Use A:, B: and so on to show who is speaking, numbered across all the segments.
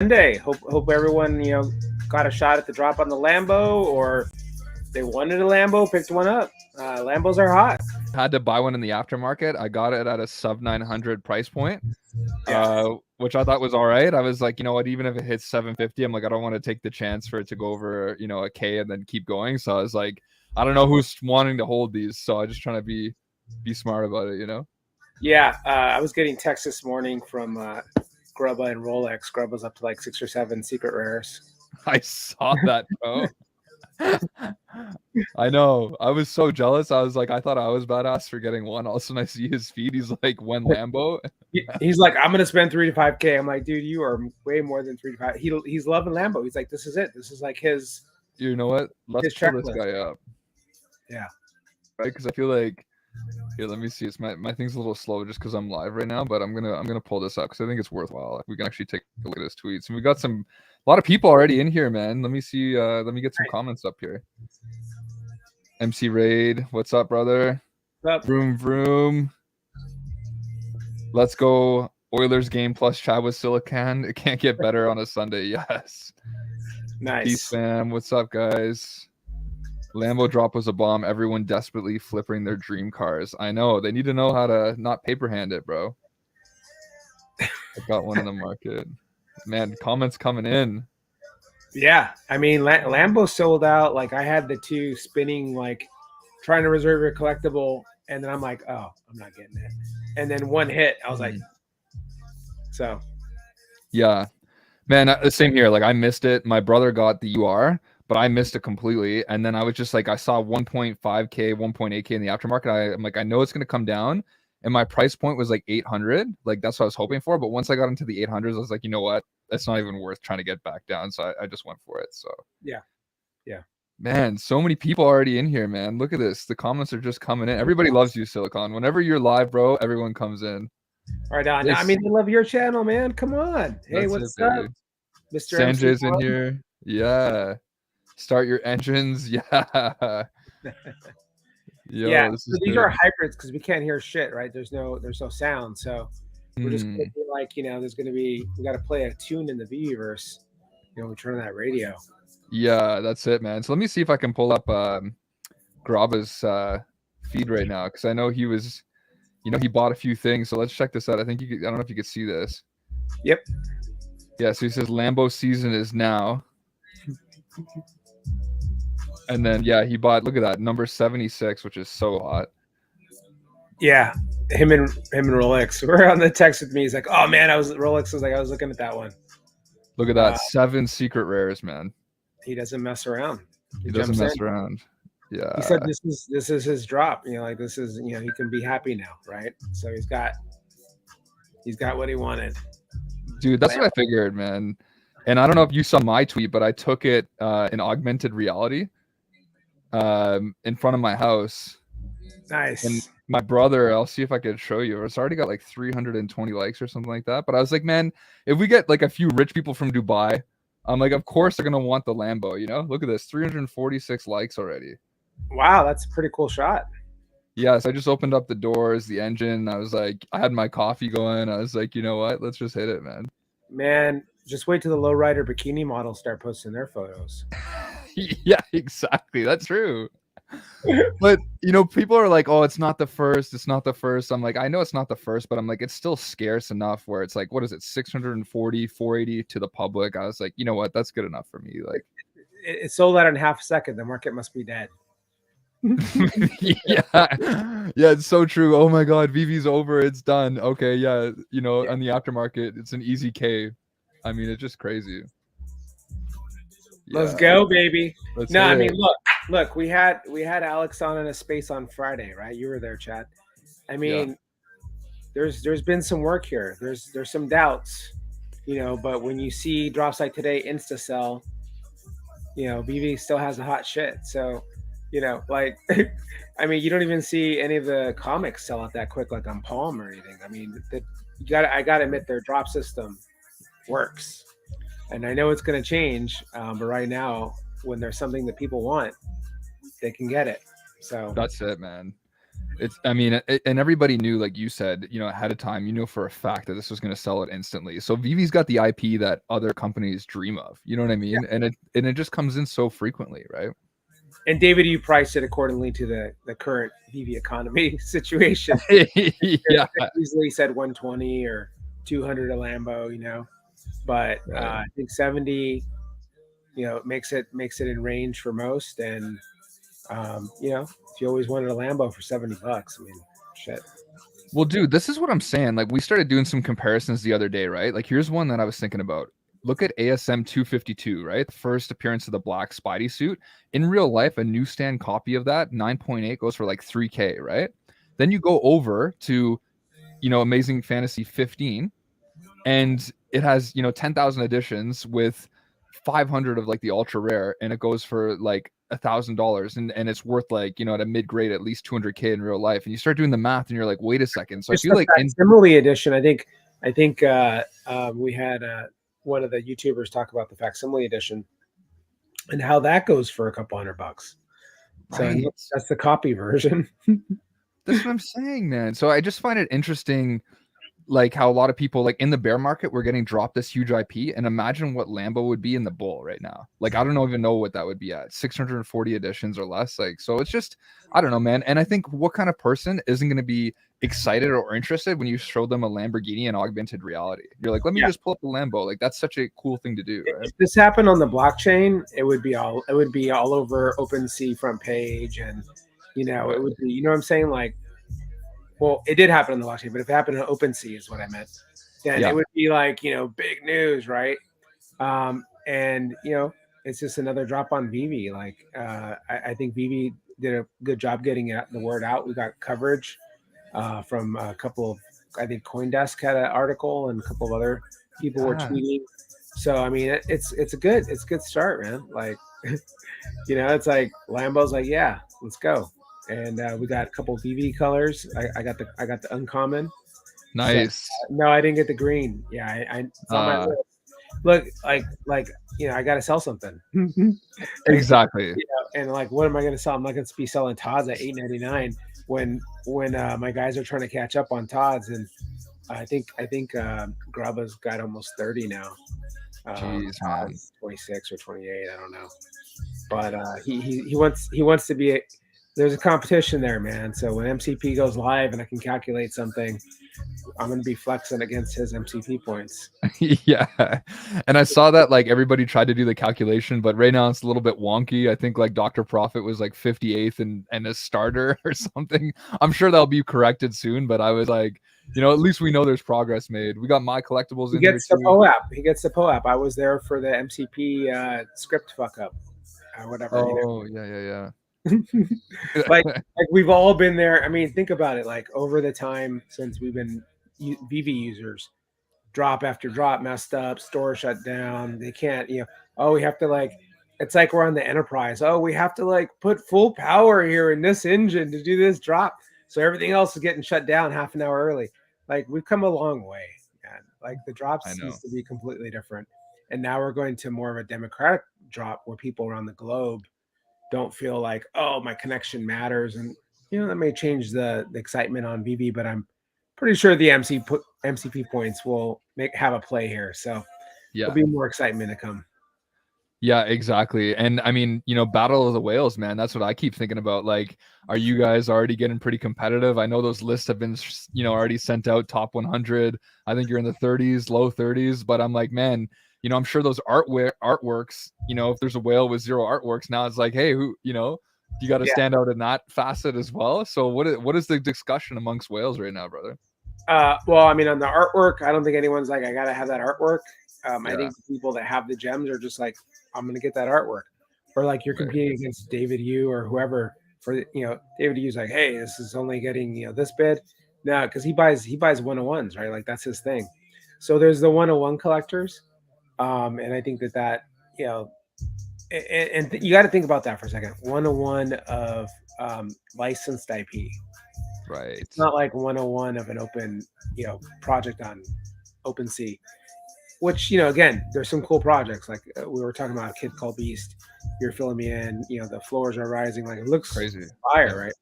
A: Monday. Hope everyone got a shot at the drop on the Lambo, or they wanted a Lambo, picked one up. Lambos are hot.
B: Had to buy one in the aftermarket. I got it at a sub 900 price point,
A: Yeah,
B: which I thought was all right. I was like, you know what, even if it hits 750, I'm like, I don't want to take the chance for it to go over, a K and then keep going. So I was like, I don't know who's wanting to hold these, so I just trying to be smart about it.
A: yeah. I was getting texts this morning from Grubba and Rolex. Grubba's up to like 6 or 7 secret rares.
B: I saw that, bro. I know. I was so jealous. I was like, I thought I was badass for getting one. All of a sudden, I see his feed. He's like, when Lambo.
A: He's like, I'm gonna spend 3 to 5K. I'm like, dude, you are way more than 3 to 5. He's loving Lambo. He's like, this is it. This is like his.
B: You know what? Let's pull this guy up.
A: Yeah.
B: Right, because I feel like here. Let me see. It's my thing's a little slow just because I'm live right now, but I'm gonna pull this up because I think it's worthwhile. We can actually take a look at his tweets, and we got a lot of people already in here, man. Let me see. Let me get some comments up here. MC Raid, what's up, brother?
A: What's up?
B: Vroom vroom. Let's go Oilers game plus chat with Silicon. It can't get better on a Sunday. Yes.
A: Nice.
B: Peace, fam. What's up, guys? Lambo drop was a bomb. Everyone desperately flipping their dream cars. I know. They need to know how to not paper hand it, bro. I got one in the market. Man, comments coming in.
A: Yeah. I mean, Lambo sold out. Like, I had the two spinning, like, trying to reserve a collectible. And then I'm like, oh, I'm not getting it. And then one hit. I was like, so.
B: Yeah. Man, the same here. Like, I missed it. My brother got the UR, but I missed it completely. And then I was just like, I saw 1.5K, 1.8K in the aftermarket. I'm like, I know it's going to come down. And my price point was like 800. Like, that's what I was hoping for. But once I got into the 800s, I was like, you know what? That's not even worth trying to get back down. So I just went for it. So,
A: yeah. Yeah.
B: Man, so many people already in here, man. Look at this. The comments are just coming in. Everybody loves you, Silicon. Whenever you're live, bro, everyone comes in.
A: Right on. I mean, they love your channel, man. Come on. Hey, what's up?
B: Mr. Sanjay's in here. Yeah. Start your engines. Yeah. Yo,
A: yeah. So these are hybrids because we can't hear shit, right? There's no sound. So we're just gonna be like, we got to play a tune in the Veve'S. We turn on that radio.
B: Yeah, that's it, man. So let me see if I can pull up Graba's feed right now, because I know he was, he bought a few things. So let's check this out. I think I don't know if you could see this.
A: Yep.
B: Yeah, so he says Lambo season is now. And then, yeah, he bought, look at that, number 76, which is so hot.
A: Yeah, him and Rolex were on the text with me. He's like, oh, man, Rolex was like, I was looking at that one.
B: Look at that, 7 secret rares, man.
A: He doesn't mess around.
B: He doesn't mess around. Yeah.
A: He said this is his drop. Like, this is, he can be happy now, right? So he's got what he wanted.
B: Dude, that's what I figured, man. And I don't know if you saw my tweet, but I took it in augmented reality in front of my house.
A: Nice.
B: And my brother, I'll see if I could show you. It's already got like 320 likes or something like that. But I was like, man, if we get like a few rich people from Dubai, I'm like, of course they're gonna want the Lambo, Look at this, 346 likes already.
A: Wow, that's a pretty cool shot.
B: Yeah, so I just opened up the doors, the engine. I was like, I had my coffee going. I was like, you know what? Let's just hit it, man.
A: Man, just wait till the lowrider bikini models start posting their photos.
B: Yeah, exactly. That's true. But people are like, oh, it's not the first. I'm like, I know it's not the first, but I'm like, it's still scarce enough where it's like, what is it, 640, 480 to the public? I was like, you know what, that's good enough for me. Like,
A: it sold out in half a second. The market must be dead.
B: Yeah, it's so true. Oh my god, Vivi's over, it's done. Okay, yeah, on the aftermarket, it's an easy K. I mean, it's just crazy.
A: Let's go, baby. I mean, look, we had Alex on in a space on Friday, right? You were there, Chad. I mean, there's been some work here. There's some doubts, but when you see drops like today, insta sell, Vivi still has the hot shit. So, like, I mean, you don't even see any of the comics sell out that quick, like on Palm or anything. I mean, I gotta admit, their drop system works. And I know it's going to change, but right now, when there's something that people want, they can get it. So
B: that's it, man. I mean, and everybody knew, like you said, ahead of time, for a fact that this was going to sell it instantly. So Vivi's got the IP that other companies dream of. You know what I mean? Yeah. And it just comes in so frequently, right?
A: And David, you priced it accordingly to the current Vivi economy situation.
B: Yeah,
A: easily said 120 or 200 a Lambo, but
B: right.
A: I think 70, makes it in range for most. And if you always wanted a Lambo for $70, I mean, shit.
B: Well, dude, this is what I'm saying. Like, we started doing some comparisons the other day, right? Like, here's one that I was thinking about. Look at ASM 252, right? The first appearance of the black Spidey suit. In real life, a newsstand copy of that 9.8 goes for like 3K, right? Then you go over to, Amazing Fantasy 15, and it has 10,000 editions with 500 of like the ultra rare, and it goes for like $1,000, and it's worth like at a mid grade at least 200K in real life. And you start doing the math, and you're like, wait a second. So
A: Just
B: I feel like
A: facsimile edition. I think we had one of the YouTubers talk about the facsimile edition and how that goes for a couple $100.
B: right.
A: So that's the copy version.
B: That's what I'm saying, man. So I just find it interesting, like how a lot of people, like in the bear market, we're getting dropped this huge IP, and imagine what Lambo would be in the bull right now. Like, I don't even know what that would be at, 640 editions or less. Like, so it's just, I don't know, man. And I think, what kind of person isn't going to be excited or interested when you show them a Lamborghini in augmented reality? You're like, let me just pull up a Lambo. Like, that's such a cool thing to do, right?
A: If this happened on the blockchain, it would be all over OpenSea front page, and
B: Right.
A: it would be, what I'm saying, like, well, it did happen on the blockchain, but if it happened on OpenSea is what I meant, then it would be like, big news, right? And it's just another drop on Vivi. Like, I think Vivi did a good job getting the word out. We got coverage from a couple of, I think CoinDesk had an article, and a couple of other people were tweeting. So I mean, it's a good start, man. Like, it's like Lambo's like, yeah, let's go. And we got a couple of Vivi colors. I got the uncommon.
B: Nice.
A: So, no, I didn't get the green. Yeah, it's on my list. Look, like I got to sell something.
B: Exactly.
A: And like, what am I going to sell? I'm not going to be selling Tods at $8.99 when my guys are trying to catch up on Tods, and I think Grubba's got almost 30 now.
B: Jeez, man.
A: 26 or 28, I don't know. But he wants to be there's a competition there, man. So when MCP goes live and I can calculate something, I'm going to be flexing against his MCP points.
B: Yeah. And I saw that like everybody tried to do the calculation, but right now it's a little bit wonky. I think like Dr. Profit was like 58th and a starter or something. I'm sure that'll be corrected soon, but I was like, at least we know there's progress made. We got my collectibles in here too.
A: He gets the POAP. I was there for the MCP script fuck up or whatever.
B: Oh, yeah.
A: like we've all been there. I mean, think about it. Like, over the time since we've been Vivi users, drop after drop messed up, store shut down. They can't, we have to, like, it's like we're on the Enterprise. Oh, we have to like put full power here in this engine to do this drop. So everything else is getting shut down half an hour early. Like, we've come a long way, man. Like, the drops used to be completely different. And now we're going to more of a democratic drop where people around the globe don't feel like, oh, my connection matters. And, that may change the excitement on Vivi, but I'm pretty sure the MCP points will have a play here. So there'll be more excitement to come.
B: Yeah, exactly. And I mean, Battle of the Whales, man, that's what I keep thinking about. Like, are you guys already getting pretty competitive? I know those lists have been, already sent out, top 100. I think you're in the 30s, low 30s, but I'm like, man, I'm sure those artworks, if there's a whale with 0 artworks, now it's like, hey, who, you got to stand out in that facet as well. So what is the discussion amongst whales right now, brother?
A: Well, I mean, on the artwork, I don't think anyone's like, I got to have that artwork. I think the people that have the gems are just like, I'm going to get that artwork. Or like, you're competing against David Yu or whoever for, David Yu's like, hey, this is only getting, this bid. No, because he buys 101s, right? Like, that's his thing. So there's the 101 collectors. And I think that, and you got to think about that for a second. 101 of licensed IP.
B: Right.
A: It's not like 101 of an open, project on OpenSea, which, again, there's some cool projects. Like we were talking about a kid called Beast. You're filling me in, the floors are rising. Like, it looks
B: crazy.
A: fire, right?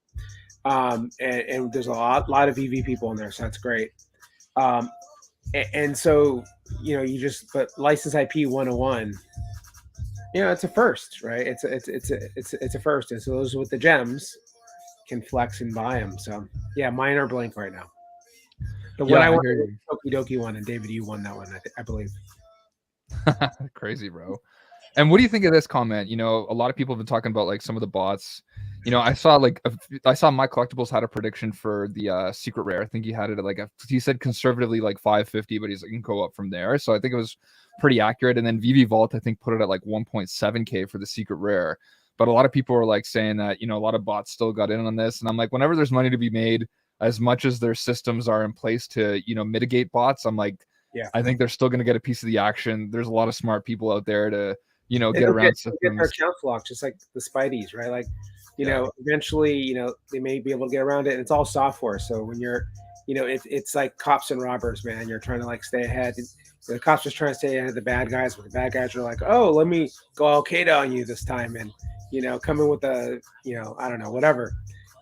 A: and there's a lot of EV people in there, so that's great. Um, and so you just but license IP 101, it's a first, right? It's a first, and so those with the gems can flex and buy them. So yeah, mine are blank right now. The one
B: Yeah,
A: I
B: I
A: won
B: hear
A: was
B: you.
A: the Toki Doki one, and David, you won that one, I believe.
B: Crazy, bro. And what do you think of this comment? A lot of people have been talking about like some of the bots. I saw I saw my collectibles had a prediction for the secret rare. I think he had it at he said conservatively like 550, but he's like, can go up from there. So I think it was pretty accurate. And then Vivi Vault, I think, put it at like 1.7K for the secret rare. But a lot of people were like saying that, a lot of bots still got in on this. And I'm like, whenever there's money to be made, as much as their systems are in place to, mitigate bots, I'm like,
A: Yeah,
B: I think they're still going to get a piece of the action. There's a lot of smart people out there to,
A: and
B: get around
A: they'll get their
B: systems.
A: accounts locked, just like the Spideys, right? Like,
B: Yeah.
A: eventually, they may be able to get around it. And it's all software, so when you're, it's like cops and robbers, man. You're trying to like stay ahead. The cops are trying to stay ahead of the bad guys, but the bad guys are like, oh, let me go Al Qaeda on you this time, and come in with a, I don't know, whatever.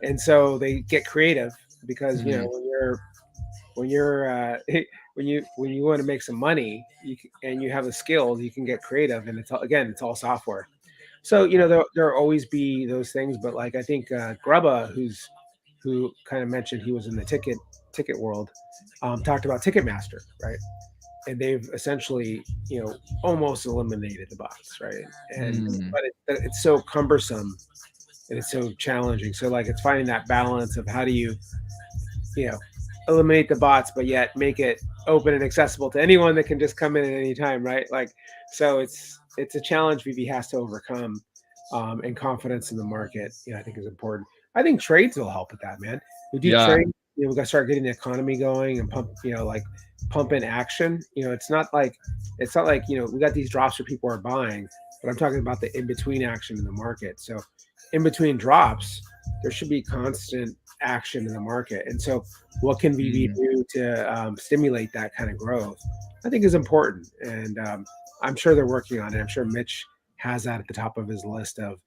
A: And so they get creative because
B: Mhm.
A: when you're when you want to make some money, and you have the skills, you can get creative, and it's all software. So there'll always be those things, but like I think Grubba, who kind of mentioned he was in the ticket world, talked about Ticketmaster, right? And they've essentially almost eliminated the bots, right? And
B: Mm.
A: but it's so cumbersome and it's so challenging. So like it's finding that balance of how do you know eliminate the bots but yet make it open and accessible to anyone that can just come in at any time, right? Like, so it's a challenge Vivi has to overcome, and confidence in the market, I think is important. I think trades will help with that, man. We do
B: Yeah,
A: trade, we got to start getting the economy going and like pump in action. It's not like we got these drops where people are buying, but I'm talking about the in between action in the market. So in between drops, there should be constant action in the market. And so, what can VV
B: mm,
A: do to stimulate that kind of growth? I think is important, and I'm sure they're working on it. I'm sure Mitch has that at the top of his list of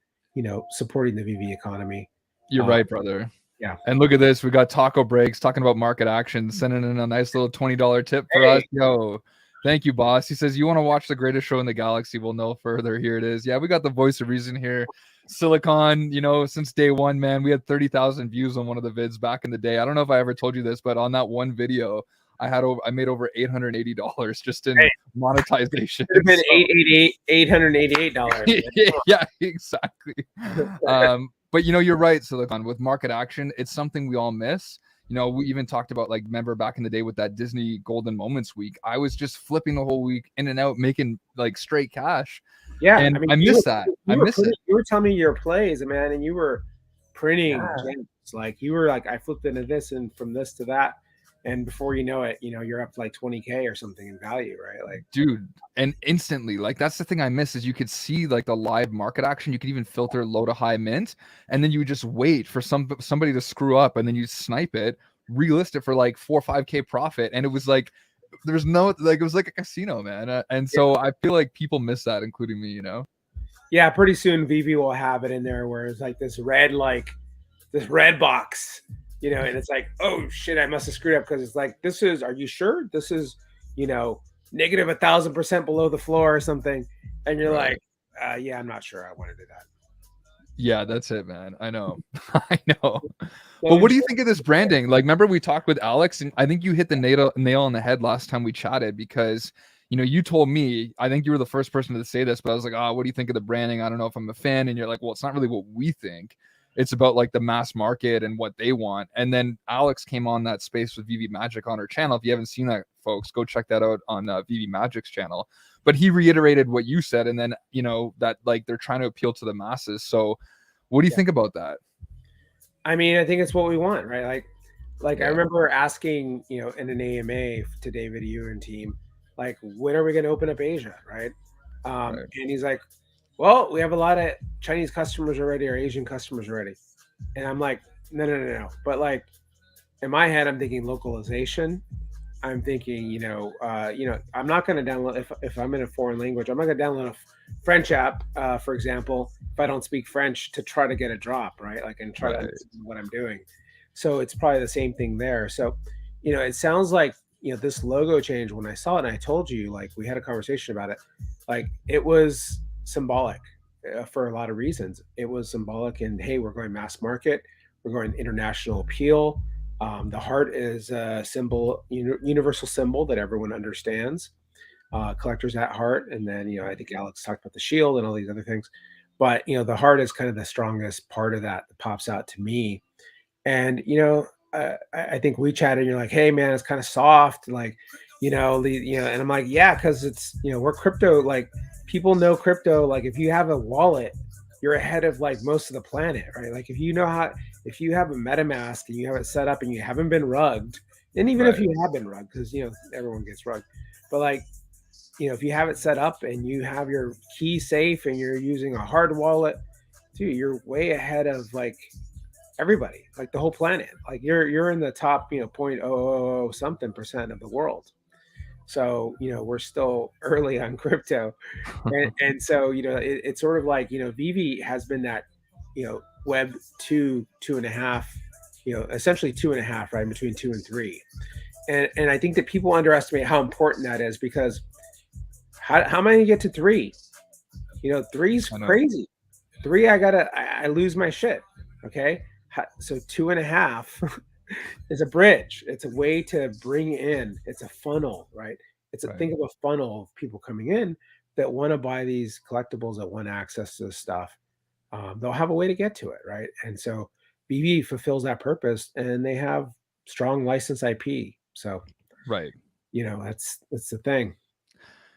A: supporting the VV economy.
B: you're
A: Uh,
B: right, brother.
A: yeah.
B: And look at this. We got Taco Breaks talking about market action, sending in a nice little $20 tip for us.
A: Hey,
B: Yo, thank you, boss. He says, you want to watch the greatest show in the galaxy? We'll know further. Here it is. Yeah, we got the voice of reason here. Silicon, since day one, man, we had 30,000 views on one of the vids back in the day. I don't know if I ever told you this, but on that one video, I made over $880 just in
A: hey,
B: monetization.
A: could have been
B: So,
A: $888.
B: yeah, exactly. But you're right, Silicon. With market action, it's something we all miss. We even talked about remember back in the day with that Disney Golden Moments week. I was just flipping the whole week in and out, making like straight cash,
A: Yeah, I
B: and
A: mean,
B: I miss that. I miss it.
A: you were telling me your plays, man, and you were printing
B: Yeah,
A: gems. Like you were like, I flipped into this and from this to that, and before you know it, you're up to like 20K or something in value, right? Like,
B: dude, and instantly, that's the thing I miss is you could see the live market action. You could even filter low to high mint, and then you would just wait for somebody to screw up, and then you snipe it, relist it for like 4 or 5K profit, and it was like there's no it was like a casino, man. And
A: yeah,
B: so I feel like people miss that, including me.
A: yeah. Pretty soon, Vivi will have it in there where it's like this red box, and it's like, oh shit, I must have screwed up because it's like, this is, are you sure this is, negative 1,000% below the floor or something, and you're
B: Right.
A: like, yeah, I'm not sure I want to do that.
B: Yeah, that's it, man. I know. I know.
A: So
B: But what do you think of this branding? Remember we talked with Alex, and I think you hit the nail on the head last time we chatted because you told me, I think you were the first person to say this, but I was like, oh, what do you think of the branding? I don't know if I'm a fan. And you're like, well, it's not really what we think. It's about the mass market and what they want. And then Alex came on that space with Vivi Magic on her channel. If you haven't seen that, folks, go check that out on Vivi Magic's channel. But he reiterated what you said, and then that they're trying to appeal to the masses. So what do you
A: yeah,
B: think about that?
A: I mean, I think it's what we want, right? Like I
B: Yeah,
A: remember asking, in an AMA to David, you and team, like, when are we going to open up Asia, right?
B: right.
A: And he's like, well, we have a lot of Chinese customers already or Asian customers already. And I'm like, no, no, no, no. But like in my head, I'm thinking localization. I'm thinking, I'm not going to download if I'm in a foreign language. I'm not going to download a French app, for example, if I don't speak French to try to get a drop, right? Like and try to
B: Right.
A: understand what I'm doing. So it's probably the same thing there. So, it sounds like, this logo change, when I saw it and I told you, like, we had a conversation about it, like, it was symbolic for a lot of reasons. It was symbolic in, hey, we're going mass market, we're going international appeal. The heart is a symbol, universal symbol that everyone understands. Collectors at heart, and then I think Alex talked about the shield and all these other things, but the heart is kind of the strongest part of that pops out to me. And I think we chatted, and you're like, hey man, it's kind of soft, like, and I'm like, yeah, because it's, we're crypto, like, people know crypto, like, if you have a wallet, you're ahead of like most of the planet, right? Like, if you have a MetaMask and you have it set up and you haven't been rugged, and even if
B: Right.
A: you have been rugged, because everyone gets rugged, but like, if you have it set up and you have your key safe and you're using a hard wallet, dude, you're way ahead of like everybody, like the whole planet. Like, you're in the top, point oh something percent of the world. So we're still early on crypto, and so it's sort of like, Vivi has been that, web two and a half, essentially two and a half, right, between 2 and 3. And I think that people underestimate how important that is, because how am I gonna get to 3? Three's
B: I know.
A: crazy. 3, I lose my shit. Okay, so 2.5 is a bridge. It's a way to bring in. It's a funnel, right?
B: Right.
A: Think of a funnel of people coming in that want to buy these collectibles, that want access to this stuff. They'll have a way to get to it, right? And so BB fulfills that purpose, and they have strong license IP. So
B: Right.
A: that's the thing.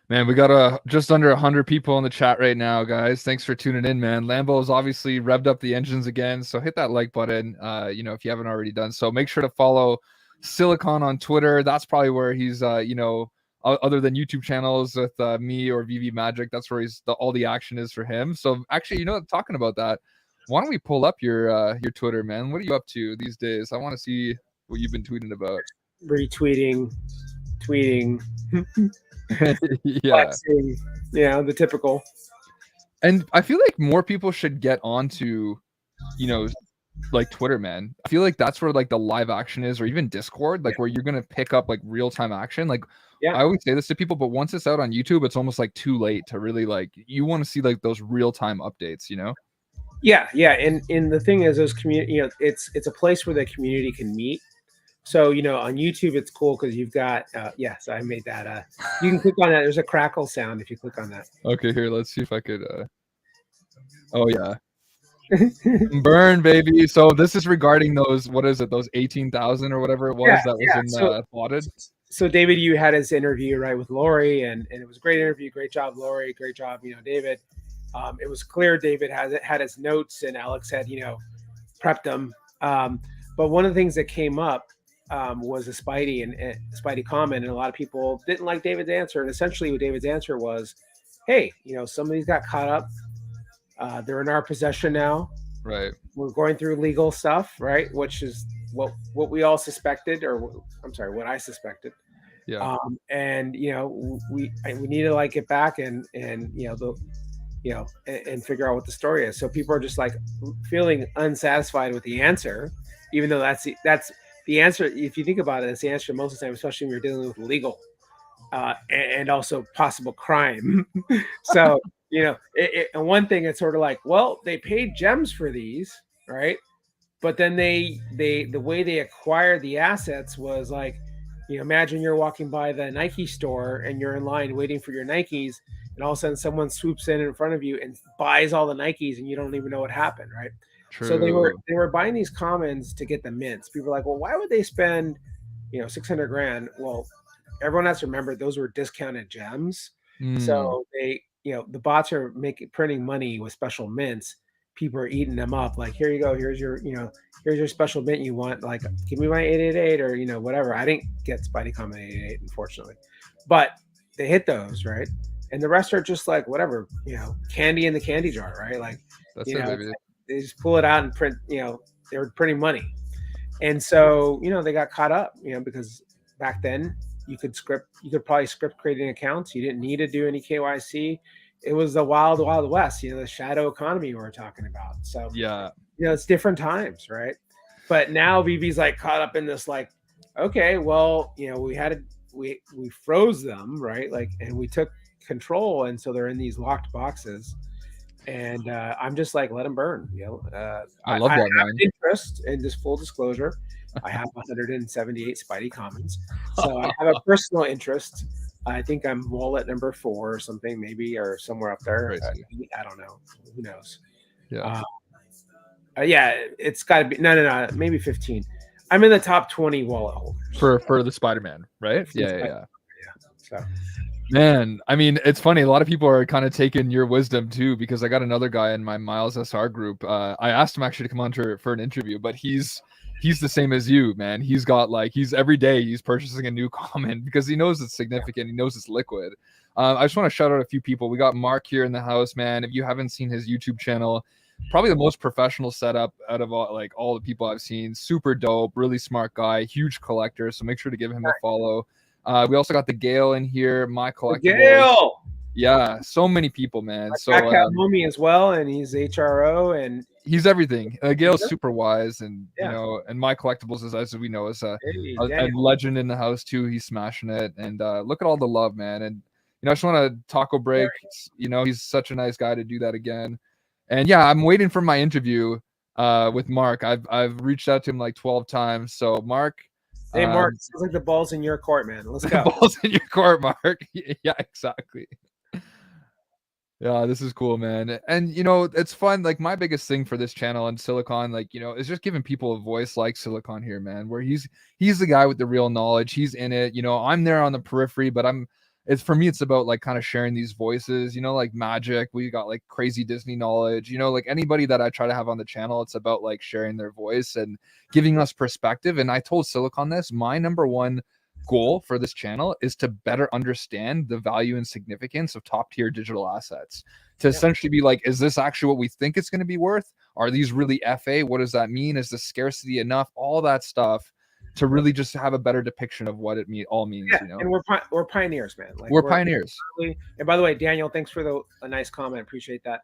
B: Man, we got just under 100 people in the chat right now, guys. Thanks for tuning in, man. Lambo's obviously revved up the engines again, so hit that like button. If you haven't already done so. Make sure to follow Silicon on Twitter. That's probably where he's, other than YouTube channels with me or VV Magic, that's where all the action is for him. So actually, talking about that, why don't we pull up your Twitter, man? What are you up to these days? I want to see what you've been tweeting about.
A: Retweeting, tweeting,
B: Yeah.
A: flexing, the typical.
B: And I feel like more people should get onto, like Twitter, man. I feel like that's where like the live action is, or even Discord, like where you're gonna pick up like real time action. Like
A: Yeah.
B: I always say this to people, but once it's out on YouTube, it's almost like too late to really like. You want to see like those real time updates,
A: Yeah, yeah, and the thing is, those community, it's a place where the community can meet. So on YouTube, it's cool because you've got yes, I made that. You can click on that. There's a crackle sound if you click on that.
B: Okay, here, let's see if I could. Oh yeah, burn, baby. So this is regarding those. What is it? Those 18,000 or whatever it was
A: Yeah,
B: that was
A: yeah.
B: in plotted.
A: So David, you had his interview, right, with Lori, and it was a great interview. Great job, Lori. Great job, David. It was clear David had his notes, and Alex had prepped them. But one of the things that came up was a Spidey and Spidey comment, and a lot of people didn't like David's answer. And essentially, what David's answer was, "Hey, some of these got caught up. They're in our possession now.
B: Right.
A: We're going through legal stuff, right? Which is what we all suspected, or I'm sorry, what I suspected.
B: Yeah.
A: And we need to like get back and and figure out what the story is. So people are just like feeling unsatisfied with the answer, even though that's the answer. If you think about it, it's the answer most of the time, especially when you're dealing with legal and also possible crime. So and one thing, it's sort of like, well, they paid gems for these, right? But then the way they acquired the assets was like, imagine you're walking by the Nike store and you're in line waiting for your Nikes, and all of a sudden someone swoops in front of you and buys all the Nikes, and you don't even know what happened, right?
B: True.
A: So they were buying these commons to get the mints. People are like, well, why would they spend 600 grand? Well, everyone has to remember those were discounted gems. So they the bots are printing money with special mints. People are eating them up. Like, here you go. Here's your special mint you want. Like, give me my 888 or whatever. I didn't get Spidey Common 888, unfortunately, but they hit those, right? And the rest are just like whatever, candy in the candy jar, right? Like,
B: That's it, baby.
A: like they just pull it out and print. They were printing money, and so they got caught up, because back then you could probably script creating accounts. You didn't need to do any KYC. It was the wild west, the shadow economy we were talking about. So
B: Yeah,
A: it's different times, right? But now Vivi's like caught up in this like, okay, well, we froze them, right? Like, and we took control, and so they're in these locked boxes. And I'm just like, let them burn.
B: I love
A: I
B: that,
A: have
B: man.
A: an interest in just full disclosure. I have 178 Spidey commons, so I have a personal interest. I think I'm wallet number 4 or something, maybe, or somewhere up there. I don't know. Who knows?
B: Yeah.
A: Yeah, it's got to be no, maybe 15. I'm in the top 20 wallet holders
B: For the Spider-Man, right? Yeah.
A: So,
B: man, I mean, it's funny. A lot of people are kind of taking your wisdom too, because I got another guy in my Miles SR group. I asked him actually to come on for an interview, but he's the same as you, man. He's got like every day he's purchasing a new common because he knows it's significant. He knows it's liquid. I just want to shout out a few people. We got Mark here in the house, man. If you haven't seen his YouTube channel, probably the most professional setup out of all the people I've seen. Super dope, really smart guy, huge collector. So make sure to give him a follow. We also got the Gale in here, my collectibles.
A: Gale!
B: Yeah, so many people, man. So
A: homie as well, and he's HRO and
B: he's everything. Gale's super wise, and and my collectibles is, as we know, is a legend in the house too. He's smashing it, and look at all the love, man. And I just want to taco break. He's such a nice guy to do that again. And yeah, I'm waiting for my interview with Mark. I've reached out to him like 12 times. So Mark.
A: Hey, Mark, sounds like the ball's in your court, man. Let's go.
B: The ball's in your court, Mark. Yeah, exactly. Yeah, this is cool, man. And it's fun. Like, my biggest thing for this channel and Silicon, is just giving people a voice like Silicon here, man, where he's the guy with the real knowledge. He's in it. I'm there on the periphery, but for me, it's about like kind of sharing these voices, like Magic. We got like crazy Disney knowledge, like anybody that I try to have on the channel, it's about like sharing their voice and giving us perspective. And I told Silicon this, my number one goal for this channel is to better understand the value and significance of top tier digital assets, to essentially be like, is this actually what we think it's going to be worth? Are these really FA? What does that mean? Is the scarcity enough? All that stuff, to really just have a better depiction of what it all means.
A: And we're pioneers, man. Like,
B: we're pioneers.
A: And by the way, Daniel, thanks for a nice comment. Appreciate that.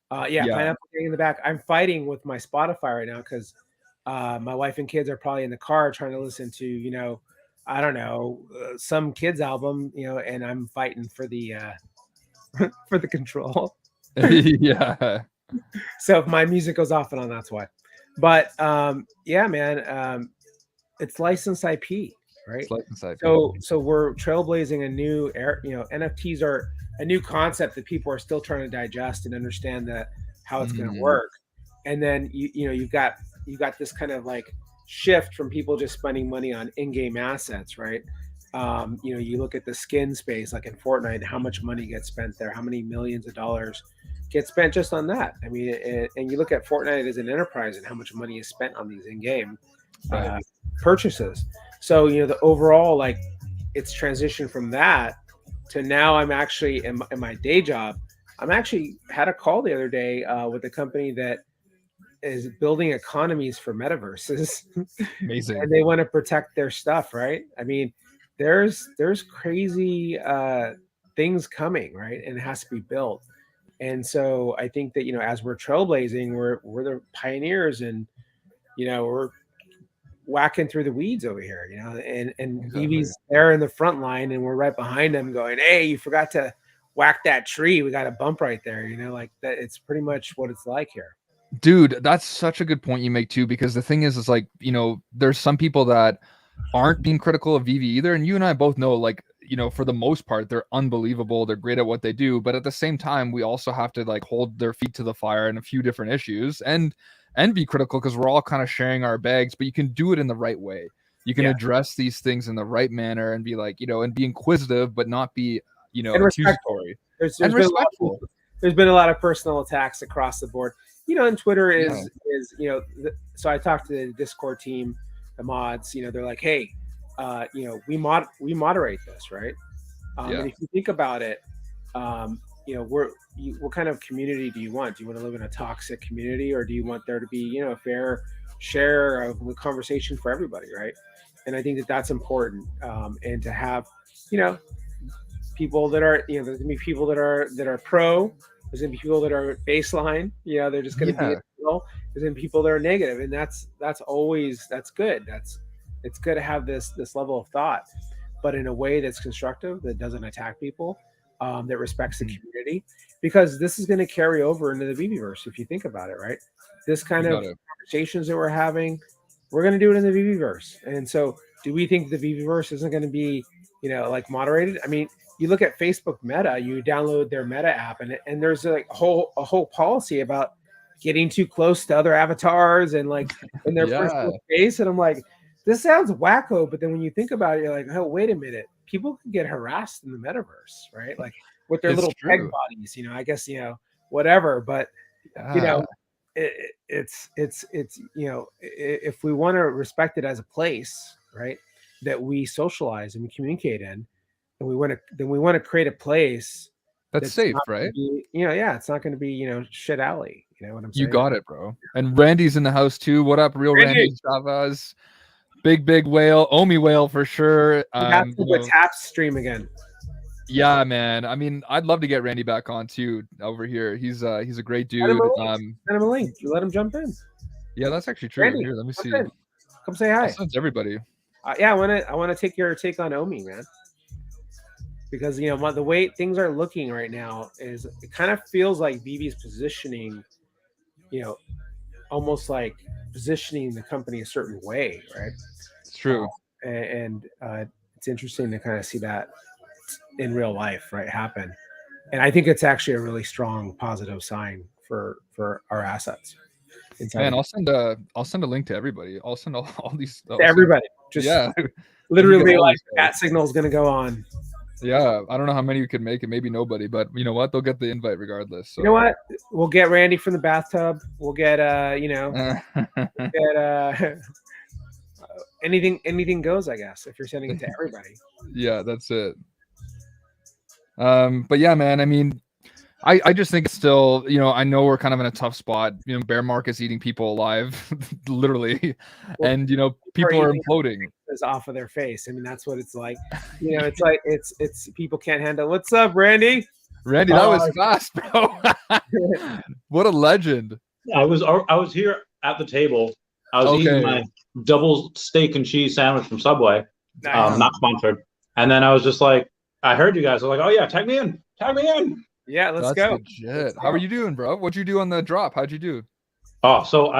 A: Pineapple in the back. I'm fighting with my Spotify right now because my wife and kids are probably in the car trying to listen to I don't know, some kids album, and I'm fighting for the for the control.
B: Yeah.
A: So if my music goes off and on, that's why. But yeah, man, it's licensed IP, right? It's licensed IP. So we're trailblazing a new NFTs are a new concept that people are still trying to digest and understand how it's going to work. And then you've got this kind of like shift from people just spending money on in-game assets, right? You look at the skin space, like in Fortnite, how much money gets spent there, how many millions of dollars get spent just on that. I mean, and you look at Fortnite as an enterprise and how much money is spent on these in-game purchases. So the overall, like, it's transitioned from that to now I'm actually in my day job. I'm actually had a call the other day with a company that is building economies for metaverses.
B: Amazing.
A: And they want to protect their stuff, right? I mean, there's crazy things coming, right? And it has to be built. And so I think that as we're trailblazing, we're the pioneers, and we're whacking through the weeds over here, and Vivi's there in the front line, and we're right behind them going, hey, you forgot to whack that tree, we got a bump right there, like that. It's pretty much what it's like here.
B: Dude, that's such a good point you make too, because the thing is like, there's some people that aren't being critical of Vivi either, and you and I both know, like, for the most part, they're unbelievable, they're great at what they do, but at the same time, we also have to like hold their feet to the fire in a few different issues and be critical, because we're all kind of sharing our bags, but you can do it in the right way. You can address these things in the right manner and be like, and be inquisitive, but not be, accusatory.
A: There's been a lot of personal attacks across the board. And Twitter is so I talked to the Discord team, the mods, they're like, hey, we moderate this, right? And if you think about it, what kind of community do you want? Do you want to live in a toxic community, or do you want there to be, a fair share of the conversation for everybody, right? And I think that that's important. And to have, people that are, there's gonna be people that are pro. There's gonna be people that are baseline. They're just gonna be middle, and then people that are negative, and that's good. It's good to have this level of thought, but in a way that's constructive, that doesn't attack people, that respects the community, because this is going to carry over into the Veve'S if you think about it, right? This kind of conversations that we're having, we're going to do it in the Veve'S. And so, do we think the Veve'S isn't going to be, like moderated? I mean, you look at Facebook Meta, you download their Meta app, and there's like a whole policy about getting too close to other avatars and like in their personal space. And I'm like, this sounds wacko, but then when you think about it, you're like, oh, wait a minute, people can get harassed in the metaverse, right? Like with their little peg bodies, I guess, whatever. But it's if we want to respect it as a place, right, that we socialize and we communicate in, and we want to create a place
B: that's safe, right?
A: It's not going to be shit alley. You know what I'm saying?
B: You got it, bro. And Randy's in the house too. What up, real Randy Chavez? Big whale, Omi whale for sure.
A: That's the tap stream again.
B: Yeah, man. I mean, I'd love to get Randy back on too over here. He's a great dude.
A: Send him a link. You let him jump in.
B: Yeah, that's actually true.
A: Randy,
B: here, let me see.
A: Come say hi.
B: Sounds everybody.
A: I want to take your take on Omi, man. Because the way things are looking right now is it kind of feels like Vivi's positioning, almost like positioning the company a certain way, right?
B: It's true.
A: And it's interesting to kind of see that in real life, right, happen. And I think it's actually a really strong positive sign for our assets.
B: Man, I'll send a link to everybody. I'll send all these
A: to everybody. Just literally like that signal is going to go on.
B: Yeah, I don't know how many you could make it. Maybe nobody, but you know what? They'll get the invite regardless. So.
A: You know what? We'll get Randy from the bathtub. We'll get anything goes, I guess, if you're sending it to everybody.
B: Yeah, that's it. But yeah, man. I mean, I just think it's still, I know we're kind of in a tough spot. Bear market's eating people alive, literally, and people are imploding.
A: Is off of their face. I mean, that's what it's like. It's like it's people can't handle. What's up, Randy?
B: Randy, that was fast, bro. What a legend.
C: I was here at the table. I was eating my double steak and cheese sandwich from Subway, not sponsored. And then I was just like, I heard you guys. I was like, oh yeah, tag me in.
A: Yeah, let's go.
B: Legit. How are you doing, bro? What'd you do on the drop? How'd you do?
C: Oh, so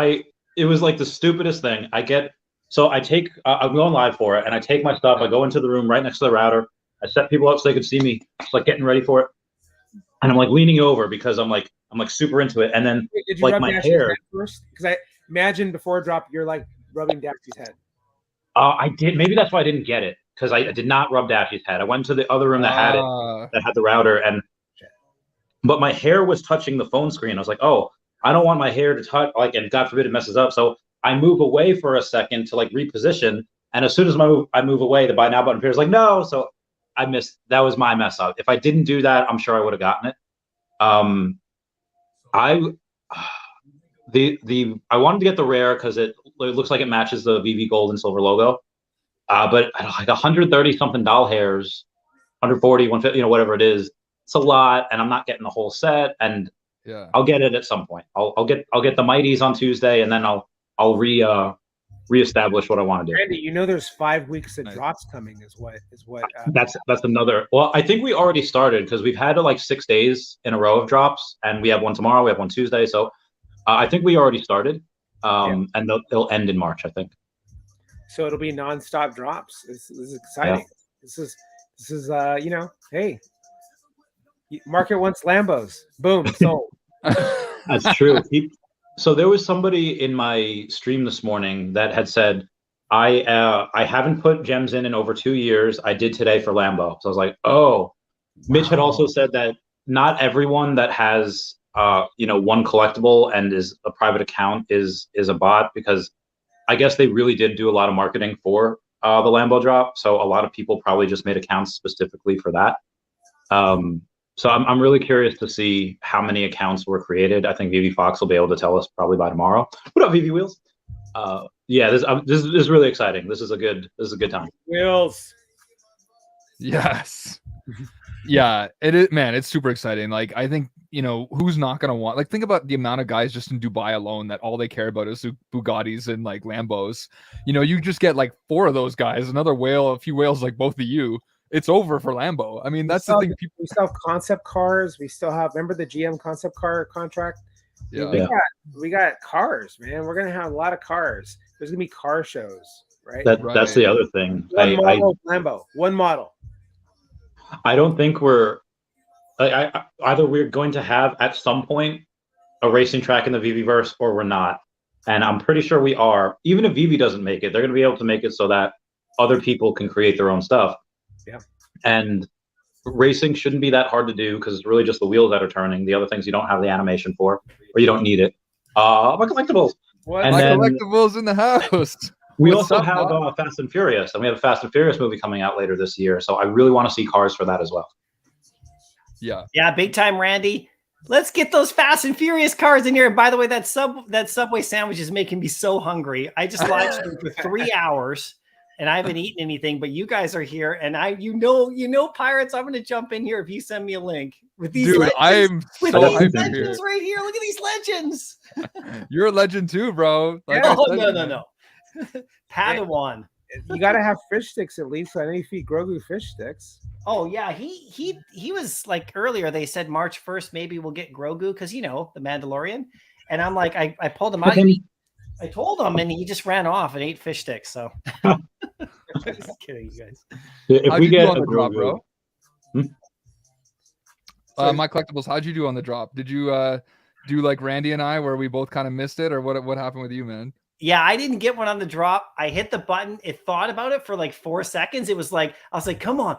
C: it was like the stupidest thing. I'm going live for it, and I take my stuff. I go into the room right next to the router. I set people up so they could see me, just like getting ready for it. And I'm like leaning over because I'm like super into it. And then
A: did you like my hair first? Because I imagine before drop, you're like rubbing Dashy's head.
C: I did. Maybe that's why I didn't get it, because I did not rub Dashy's head. I went to the other room that had it, that had the router, but my hair was touching the phone screen. I was like, oh, I don't want my hair to touch, and God forbid it messes up. So I move away for a second to reposition, and as soon as I move away, the buy now button appears. Like, no, so I missed. That was my mess up. If I didn't do that, I'm sure I would have gotten it. I wanted to get the rare because it looks like it matches the Vivi gold and silver logo. But like 130 something doll hairs, 140, 150, whatever it is, it's a lot, and I'm not getting the whole set. And I'll get it at some point. I'll get the Mighties on Tuesday, and then I'll reestablish what I want to do.
A: Randy, there's 5 weeks of drops coming. Is what.
C: That's another. Well, I think we already started because we've had 6 days in a row of drops, and we have one tomorrow. We have one Tuesday. So I think we already started, and they'll end in March, I think.
A: So it'll be nonstop drops. This is exciting. Yeah. This is hey, market wants Lambos. Boom, sold.
C: That's true. So there was somebody in my stream this morning that had said, I haven't put gems in over 2 years. I did today for Lambo. So I was like, oh. Mitch had also said that not everyone that has one collectible and is a private account is a bot, because I guess they really did do a lot of marketing for the Lambo drop. So a lot of people probably just made accounts specifically for that. So I'm really curious to see how many accounts were created. I think Vivi Fox will be able to tell us probably by tomorrow. What up, Vivi Wheels? This is really exciting. This is a good time.
A: Wheels.
B: Yes. Yeah, it is, man. It's super exciting. I think you know, who's not going to want, like, think about the amount of guys just in Dubai alone that all they care about is Bugattis and like Lambos. You know, you just get like 4 of those guys, another whale, a few whales like both of you. It's over for Lambo. I mean, that's the thing.
A: We still have concept cars. We still have, remember the GM concept car contract?
B: Yeah.
A: We got cars, man. We're going to have a lot of cars. There's going to be car shows, right?
C: That's the other thing.
A: One model.
C: I don't think either we're going to have at some point a racing track in the Veve'S or we're not. And I'm pretty sure we are. Even if Vivi doesn't make it, they're going to be able to make it so that other people can create their own stuff.
A: Yeah.
C: And racing shouldn't be that hard to do because it's really just the wheels that are turning. The other things you don't have the animation for, or you don't need it. My collectibles.
B: Collectibles in the house.
C: We also have Fast and Furious, and we have a Fast and Furious movie coming out later this year. So I really want to see cars for that as well.
D: Yeah, big time, Randy. Let's get those Fast and Furious cars in here. And by the way, that Subway sandwich is making me so hungry. I just live streamed for 3 hours, and I haven't eaten anything. But you guys are here, and you know, Pirates. I'm going to jump in here if you send me a link with these.
B: Dude, I'm so hyped
D: legends right here. Look at these legends.
B: You're a legend too, bro.
D: Like no. Padawan.
A: You got to have fish sticks at least. I know you feed Grogu fish sticks.
D: Oh yeah, he was like earlier. They said March 1st maybe we'll get Grogu because the Mandalorian, and I'm like I pulled him out. I told him, and he just ran off and ate fish sticks. So just kidding, you guys.
C: If we get
B: on the drop, bro. My collectibles. How'd you do on the drop? Did you do like Randy and I, where we both kind of missed it, or what happened with you, man?
D: Yeah, I didn't get one on the drop. I hit the button. It thought about it for like 4 seconds. It was like, I was like, come on.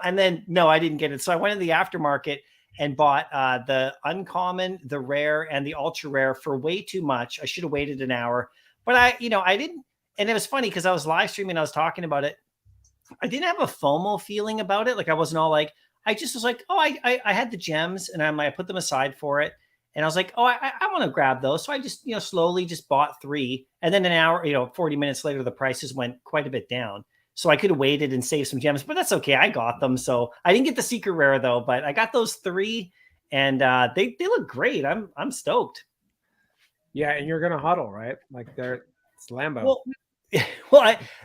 D: And then, no, I didn't get it. So I went in the aftermarket and bought the uncommon, the rare, and the ultra rare for way too much. I should have waited an hour. But I didn't. And it was funny because I was live streaming. I was talking about it. I didn't have a FOMO feeling about it. Like I wasn't all like, I just was like, oh, I had the gems and I put them aside for it. And I was like, oh, I want to grab those. So I just, slowly just bought 3. And then an hour, 40 minutes later, the prices went quite a bit down. So I could have waited and saved some gems, but that's okay. I got them. So I didn't get the secret rare though, but I got those 3 and they look great. I'm stoked.
A: Yeah. And you're going to huddle, right? Like it's Lambo.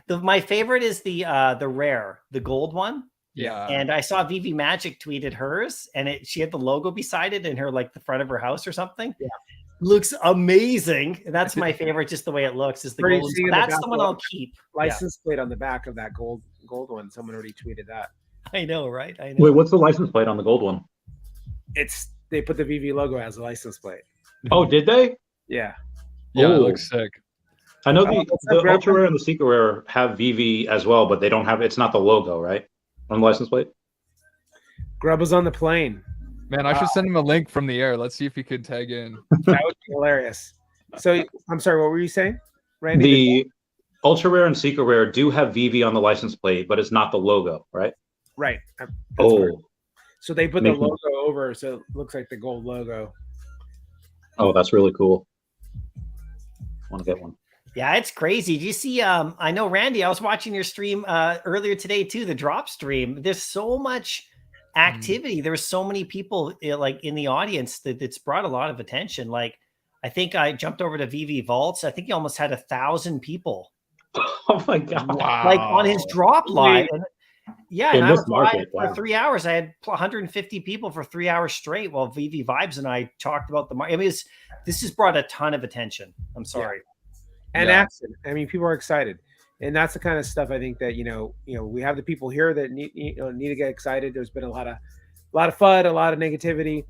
D: My favorite is the rare, the gold one.
B: Yeah.
D: And I saw Vivi Magic tweeted hers and she had the logo beside it in her, like the front of her house or something.
A: Yeah.
D: Looks amazing. And that's my favorite. Just the way it looks is the gold. So that's the one I'll keep.
A: License plate on the back of that gold one. Someone already tweeted that.
D: I know, right? I know.
C: Wait, what's the license plate on the gold one?
A: They put the Vivi logo as a license plate.
C: Oh, did they?
A: Yeah.
B: Yeah, it looks sick.
C: I know the ultra rare and the secret rare have Vivi as well, but they don't have. It's not the logo, right? On the license plate.
A: Grub was on the plane.
B: Man, I should send him a link from the air. Let's see if he could tag in.
A: That would be hilarious. So I'm sorry, what were you saying, Randy?
C: The ultra rare and secret rare do have Vivi on the license plate, but it's not the logo, right?
A: Right.
C: Weird.
A: So they put the logo over, so it looks like the gold logo.
C: Oh, that's really cool. Want to get one.
D: Yeah, it's crazy. Do you see? I know, Randy, I was watching your stream earlier today too, the drop stream. There's so much activity. There's so many people like in the audience that it's brought a lot of attention. Like, I think I jumped over to Vivi Vaults. I think he almost had 1,000 people.
C: Oh my God.
D: Wow. Like on his drop live. And, yeah, and I was live for 3 hours. I had 150 people for 3 hours straight while Vivi Vibes and I talked about the market. I mean, this has brought a ton of attention. I'm sorry.
A: Yeah. And action. I mean, people are excited, and that's the kind of stuff I think that we have the people here that need to get excited. There's been a lot of FUD, a lot of negativity.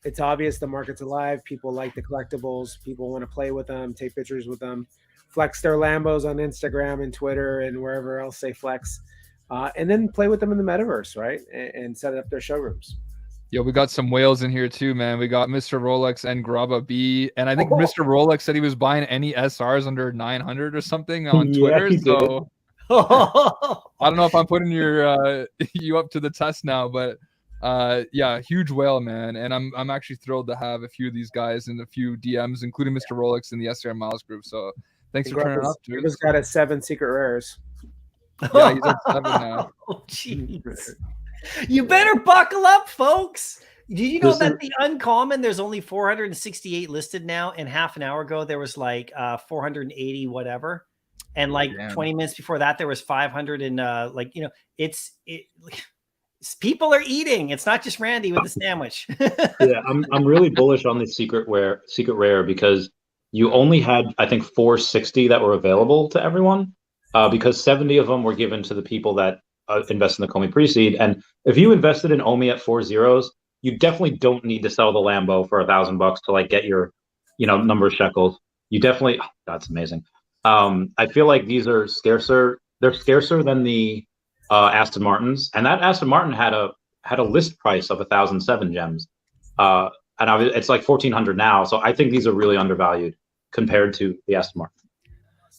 A: It's obvious the market's alive. People like the collectibles. People want to play with them, take pictures with them, flex their Lambos on Instagram and Twitter and wherever else they flex, and then play with them in the metaverse, right? And set up their showrooms.
B: Yo, we got some whales in here too, man. We got Mr. Rolex and Grubba B, and I think Mr. Rolex said he was buying any SRs under 900 or something on Twitter. So I don't know if I'm putting you up to the test now, but yeah, huge whale, man. And I'm actually thrilled to have a few of these guys and a few DMs, including Mr. Rolex in the SR Miles group. So thanks for turning up, dude.
A: He's got 7 secret rares.
B: Yeah, he's at 7 now.
D: Oh, jeez. You better buckle up, folks. Did you know that the uncommon, there's only 468 listed now, and half an hour ago there was like 480 whatever, and like 20 minutes before that there was 500, and like, you know, people are eating. It's not just Randy with the sandwich.
C: Yeah, I'm really bullish on the secret rare because you only had, I think, 460 that were available to everyone, because 70 of them were given to the people that invest in the Comey pre-seed. And if you invested in Omi at 4 zeros, you definitely don't need to sell the Lambo for $1,000 to like get your, you know, number of shekels. You definitely, that's amazing. I feel like these are scarcer. They're scarcer than the Aston Martins, and that Aston Martin had a list price of 1,007 gems, and it's like 1,400 now. So I think these are really undervalued compared to the Aston Martin.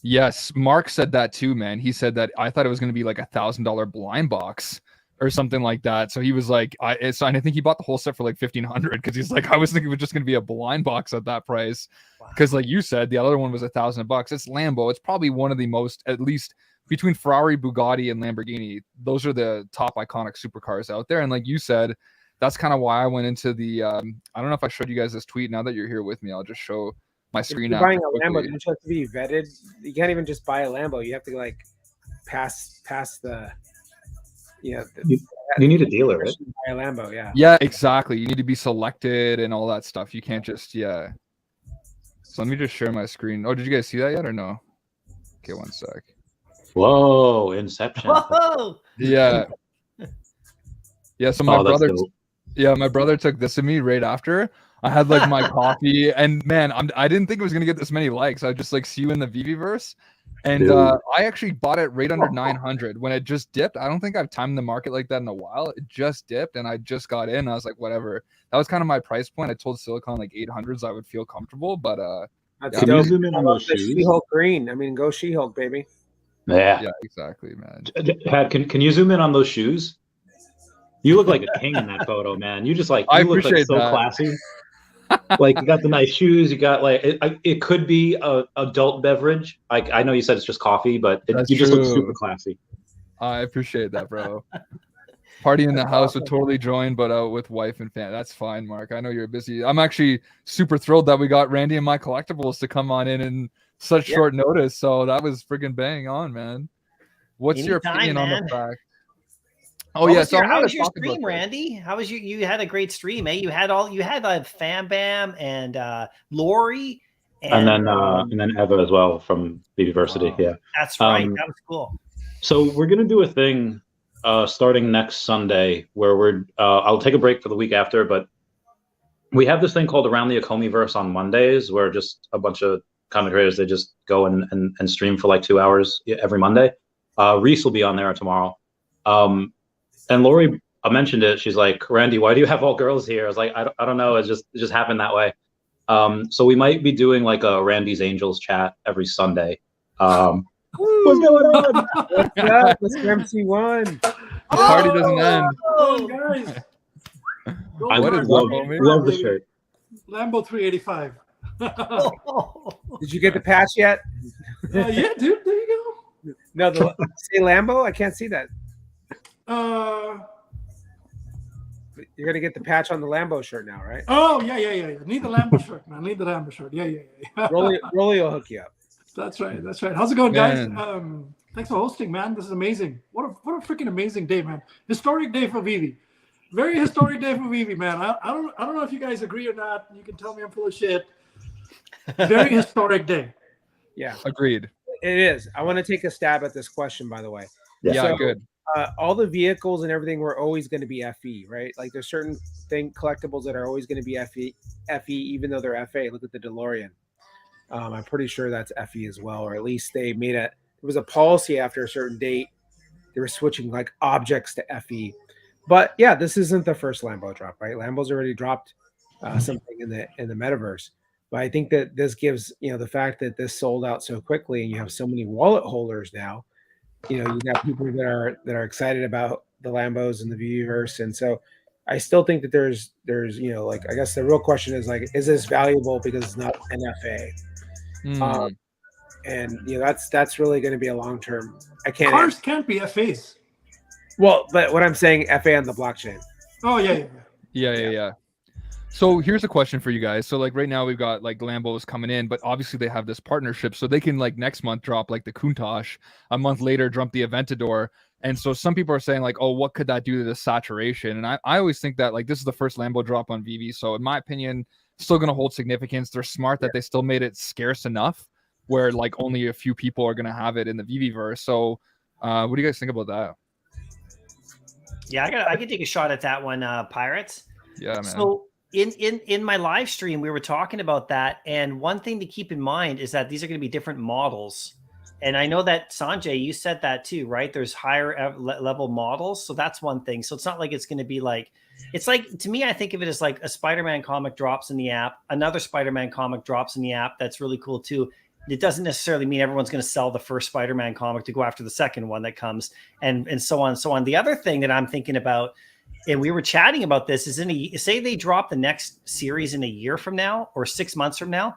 B: Yes, Mark said that too, man. He said that I thought it was going to be like $1,000 blind box or something like that. So he was like, and I think he bought the whole set for like 1,500 because he's like, I was thinking it was just going to be a blind box at that price. Because like you said, the other one was $1,000. It's Lambo. It's probably one of the most, at least between Ferrari, Bugatti, and Lamborghini, those are the top iconic supercars out there. And like you said, that's kind of why I went into the, I don't know if I showed you guys this tweet. Now that you're here with me, I'll just show my screen.
A: If you're buying a Lambo, don't you have to be vetted? You can't even just buy a Lambo. You have to like pass the, you
C: need a dealer, right?
A: Buy a Lambo, yeah.
B: Yeah, exactly. You need to be selected and all that stuff. You can't just, So let me just share my screen. Oh, did you guys see that yet or no? Okay, one sec.
C: Whoa, Inception.
D: Whoa!
B: Yeah. Yeah, so my brother took this of me right after. I had like my coffee, and man, I didn't think it was gonna get this many likes. I just like see you in the Veve'S, and I actually bought it right under 900 when it just dipped. I don't think I've timed the market like that in a while. It just dipped, and I just got in. I was like, whatever. That was kind of my price point. I told Silicon like 800s I would feel comfortable, but
C: can you zoom in on those shoes?
A: She-Hulk green. I mean, go She-Hulk, baby.
C: Yeah,
B: exactly, man.
C: Can you zoom in on those shoes? You look like a king in that photo, man. You just like
B: I
C: look
B: appreciate
C: like so
B: that.
C: Classy. Like you got the nice shoes. You got like it could be a adult beverage. Like I know you said it's just coffee, but you just look super classy.
B: I appreciate that, bro. Party in the house would totally join, but with wife and family. That's fine, Mark. I know you're busy. I'm actually super thrilled that we got Randy and my collectibles to come on in such short notice. So that was friggin' bang on, man. What's your opinion on the fact? Oh yeah, so
D: how was your stream, Randy? How was you had a great stream, eh? You had Fam Bam and Lori
C: and then Eva as well from Veve'S.
D: Wow.
C: Yeah.
D: That's right. That was cool.
C: So we're gonna do a thing starting next Sunday where I'll take a break for the week after, but we have this thing called Around the Economies on Mondays where just a bunch of content creators, they just go and stream for like 2 hours every Monday. Reese will be on there tomorrow. And Lori mentioned it. She's like, Randy, why do you have all girls here? I was like, I don't know. It just happened that way. So we might be doing like a Randy's Angels chat every Sunday. What's going on?
A: What's up? It's MC1.
B: The party doesn't end.
E: Oh, guys.
C: I love the shirt.
E: Lambo 385.
A: Did you get the patch yet?
E: Yeah, dude. There you
A: go. No, say Lambo. I can't see that. You're gonna get the patch on the Lambo shirt now, right?
E: Oh yeah. Need the Lambo shirt, man. Need the Lambo shirt. Yeah.
A: Rolly will hook you up.
E: That's right. How's it going, guys? Thanks for hosting, man. This is amazing. What a freaking amazing day, man. Historic day for Vivi. Very historic day for Vivi, man. I don't know if you guys agree or not. You can tell me I'm full of shit. Very historic day.
A: Yeah,
B: agreed.
A: It is. I want to take a stab at this question, by the way.
B: Yeah, so, good.
A: All the vehicles and everything were always going to be FE, right? Like there's certain collectibles that are always going to be FE, even though they're FA. Look at the DeLorean. I'm pretty sure that's FE as well, or at least they made it. There was a policy after a certain date. They were switching like objects to FE. But yeah, this isn't the first Lambo drop, right? Lambo's already dropped something in the Metaverse. But I think that this gives, the fact that this sold out so quickly and you have so many wallet holders now, you got people that are excited about the Lambos and the Veve'S. And so I still think that there's, like, I guess the real question is like, is this valuable because it's not NFA? And that's really going to be a long-term.
E: Cars can't be FAs.
A: Well, but what I'm saying, FA on the blockchain.
E: Oh yeah.
B: So here's a question for you guys. So like right now we've got like Lambos coming in, but obviously they have this partnership, so they can like next month drop like the Countach, a month later drop the Aventador. And so some people are saying like, oh, what could that do to the saturation? And I always think that like this is the first Lambo drop on Vivi, so in my opinion, still going to hold significance. They're smart that they still made it scarce enough where like only a few people are going to have it in the Viviverse. So what do you guys think about that?
D: Yeah, I could take a shot at that one, Pirates.
B: Yeah, man.
D: So in my live stream, we were talking about that, and one thing to keep in mind is that these are going to be different models. And I know that Sanjay, you said that too, right? There's higher level models, so that's one thing. So it's not like it's going to be like, it's like, to me, I think of it as like a Spider-Man comic drops in the app, another Spider-Man comic drops in the app. That's really cool too. It doesn't necessarily mean everyone's going to sell the first Spider-Man comic to go after the second one that comes, and so on and so on. The other thing that I'm thinking about, and we were chatting about this, is say they drop the next series in a year from now or 6 months from now,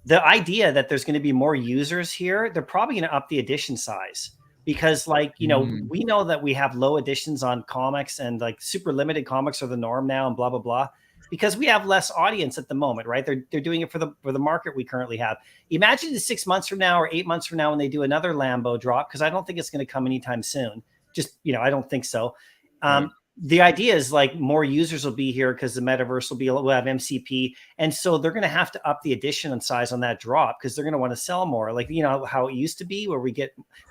D: the idea that there's going to be more users here, they're probably going to up the edition size, because like, we know that we have low editions on comics, and like super limited comics are the norm now, and blah, blah, blah, because we have less audience at the moment, right? They're doing it for the market we currently have. Imagine 6 months from now or 8 months from now when they do another Lambo drop, because I don't think it's going to come anytime soon. Just, I don't think so. The idea is like more users will be here because the Metaverse will have MCP. And so they're going to have to up the edition and size on that drop, because they're going to want to sell more. Like, how it used to be where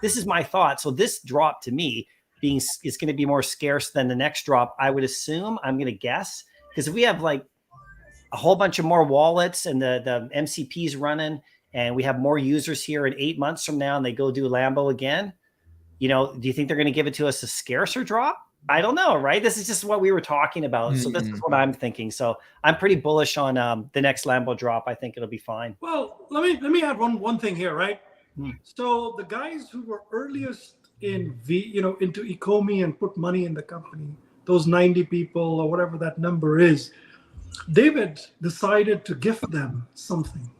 D: this is my thought. So this drop to me is going to be more scarce than the next drop, I would assume. I'm going to guess, because if we have like a whole bunch of more wallets and the MCPs running, and we have more users here in 8 months from now, and they go do Lambo again, do you think they're going to give it to us a scarcer drop? I don't know, right? This is just what we were talking about. So this is what I'm thinking. So I'm pretty bullish on the next Lambo drop. I think it'll be fine.
E: Well, let me add one thing here, right? So the guys who were earliest into economy and put money in the company, those 90 people or whatever that number is, David decided to gift them something,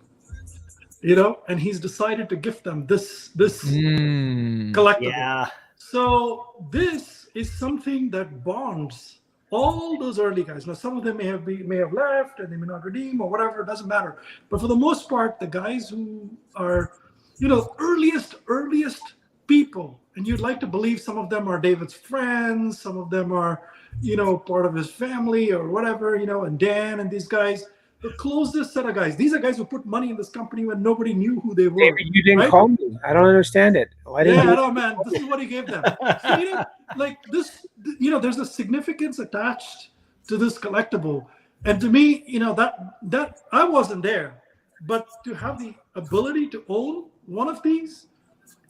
E: and he's decided to gift them this collectible.
D: Yeah.
E: So this is something that bonds all those early guys. Now, some of them may have left and they may not redeem or whatever. It doesn't matter. But for the most part, the guys who are, earliest people, and you'd like to believe some of them are David's friends, some of them are, part of his family or whatever, and Dan and these guys. The closest set of guys. These are guys who put money in this company when nobody knew who they were.
A: David, you didn't call me. I don't understand it. Why didn't
E: I know, man. This is what he gave them. So, like this, there's a significance attached to this collectible. And to me, that I wasn't there, but to have the ability to own one of these,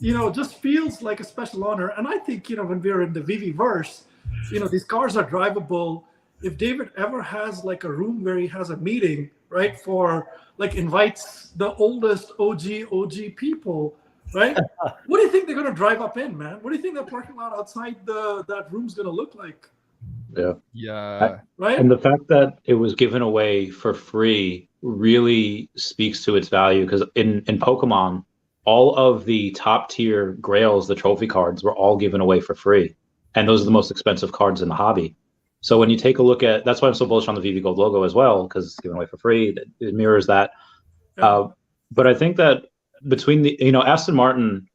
E: just feels like a special honor. And I think, when we're in the Viviverse, these cars are drivable. If David ever has like a room where he has a meeting, right, for like invites the oldest OG people, right? What do you think they're going to drive up in, man? What do you think that parking lot outside that room's going to look like?
B: Yeah.
E: Right.
C: And the fact that it was given away for free really speaks to its value, because in Pokemon, all of the top tier Grails, the trophy cards, were all given away for free. And those are the most expensive cards in the hobby. So when you take a look at, that's why I'm so bullish on the Vivi Gold logo as well, because it's given away for free. It mirrors that. But I think that between Aston Martin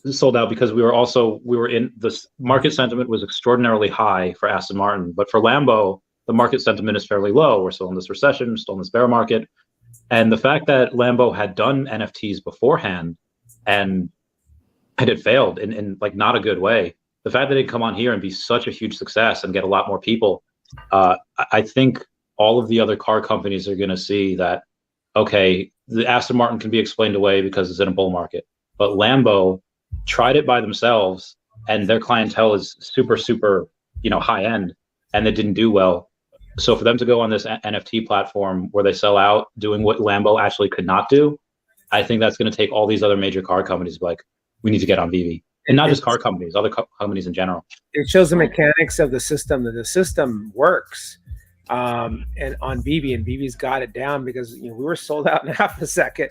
C: sold out because we were in this market sentiment was extraordinarily high for Aston Martin, but for Lambo, the market sentiment is fairly low. We're still in this recession, still in this bear market. And the fact that Lambo had done NFTs beforehand and it failed in like not a good way. The fact that it come on here and be such a huge success and get a lot more people, I think all of the other car companies are going to see that, okay, the Aston Martin can be explained away because it's in a bull market. But Lambo tried it by themselves, and their clientele is super, super, high end, and it didn't do well. So for them to go on this NFT platform where they sell out doing what Lambo actually could not do, I think that's going to take all these other major car companies like, we need to get on Vivi. And not just car companies, other companies in general.
A: It shows the mechanics of the system, that the system works. And on Vivi, and Vivi's got it down, because we were sold out in half a second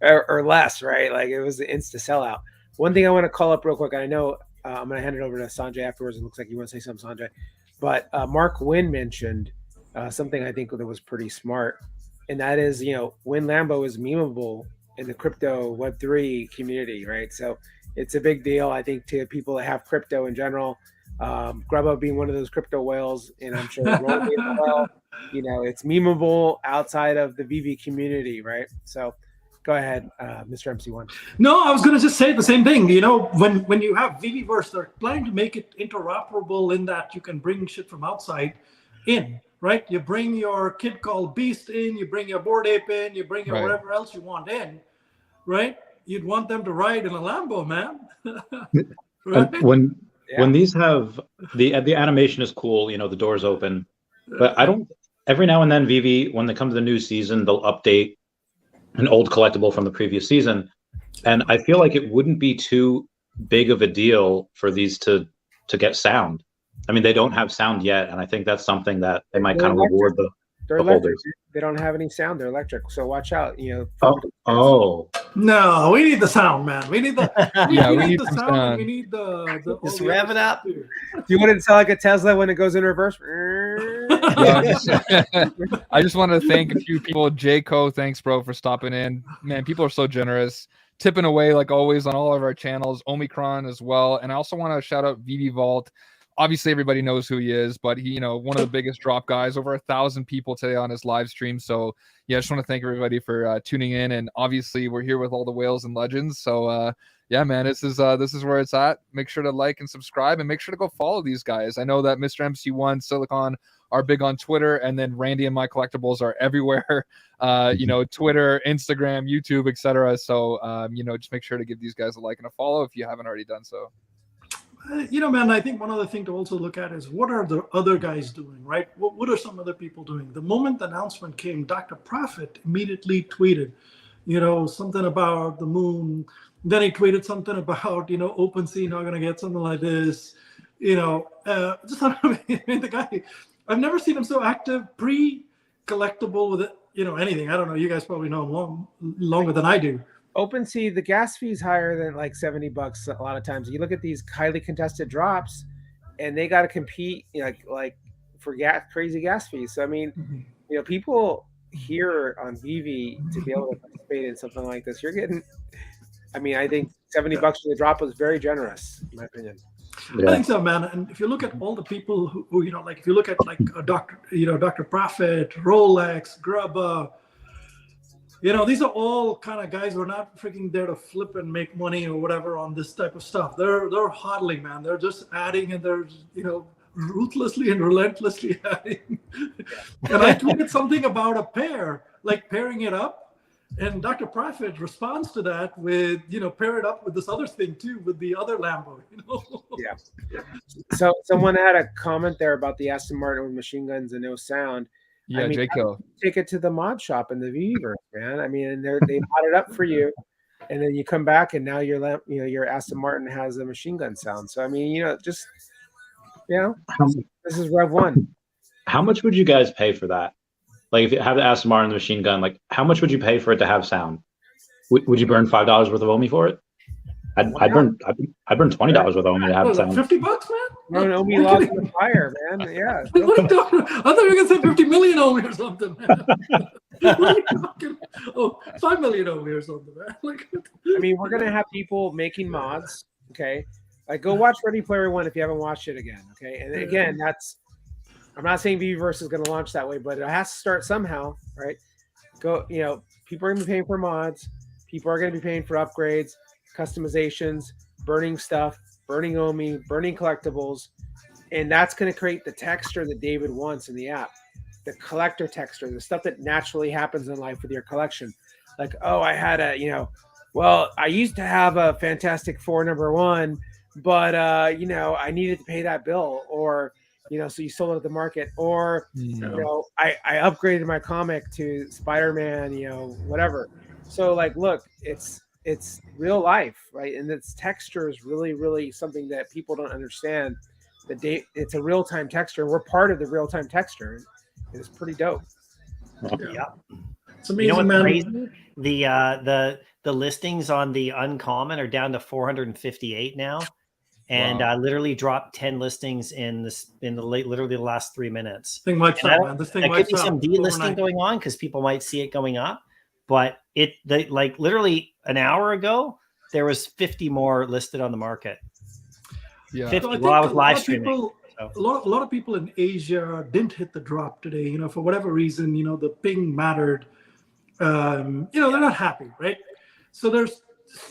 A: or less, right? Like it was the insta sellout. One thing I want to call up real quick, and I know I'm going to hand it over to Sanjay afterwards. It looks like you want to say something, Sanjay. But Mark Wynn mentioned something I think that was pretty smart, and that is, when Lambo is memeable in the crypto Web3 community, right? So it's a big deal, I think, to people that have crypto in general. Grubba being one of those crypto whales, and I'm sure Rolly as well. It's memeable outside of the Vivi community, right? So go ahead, Mr. MC1.
E: No, I was going to just say the same thing. When you have Veve'S, they're planning to make it interoperable in that you can bring shit from outside in, right? You bring your kid called Beast in, you bring your Bored Ape in, you bring your whatever else you want in, right? You'd want them to ride in a Lambo, man.
C: Right? When these have the animation is cool, the doors open, but I don't. Every now and then, Vivi, when they come to the new season, they'll update an old collectible from the previous season, and I feel like it wouldn't be too big of a deal for these to get sound. I mean, they don't have sound yet, and I think that's something that they might kind of reward the holders.
A: They don't have any sound. They're electric, so watch out.
C: Oh.
E: No, we need the sound, man. We need the we need the sound. We need the
D: just rev it up.
A: Do you want it to sound like a Tesla when it goes in reverse?
B: I just wanted to thank a few people. Jayco, thanks, bro, for stopping in. Man, people are so generous. Tipping away like always on all of our channels. Omicron as well. And I also want to shout out Vivi Vault. Obviously, everybody knows who he is, but he, one of the biggest drop guys, over 1,000 people today on his live stream. So yeah, I just want to thank everybody for tuning in. And obviously we're here with all the whales and legends. So yeah, man, this is where it's at. Make sure to like and subscribe, and make sure to go follow these guys. I know that Mr. MC1, Silicon are big on Twitter, and then Randy and My Collectibles are everywhere. Twitter, Instagram, YouTube, etc. So just make sure to give these guys a like and a follow if you haven't already done so.
E: Man, I think one other thing to also look at is what are the other guys doing, right? What are some other people doing? The moment the announcement came, Dr. Prophet immediately tweeted, something about the moon. Then he tweeted something about, OpenSea not going to get something like this. The guy, I've never seen him so active pre-collectible with it, anything. I don't know. You guys probably know him longer than I do.
A: OpenSea, the gas fee is higher than like $70 a lot of times. You look at these highly contested drops, and they got to compete like for crazy gas fees. So I mean, people here on Vivi to be able to participate in something like this, you're getting. I mean, I think $70 for the drop was very generous, in my opinion.
E: Yeah. I think so, man. And if you look at all the people who if you look at Dr. Prophet, Rolex, Grubba. These are all kind of guys who are not freaking there to flip and make money or whatever on this type of stuff. They're hodling, man. They're just adding, and they're ruthlessly and relentlessly adding. And I tweeted something about a pair, like pairing it up, and Dr. Prophet responds to that with pair it up with this other thing too, with the other Lambo.
A: Yeah. So someone had a comment there about the Aston Martin with machine guns and no sound.
B: Yeah, Jayco.
A: Take it to the mod shop in the Veve'S, man. I mean, they mod it up for you, and then you come back, and now your Aston Martin has a machine gun sound. So I mean, this is Rev 1.
C: How much would you guys pay for that? Like, if you have the Aston Martin the machine gun, like, how much would you pay for it to have sound? Would you burn $5 worth of OMI for it? I'd burn $20 worth of OMI to have sound.
E: $50, man.
A: No, OMI logs in the fire, man. Yeah.
E: I thought you were gonna say 50 million OMI or something, man. 5 million OMI or something, man.
A: I mean, we're gonna have people making mods. Okay, like go watch Ready Player One if you haven't watched it again. Okay, and again, I'm not saying Veve'S is gonna launch that way, but it has to start somehow, right? People are gonna be paying for mods. People are gonna be paying for upgrades, customizations, burning stuff, burning OMI, burning collectibles, and that's going to create the texture that David wants in the app, the collector texture, the stuff that naturally happens in life with your collection. Like, I had I used to have a Fantastic Four #1, but I needed to pay that bill, or so you sold it at the market, or I upgraded my comic to Spider-Man, whatever. So look, it's real life, right? And its texture is really, really something that people don't understand. It's a real-time texture. We're part of the real-time texture. It's pretty dope.
D: Yeah.
E: It's amazing, man.
D: Crazy? The listings on the uncommon are down to 458 now. and literally dropped 10 listings literally the last 3 minutes.
E: Thing might sell, man. This thing
D: there
E: might
D: could be
E: sell
D: some delisting
E: overnight.
D: going on because people might see it going up, but like literally an hour ago there was 50 more listed on the market.
B: Yeah,
D: 50
E: So
D: while I was live streaming.
E: A lot of people in Asia didn't hit the drop today. You know, for whatever reason, you know, the ping mattered. You know, they're not happy, right? So there's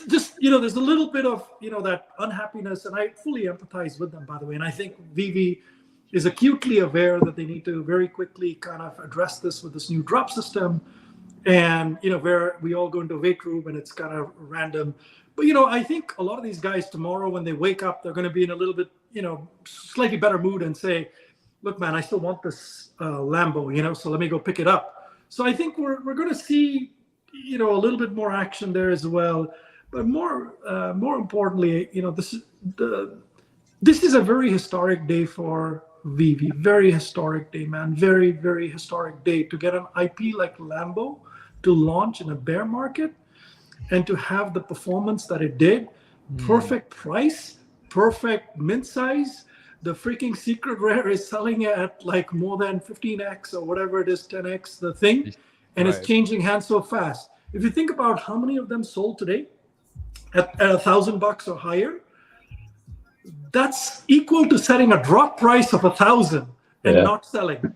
E: just, you know, there's a little bit of, you know, that unhappiness, and I fully empathize with them, by the way. And I think Vivi is acutely aware that they need to very quickly kind of address this with this new drop system. And, you know, where we all go into a wait room and it's kind of random. But, you know, I think a lot of these guys tomorrow, when they wake up, they're going to be in a little bit, you know, slightly better mood and say, look, man, I still want this Lambo, you know, so let me go pick it up. So I think we're going to see, you know, a little bit more action there as well. But more importantly, you know, this is a very historic day for Vivi. Very historic day, man. Very, very historic day to get an IP like Lambo to launch in a bear market and to have the performance that it did. Perfect price, perfect mint size. The freaking secret rare is selling at like more than 15x or whatever it is, 10x the thing, and it's changing hands so fast. If you think about how many of them sold today at $1,000 or higher, that's equal to setting a drop price of 1,000 and not selling.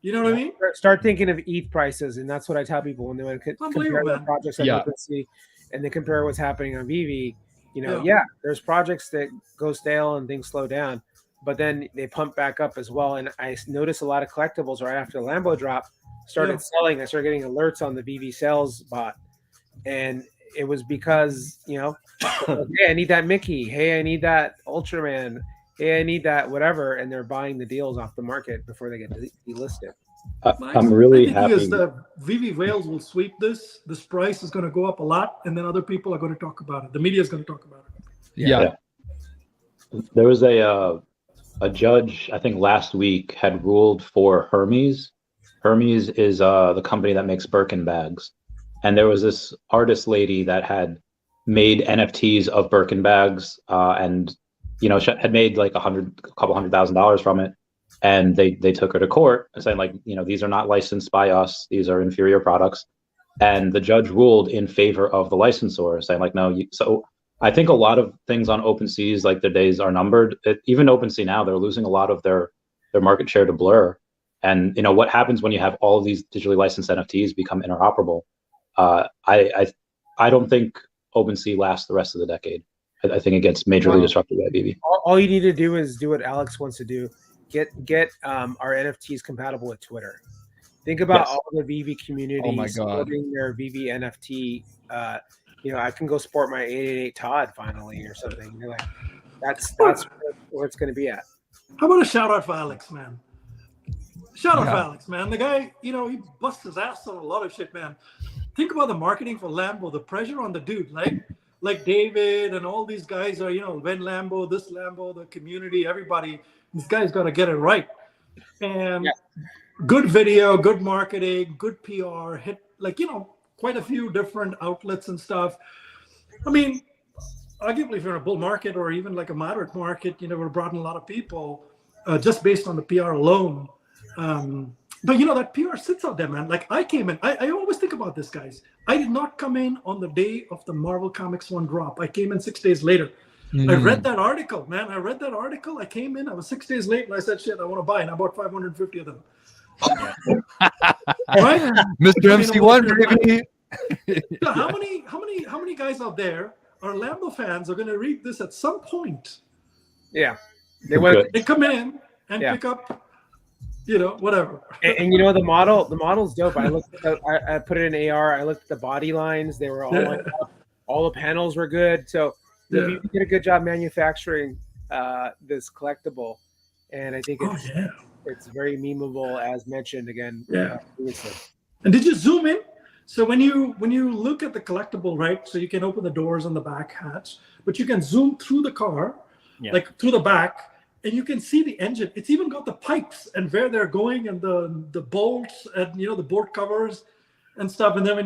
E: You know what I mean?
A: Start thinking of ETH prices, and that's what I tell people when they want to compare their projects on OpenSea, and they compare what's happening on Vivi. You know, there's projects that go stale and things slow down, but then they pump back up as well. And I noticed a lot of collectibles right after the Lambo drop started selling. I started getting alerts on the Vivi sales bot, and it was because, you know, hey, I need that Mickey. Hey, I need that Ultraman. Hey, I need that whatever, and they're buying the deals off the market before they get delisted.
C: I'm really happy.
E: Is the Vivi Whales will sweep this. This price is going to go up a lot, and then other people are going to talk about it. The media is going to talk about it.
B: Yeah.
C: There was a judge, I think last week, had ruled for Hermes. Hermes is the company that makes Birkin bags, and there was this artist lady that had made NFTs of Birkin bags, and you know, she had made like $200,000 from it. And they took her to court and saying, like, you know, these are not licensed by us. These are inferior products. And the judge ruled in favor of the licensor, saying, like, no. So I think a lot of things on OpenSea, like, their days are numbered. Even OpenSea now, they're losing a lot of their market share to Blur. And, you know, what happens when you have all of these digitally licensed NFTs become interoperable? I don't think OpenSea lasts the rest of the decade. I think it gets majorly disrupted by Vivi.
A: All you need to do is do what Alex wants to do. Get our NFTs compatible with Twitter. Think about all the Vivi communities supporting their Vivi NFT. You know, I can go sport my 888 Todd finally or something. You're like, that's where it's going to be at.
E: How about a shout out for Alex, man? Shout out for Alex, man. The guy, you know, he busts his ass on a lot of shit, man. Think about the marketing for Lambo, the pressure on the dude, like David and all these guys are, you know, when Lambo, this Lambo, the community, everybody. This guy's got to get it right. And good video, good marketing, good PR, hit, like, you know, quite a few different outlets and stuff. I mean, arguably if you're in a bull market or even like a moderate market, you know, we're brought in a lot of people just based on the PR alone. But, you know, that PR sits out there, man. Like, I came in, I always think about this, guys. I did not come in on the day of the Marvel Comics 1 drop. I came in 6 days later. I read that article, man. I read that article. I came in, I was 6 days late, and I said, shit, I want to buy. And I bought 550 of them. Right?
B: Mr. MC1, baby.
E: So how many guys out there are Lambo fans are going to read this at some point?
A: Yeah.
E: They come in and pick up, you know, whatever.
A: And you know, the model's dope. I put it in AR. I looked at the body lines. They were all lined up. All the panels were good. So you did a good job manufacturing this collectible, and I think it's very memeable, as mentioned again.
E: And did you zoom in? So when you look at the collectible, right? So you can open the doors on the back hatch, but you can zoom through the car, like through the back, and you can see the engine. It's even got the pipes and where they're going, and the bolts, and, you know, the bolt covers and stuff. And then when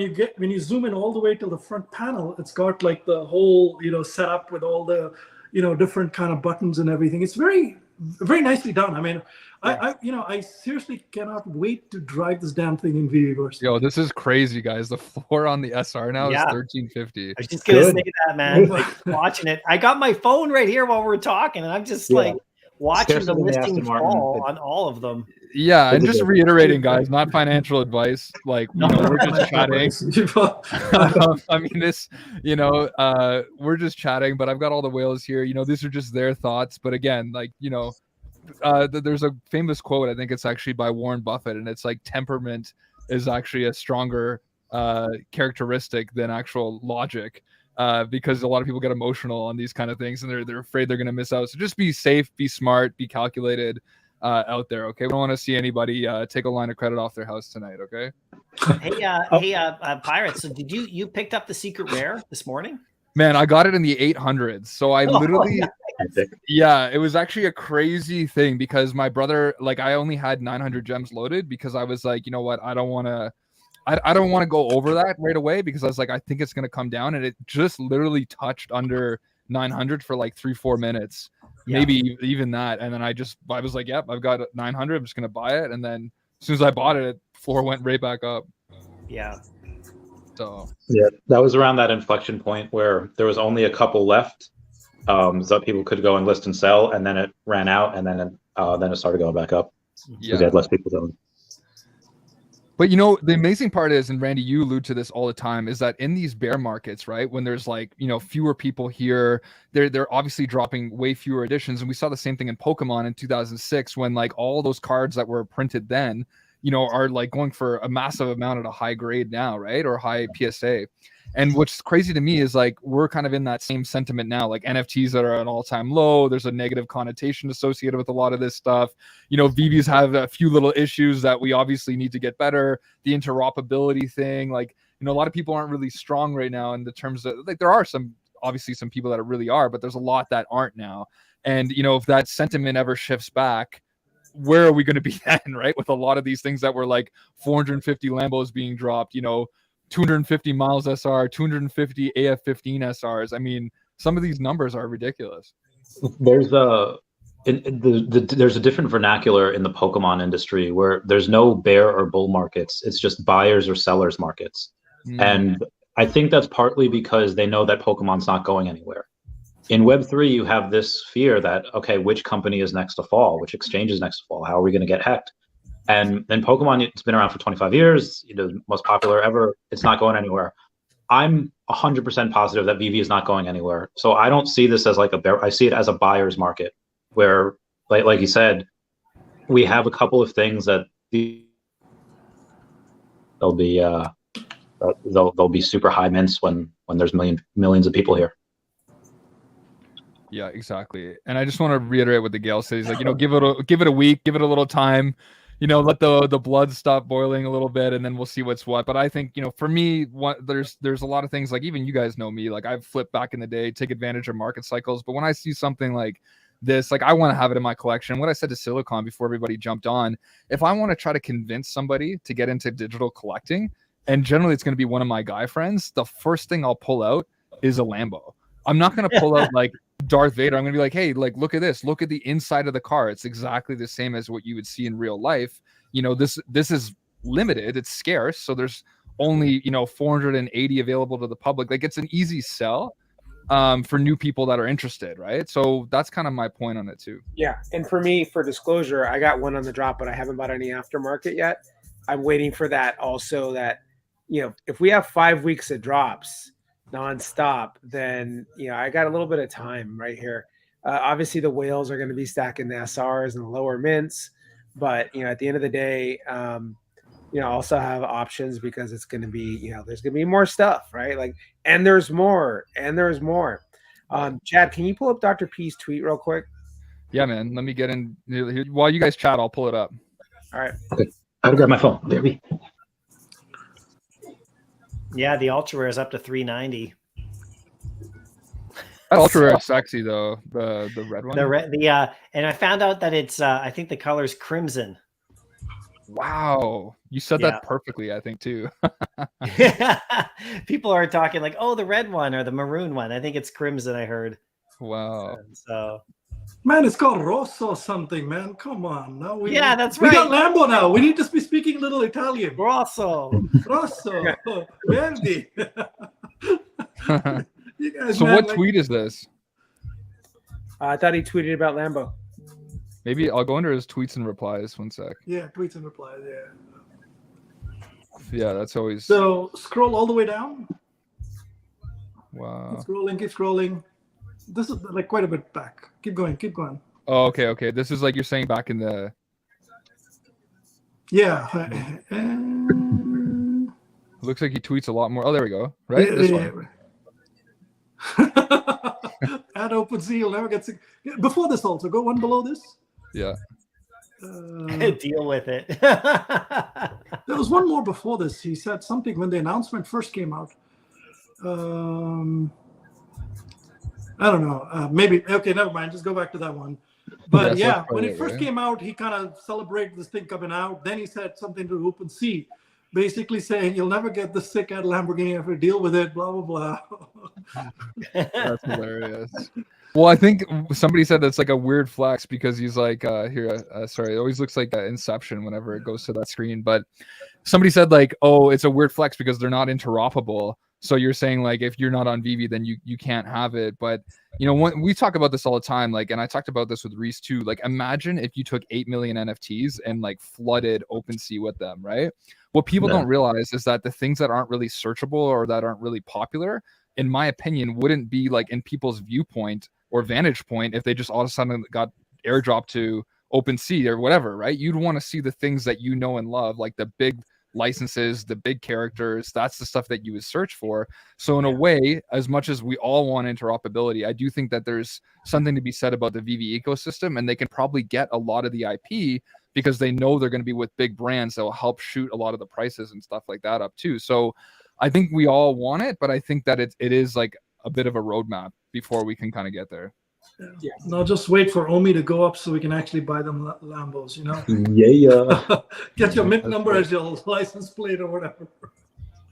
E: you zoom in all the way to the front panel, it's got like the whole, you know, setup with all the, different kind of buttons and everything. It's very, very nicely done. I mean, I seriously cannot wait to drive this damn thing in Veve'S.
B: Yo, this is crazy, guys. The floor on the SR now is 1350.
D: I was just gonna say that, man. Like watching it. I got my phone right here while we're talking, and I'm just like watching the listings fall on all of them.
B: Yeah, and just reiterating, guys, not financial advice. Like, we're just chatting. I mean, this, we're just chatting, but I've got all the whales here. These are just their thoughts. But again, like, there's a famous quote, I think it's actually by Warren Buffett, and it's like temperament is actually a stronger characteristic than actual logic, because a lot of people get emotional on these kind of things, and they're afraid they're going to miss out. So just be safe, be smart, be calculated out there. Okay, we don't want to see anybody take a line of credit off their house tonight. Okay.
D: Hey, Pirates. So did you picked up the secret rare this morning?
B: Man, I got it in the 800s. So I literally, it was actually a crazy thing because my brother, like, I only had 900 gems loaded because I was like, you know what, I don't want to go over that right away because I was like, I think it's going to come down, and it just literally touched under 900 for like 3-4 minutes, maybe even that. And then I was like, yep, I've got 900. I'm just going to buy it. And then as soon as I bought it, floor went right back up.
D: Yeah.
B: So
C: that was around that inflection point where there was only a couple left, so people could go and list and sell, and then it ran out, and then it started going back up.
B: Yeah,
C: we had less people selling.
B: But the amazing part is, and Randy, you allude to this all the time, is that in these bear markets, right, when there's like fewer people here, they're obviously dropping way fewer editions, and we saw the same thing in Pokemon in 2006 when like all those cards that were printed then are like going for a massive amount at a high grade now, right? Or high PSA. And what's crazy to me is like, we're kind of in that same sentiment now, like NFTs that are at an all-time low. There's a negative connotation associated with a lot of this stuff. Vivi's have a few little issues that we obviously need to get better. The interoperability thing, like, a lot of people aren't really strong right now in the terms of, like, there are obviously some people that really are, but there's a lot that aren't now. And, if that sentiment ever shifts back, where are we going to be then, right? With a lot of these things that were like 450 Lambos being dropped, 250 miles SR, 250 AF15 SRs. I mean, some of these numbers are ridiculous.
C: There's a different vernacular in the Pokemon industry where there's no bear or bull markets. It's just buyers or sellers markets. And I think that's partly because they know that Pokemon's not going anywhere. In Web3, you have this fear that, okay, which company is next to fall? Which exchange is next to fall? How are we going to get hacked? And then Pokemon, it's been around for 25 years, most popular ever. It's not going anywhere. I'm 100% positive that Vivi is not going anywhere. So I don't see this as like a bear. I see it as a buyer's market where, like you said, we have a couple of things that they'll be super high mints when there's millions of people here.
B: Yeah, exactly. And I just want to reiterate what the Gale says. Like, give it a week, give it a little time, let the blood stop boiling a little bit, and then we'll see what's what. But I think, for me, there's a lot of things, like, even you guys know me, like, I've flipped back in the day, take advantage of market cycles. But when I see something like this, like, I want to have it in my collection. What I said to Silicon before everybody jumped on, if I want to try to convince somebody to get into digital collecting, and generally it's going to be one of my guy friends, the first thing I'll pull out is a Lambo. I'm not going to pull out like Darth Vader. I'm going to be like, hey, like, look at this. Look at the inside of the car. It's exactly the same as what you would see in real life. This is limited. It's scarce. So there's only, 480 available to the public. Like, it's an easy sell for new people that are interested, right? So that's kind of my point on it too.
A: Yeah. And for me, for disclosure, I got one on the drop, but I haven't bought any aftermarket yet. I'm waiting for that also, that, if we have 5 weeks of drops nonstop, then I got a little bit of time right here. Obviously, the whales are going to be stacking the SRs and the lower mints, but at the end of the day, also have options because it's going to be there's going to be more stuff, right? Like, and there's more. Chad, can you pull up Dr. P's tweet real quick?
B: Yeah, man. Let me get in while you guys chat. I'll pull it up.
A: All right.
C: Okay. I have to grab my phone. There we.
D: Yeah, the ultra rare is up to 390.
B: That ultra rare is sexy though. The red one.
D: And I found out that it's I think the color's crimson.
B: Wow, you said that perfectly. I think too.
D: People are talking like, oh, the red one or the maroon one. I think it's crimson. I heard.
B: Wow.
D: So.
E: Man, it's called Rosso something, man. Come on. No,
D: that's
E: we
D: right.
E: got Lambo now. We need to be speaking a little Italian.
D: Rosso.
E: Verdi. You guys,
B: So
E: man,
B: what tweet is this?
A: I thought he tweeted about Lambo.
B: Maybe I'll go under his tweets and replies. 1 sec.
E: Yeah, tweets and replies. Yeah.
B: Yeah, that's always.
E: So scroll all the way down.
B: Wow.
E: Keep scrolling. This is like quite a bit back. Keep going.
B: Oh, okay. This is like you're saying back in the.
E: Yeah.
B: Looks like he tweets a lot more. Oh, there we go. Right. This one.
E: At OpenSea, you'll never get sick. Before this, also go one below this.
B: Yeah.
D: Deal with it.
E: There was one more before this. He said something when the announcement first came out. I don't know. Maybe. Okay, never mind. Just go back to that one. But yeah, when it first came out, he kind of celebrated this thing coming out. Then he said something to OpenSea, basically saying, you'll never get this sick at Lamborghini if you deal with it, blah, blah, blah.
B: That's hilarious. Well, I think somebody said that's like a weird flex because he's like, sorry, it always looks like Inception whenever it goes to that screen. But somebody said like, oh, it's a weird flex because they're not interoperable. So you're saying like, if you're not on Vivi, then you can't have it. But, you know, we talk about this all the time, like, and I talked about this with Reese too. Like, imagine if you took 8 million NFTs and like flooded OpenSea with them, right? What people don't realize is that the things that aren't really searchable or that aren't really popular, in my opinion, wouldn't be like in people's viewpoint or vantage point if they just all of a sudden got airdropped to OpenSea or whatever, right? You'd want to see the things that you know and love, like the big licenses, the big characters. That's the stuff that you would search for. So in a way, as much as we all want interoperability, I do think that there's something to be said about the Vivi ecosystem, and they can probably get a lot of the IP because they know they're going to be with big brands that will help shoot a lot of the prices and stuff like that up too. So I think we all want it, but I think that it is like a bit of a roadmap before we can kind of get there.
E: Yeah. No, just wait for Omi to go up so we can actually buy them Lambos, you know?
C: Yeah.
E: Get your mint number as your license plate or whatever.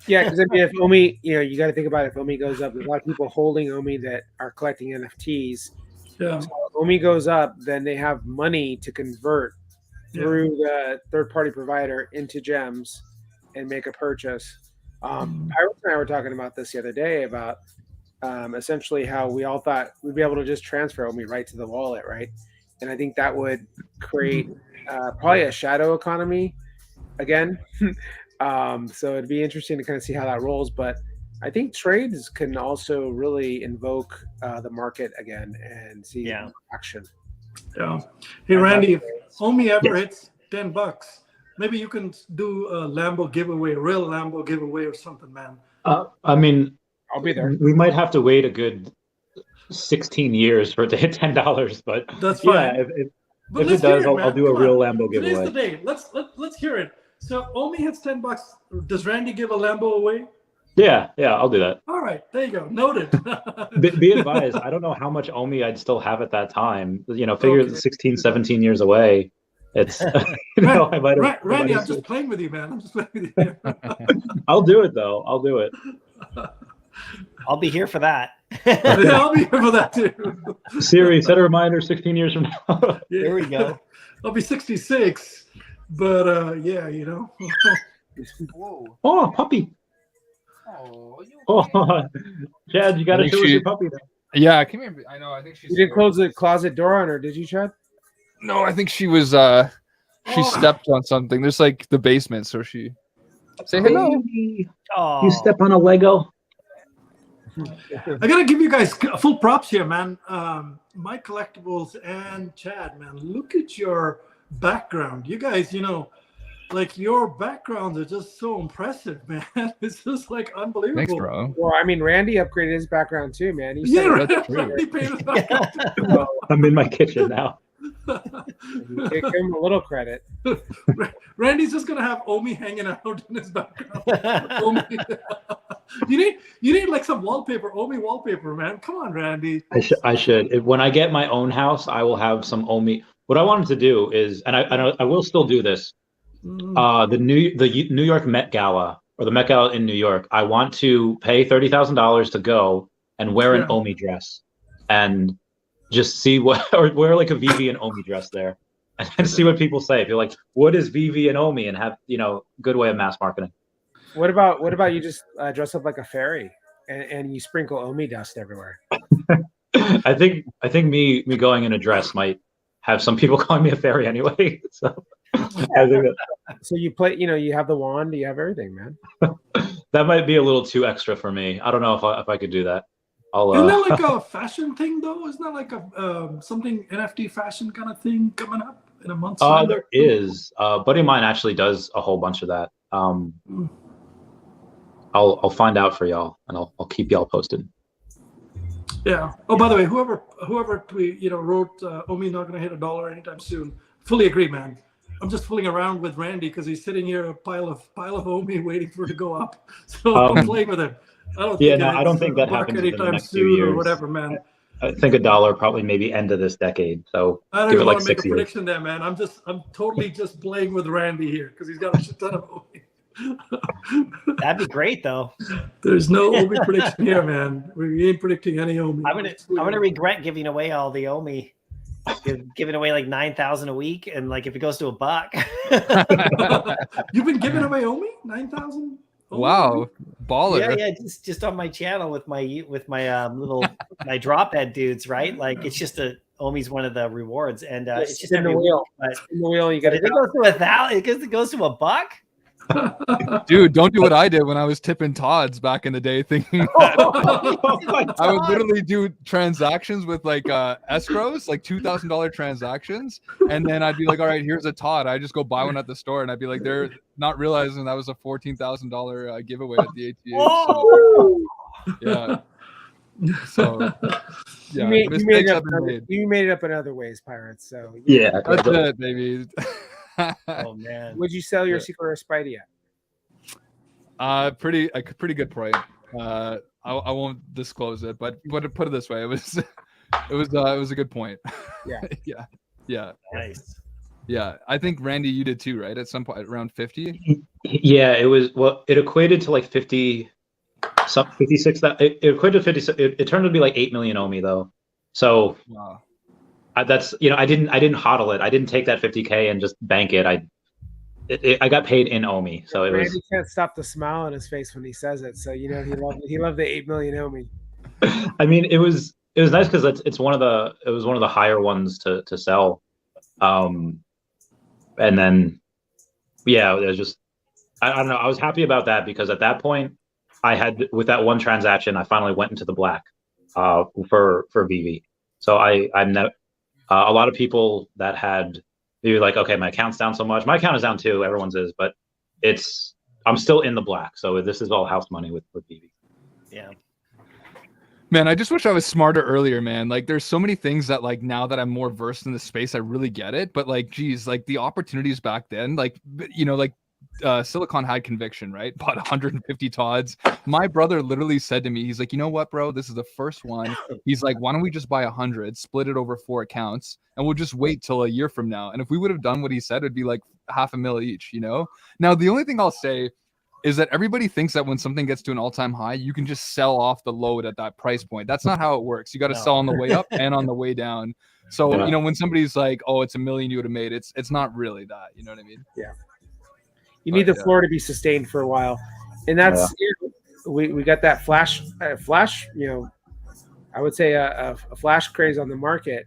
A: Yeah, because I mean, if Omi, you know, you got to think about it. If Omi goes up, there's a lot of people holding Omi that are collecting NFTs.
E: Yeah.
A: So if Omi goes up, then they have money to convert through the third-party provider into gems and make a purchase. Iris and I were talking about this the other day about essentially how we all thought we'd be able to just transfer Omi right to the wallet, right? And I think that would create probably a shadow economy again. So it'd be interesting to kind of see how that rolls. But I think trades can also really invoke the market again and see action.
E: Yeah. Hey, Randy, if Omi ever hits $10, maybe you can do a Lambo giveaway, a real Lambo giveaway or something, man.
C: I mean,
A: I'll be there.
C: We might have to wait a good 16 years for it to hit $10, but
E: that's fine.
C: Yeah, if it does, I'll do a real Lambo giveaway.
E: Today's the day. Let's hear it. So Omi hits $10. Does Randy give a Lambo away?
C: Yeah, I'll do that.
E: All right, there you go. Noted.
C: Be advised, I don't know how much Omi I'd still have at that time. You know, figure 16, 17 years away. It's you know, I might have.
E: Randy, I'm just playing with you, man. I'm just playing with you.
C: I'll do it though. I'll do it.
D: I'll be here for that.
E: Yeah, I'll be here for that too.
C: Siri, set a reminder 16 years from now.
D: There we go.
E: I'll be 66, but yeah, you know.
D: Whoa.
C: Oh, puppy. Oh, Chad, you got to show us your puppy now.
B: Yeah, come here. I know. I think she's.
A: You didn't close the closet door on her, did you, Chad?
B: No, I think she was. She stepped on something. There's like the basement, so she. Say hello.
D: Oh.
C: You step on a Lego.
E: I gotta give you guys full props here, man. My Collectibles and Chad, man, look at your background. You guys, you know, like your backgrounds are just so impressive, man. It's just like unbelievable.
B: Thanks, bro.
A: Well, I mean, Randy upgraded his background too, man.
E: Randy paid his background too.
C: I'm in my kitchen now.
A: Give him a little credit.
E: Randy's just gonna have Omi hanging out in his background. Omi. You need like some wallpaper, Omi wallpaper, man. Come on, Randy.
C: I should. When I get my own house, I will have some Omi. What I wanted to do is, and I will still do this. The New York Met Gala, or the Met Gala in New York. I want to pay $30,000 to go and wear an Omi dress. and just see what, or wear like a Vivi and Omi dress there, and see what people say. If you're like, what is Vivi and Omi, and have good way of mass marketing.
A: What about you just dress up like a fairy and you sprinkle Omi dust everywhere?
C: I think me going in a dress might have some people calling me a fairy anyway. So I think
A: so you play, you have the wand, you have everything, man.
C: That might be a little too extra for me. I don't know if I could do that.
E: Isn't that like a fashion thing though? Isn't that like a something NFT fashion kind of thing coming up in a month's time?
C: There is. A buddy of mine actually does a whole bunch of that. I'll find out for y'all, and I'll keep y'all posted.
E: Yeah. Oh, by the way, whoever wrote Omi not gonna hit $1 anytime soon. Fully agree, man. I'm just fooling around with Randy because he's sitting here a pile of Omi waiting for it to go up. So I'm playing with him. I don't think
C: that happens
E: anytime soon or whatever, man.
C: I think $1 probably maybe end of this decade. So
E: I don't
C: give it like
E: want to
C: 6
E: make a
C: years.
E: prediction there, man. I'm totally just playing with Randy here because he's got a shit ton of Omi.
D: That'd be great, though.
E: There's no Omi prediction here, man. We ain't predicting any Omi.
D: I'm gonna regret giving away all the Omi. Giving away like 9,000 a week, and like if it goes to $1.
E: You've been giving away Omi 9,000.
B: Wow, baller!
D: Yeah, just on my channel with my little my drop head dudes, right? Like it's just Omi's one of the rewards, and it's just
A: in the wheel. In the wheel, you got
D: it goes to $1,000. It goes to $1.
B: Dude, don't do what I did when I was tipping Todd's back in the day, thinking that I would literally do transactions with like escrows, like $2,000 transactions, and then I'd be like, all right, here's a Todd. I just go buy one at the store, and I'd be like, they're not realizing that was a $14,000 giveaway at the ATA. So, yeah. So yeah, mistakes have been made.
A: You made it up in other ways, Pirates. So
C: yeah,
B: that's it, baby.
D: Oh man,
A: would you sell your secret or Spidey at?
B: Pretty good price. I won't disclose it, but put it this way, it was a good point.
A: Yeah.
B: yeah.
D: Nice.
B: Yeah, I think Randy, you did too, right? At some point, around 50.
C: Yeah, it was. Well, it equated to like 50, some 56. That it equated to 50. It turned out to be like 8 million Omi though. So.
B: Wow.
C: That's I didn't hodl it. I didn't take that 50K and just bank it. I got paid in Omi, so it
A: Randy
C: was.
A: Can't stop the smile on his face when he says it. So he loved the 8 million Omi.
C: I mean, it was nice because it was one of the higher ones to sell, and then yeah, it was just I don't know. I was happy about that because at that point I had with that one transaction I finally went into the black for Vivi. So I'm not. A lot of people that had maybe like, okay, my account's down so much. My account is down too. Everyone's is, but I'm still in the black. So this is all house money with Vivi.
D: Yeah.
B: Man, I just wish I was smarter earlier, man. Like there's so many things that like now that I'm more versed in the space, I really get it. But like, geez, like the opportunities back then, like, like Silicon had conviction, right? Bought 150 Todds. My brother literally said to me, he's like, you know what, bro? This is the first one. He's like, why don't we just buy 100, split it over 4 accounts, and we'll just wait till a year from now. And if we would have done what he said, it'd be like $500,000 each, Now, the only thing I'll say is that everybody thinks that when something gets to an all-time high, you can just sell off the load at that price point. That's not how it works. You got to sell on the way up and on the way down. So, when somebody's like, oh, it's $1 million you would have made, it's not really that. You know what I mean?
A: Yeah. You need the floor to be sustained for a while, and that's we got that flash. I would say a flash craze on the market,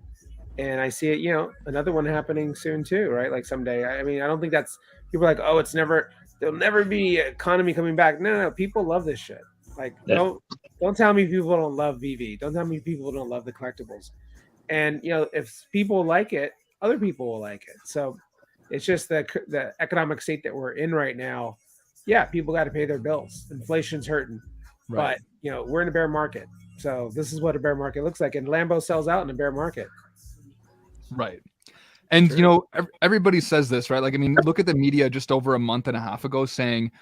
A: and I see it. Another one happening soon too, right? Like someday. I mean, I don't think that's people are like, oh, there'll never be economy coming back. No, people love this shit. Like, don't tell me people don't love Vivi. Don't tell me people don't love the collectibles. And if people like it, other people will like it. So. It's just the economic state that we're in right now. Yeah, people got to pay their bills. Inflation's hurting, right. But we're in a bear market. So this is what a bear market looks like, and Lambo sells out in a bear market.
B: Right. And everybody says this, right? Like, I mean, look at the media just over a month and a half ago saying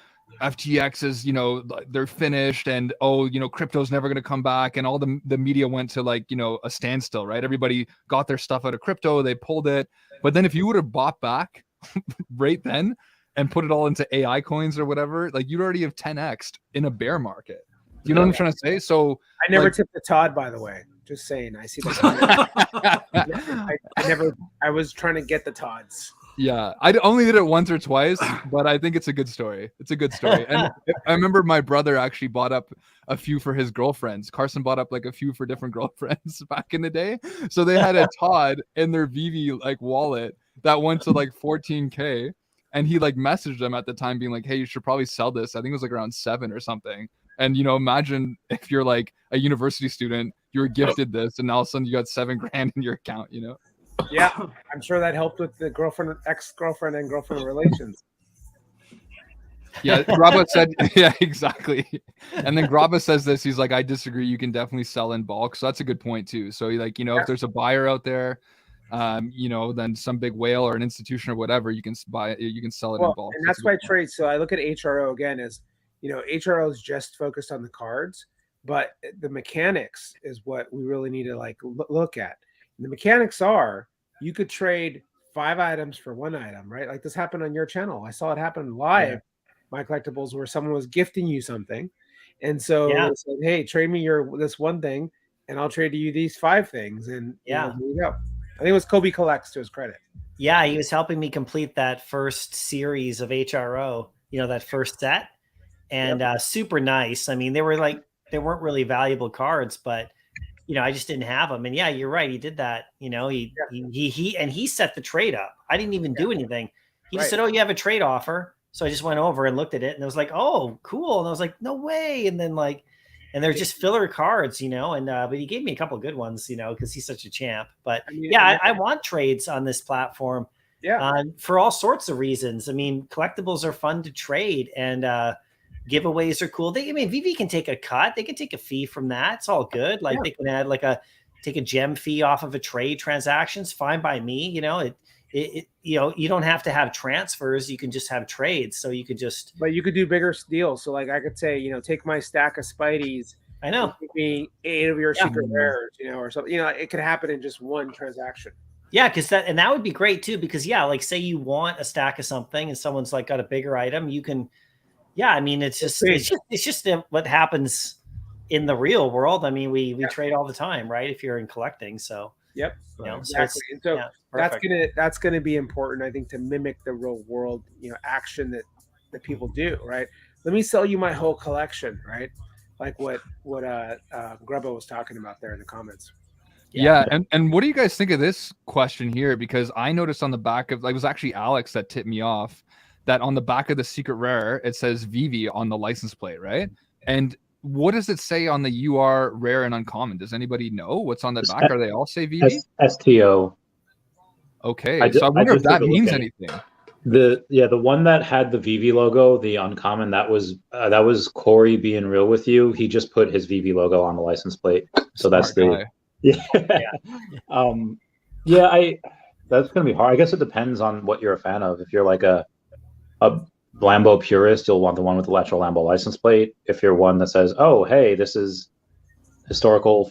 B: FTX is, they're finished, and crypto's never going to come back, and all the media went to like, a standstill, right? Everybody got their stuff out of crypto, they pulled it. But then if you would have bought back right then and put it all into AI coins or whatever, like you'd already have 10x'd in a bear market. You know what I'm trying to say? So
A: I never tipped the Todd, by the way. Just saying. I see the I was trying to get the Todds.
B: Yeah, I only did it once or twice, but I think it's a good story. It's a good story. And I remember my brother actually bought up a few for his girlfriends. Carson bought up like a few for different girlfriends back in the day. So they had a Todd in their Vivi like wallet that went to like 14K. And he like messaged them at the time being like, hey, you should probably sell this. I think it was like around 7 or something. And, you know, imagine if you're like a university student, you were gifted this and all of a sudden you got $7,000 in your account, you know?
A: Yeah, I'm sure that helped with the girlfriend, ex-girlfriend, and girlfriend relations.
B: Yeah, Graba said, yeah, exactly. And then Graba says this, he's like, I disagree. You can definitely sell in bulk. So that's a good point too. So like, you know, if there's a buyer out there, you know, then some big whale or an institution or whatever, you can buy it, you can sell it in bulk.
A: And that's why trade. So I look at HRO again as, you know, HRO is just focused on the cards, but the mechanics is what we really need to like look at. And the mechanics are, you could trade 5 items for 1 item, right? Like this happened on your channel. I saw it happen live, My Collectibles, where someone was gifting you something. And so they said, hey, trade me this one thing and I'll trade you these 5 things. And you know, here you go. I think it was Kobe Collects, to his credit.
D: Yeah, he was helping me complete that first series of HRO, you know, that first set. And super nice. I mean, they weren't really valuable cards, but you know, I just didn't have them. And yeah, you're right. He did that. You know, he set the trade up. I didn't even do anything. He just said, oh, you have a trade offer. So I just went over and looked at it and it was like, oh, cool. And I was like, no way. And then like, and they're just filler cards, you know, and, but he gave me a couple of good ones, you know, cause he's such a champ, but I mean, I want trades on this platform for all sorts of reasons. I mean, collectibles are fun to trade and, giveaways are cool. I mean, Vivi can take a cut. They can take a fee from that. It's all good. Like they can add take a gem fee off of a trade transactions. Fine by me. You know, it you know, you don't have to have transfers. You can just have trades. So you could just.
A: But you could do bigger deals. So like I could say, you know, take my stack of Spideys.
D: I know.
A: Give me 8 of your secret rares, you know, or something. You know, it could happen in just one transaction.
D: Yeah, because that would be great too. Because like say you want a stack of something and someone's like got a bigger item, you can. Yeah, I mean, it's just what happens in the real world. I mean, we trade all the time, right? If you're in collecting, so
A: you know,
D: exactly.
A: So that's gonna be important, I think, to mimic the real world, you know, action that people do, right? Let me sell you my whole collection, right? Like what Grubbo was talking about there in the comments.
B: Yeah, and what do you guys think of this question here? Because I noticed on the back of, like, it was actually Alex that tipped me off that on the back of the secret rare, it says Vivi on the license plate, right? And what does it say on the UR rare and uncommon? Does anybody know what's on the back? Are they all say Vivi?
C: STO.
B: Okay, so I wonder if that means anything.
C: The one that had the Vivi logo, the uncommon, that was Corey being real with you. He just put his Vivi logo on the license plate. So that's the that's gonna be hard. I guess it depends on what you're a fan of. If you're like a Lambo purist, you'll want the one with the actual Lambo license plate. If you're one that says, "Oh, hey, this is historical